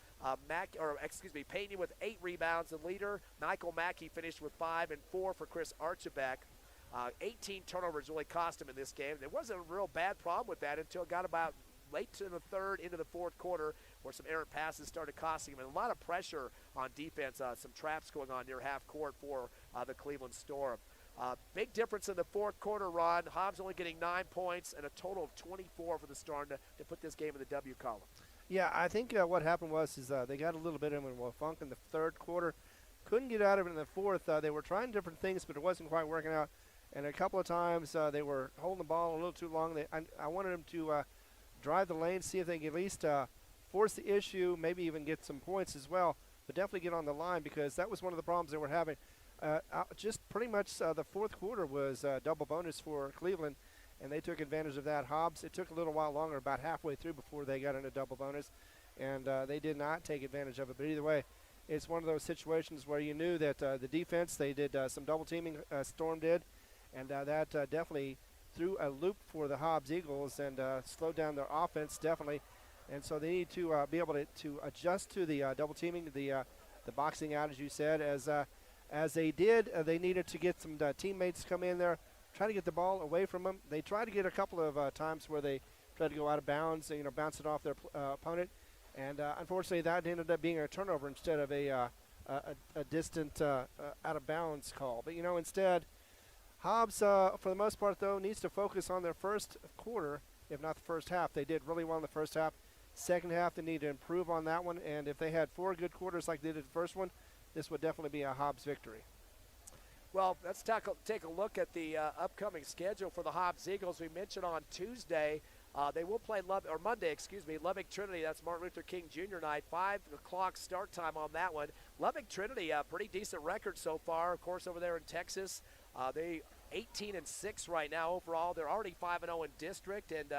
Payne with 8 rebounds, the leader. Michael Mackey finished with 5 and 4 for Chris Archibek. 18 turnovers really cost him in this game. There wasn't a real bad problem with that until it got about late to the third, into the fourth quarter, where some errant passes started costing him. And a lot of pressure on defense, some traps going on near half court for the Cleveland Storm. Big difference in the fourth quarter, Ron. Hobbs only getting 9 points and a total of 24 for the Storm to put this game in the W column. Yeah, I think what happened was they got a little bit of a funk in the third quarter. Couldn't get out of it in the fourth. They were trying different things, but it wasn't quite working out. And a couple of times they were holding the ball a little too long. I wanted them to drive the lane, see if they can at least force the issue, maybe even get some points as well, but definitely get on the line, because that was one of the problems they were having. Just pretty much the fourth quarter was double bonus for Cleveland, and they took advantage of that. Hobbs, it took a little while longer, about halfway through before they got into double bonus, and they did not take advantage of it. But either way, it's one of those situations where you knew that the defense, they did some double teaming, Storm did, and that definitely threw a loop for the Hobbs Eagles and slowed down their offense, definitely. And so they need to be able to adjust to the double teaming, the boxing out, as you said. As they did, they needed to get some teammates to come in there, try to get the ball away from them. They tried to get a couple of times where they tried to go out of bounds, bounce it off their opponent. And unfortunately, that ended up being a turnover instead of a distant out-of-bounds call. But, instead, Hobbs, for the most part, though, needs to focus on their first quarter, if not the first half. They did really well in the first half. Second half, they need to improve on that one. And if they had 4 good quarters like they did the first one, this would definitely be a Hobbs victory. Well, let's take a look at the upcoming schedule for the Hobbs Eagles. We mentioned on Tuesday they will play Monday, Lubbock Trinity. That's Martin Luther King Jr. night, 5 o'clock start time on that one. Lubbock Trinity, a pretty decent record so far, of course, over there in Texas. They 18-6 right now overall. They're already 5-0 in district, and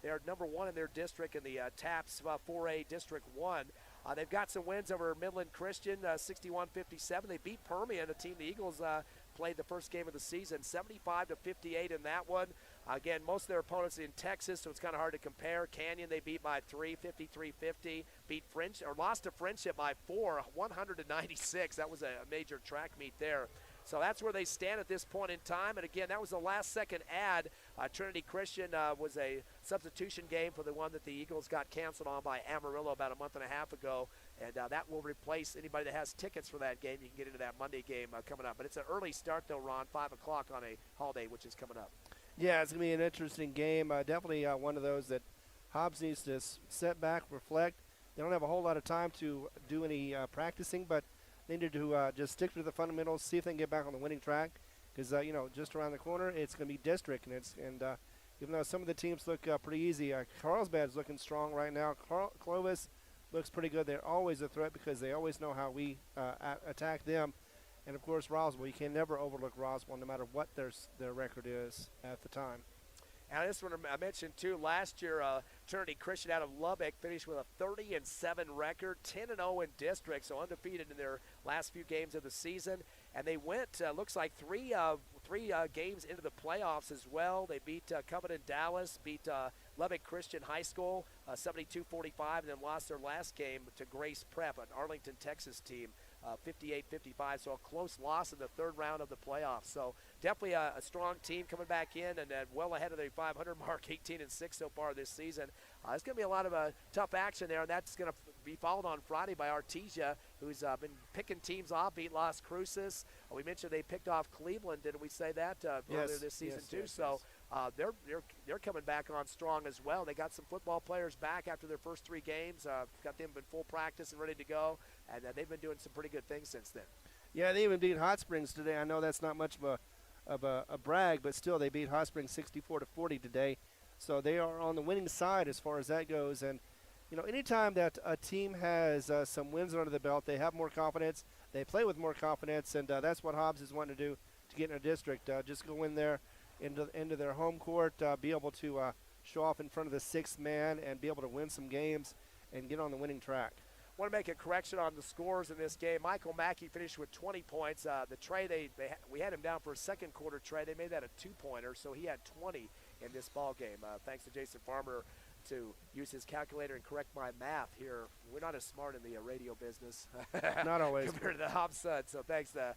they're number 1 in their district in the TAPS 4A District 1. They've got some wins over Midland Christian, 61-57. They beat Permian, a team the Eagles played the first game of the season, 75-58 in that one. Again, most of their opponents in Texas, so it's kind of hard to compare. Canyon they beat by 3, 53-50. Lost to Friendship by 4, 100-96. That was a major track meet there. So that's where they stand at this point in time. And again, that was the last-second add. Trinity Christian was a substitution game for the one that the Eagles got canceled on by Amarillo about a month and a half ago. And that will replace anybody that has tickets for that game. You can get into that Monday game coming up. But it's an early start, though, Ron, 5 o'clock on a holiday, which is coming up. Yeah, it's going to be an interesting game. Definitely one of those that Hobbs needs to sit back, reflect. They don't have a whole lot of time to do any practicing, but they need to just stick to the fundamentals, see if they can get back on the winning track. Because, just around the corner, it's going to be district. And even though some of the teams look pretty easy, Carlsbad is looking strong right now. Clovis looks pretty good. They're always a threat because they always know how we attack them. And, of course, Roswell. You can never overlook Roswell no matter what their record is at the time. And this one I mentioned, too, last year, Trinity Christian out of Lubbock finished with a 30-7 record, 10-0 in district, so undefeated in their last few games of the season. And they went, looks like, three games into the playoffs as well. They beat Covenant Dallas, beat Lubbock Christian High School 72-45, and then lost their last game to Grace Prep, an Arlington, Texas team. 58-55, so a close loss in the third round of the playoffs. So definitely a strong team coming back in and well ahead of the 500 mark, 18-6 so far this season. It's going to be a lot of tough action there, and that's going to be followed on Friday by Artesia, who's been picking teams off, beat Las Cruces. We mentioned they picked off Cleveland. Didn't we say that earlier this season too? So they're coming back on strong as well. They got some football players back after their first 3 games. Got them in full practice and ready to go, and they've been doing some pretty good things since then. Yeah, they even beat Hot Springs today. I know that's not much of a brag, but still they beat Hot Springs 64-40 today. So they are on the winning side as far as that goes. And, anytime that a team has some wins under the belt, they have more confidence. They play with more confidence, and that's what Hobbs is wanting to do to get in a district. Just go in there into their home court, be able to show off in front of the 6th man and be able to win some games and get on the winning track. want to make a correction on the scores in this game. Michael Mackey finished with 20 points. The tray, we had him down for a second quarter tray. They made that a 2-pointer, so he had 20 in this ball game. Thanks to Jason Farmer to use his calculator and correct my math here. We're not as smart in the radio business. Not always. Compared to the Hobbs Suns, so thanks to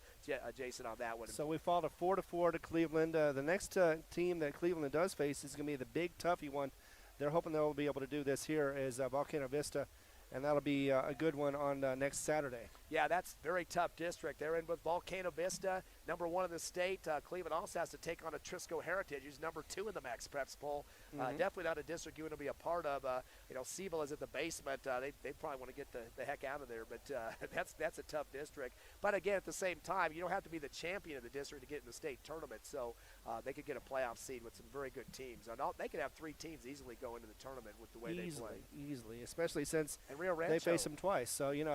Jason on that one. So we fall to 4-4 to Cleveland. The next team that Cleveland does face is going to be the big toughy one. They're hoping they'll be able to do this here is Volcano Vista, and that'll be a good one on next Saturday. Yeah, that's a very tough district. They're in with Volcano Vista, number 1 in the state. Cleveland also has to take on a Trisco Heritage, who's number 2 in the Max Preps poll. Definitely not a district you want to be a part of. Siebel is at the basement. They probably want to get the heck out of there, but that's a tough district. But again, at the same time, you don't have to be the champion of the district to get in the state tournament, so they could get a playoff seed with some very good teams. They could have 3 teams easily go into the tournament with the way they play. Easily, especially since and Rio Rancho, they face them twice. So, you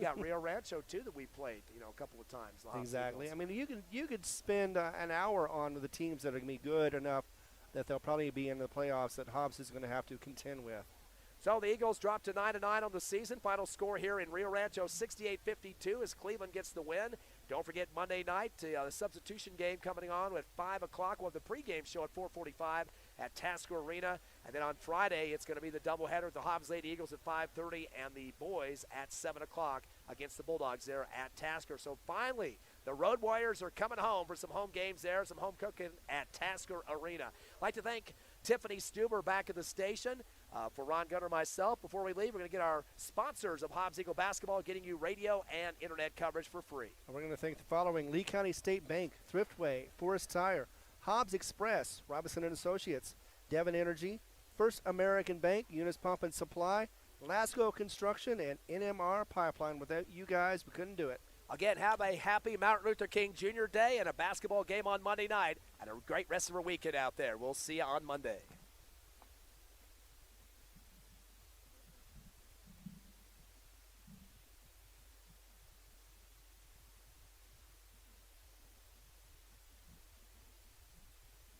got Rio Rancho, too, that we played, a couple of times. Exactly. I mean, you could spend an hour on the teams that are going to be good enough that they'll probably be in the playoffs that Hobbs is going to have to contend with. So the Eagles drop to 9-9 on the season. Final score here in Rio Rancho, 68-52 as Cleveland gets the win. Don't forget Monday night, the substitution game coming on at 5 o'clock. We'll have the pregame show at 4:45 at Tasker Arena. And then on Friday, it's going to be the doubleheader with the Hobbs Lady Eagles at 5:30 and the boys at 7 o'clock against the Bulldogs there at Tasker. So finally, the Road Warriors are coming home for some home games there, some home cooking at Tasker Arena. I'd like to thank Tiffany Stuber back at the station. For Ron Gunner and myself, before we leave, we're going to get our sponsors of Hobbs Eagle Basketball getting you radio and internet coverage for free. And we're going to thank the following: Lee County State Bank, Thriftway, Forest Tire, Hobbs Express, Robinson & Associates, Devon Energy, First American Bank, Eunice Pump and Supply, Lasco Construction, and NMR Pipeline. Without you guys, we couldn't do it. Again, have a happy Martin Luther King Jr. Day and a basketball game on Monday night, and a great rest of our weekend out there. We'll see you on Monday.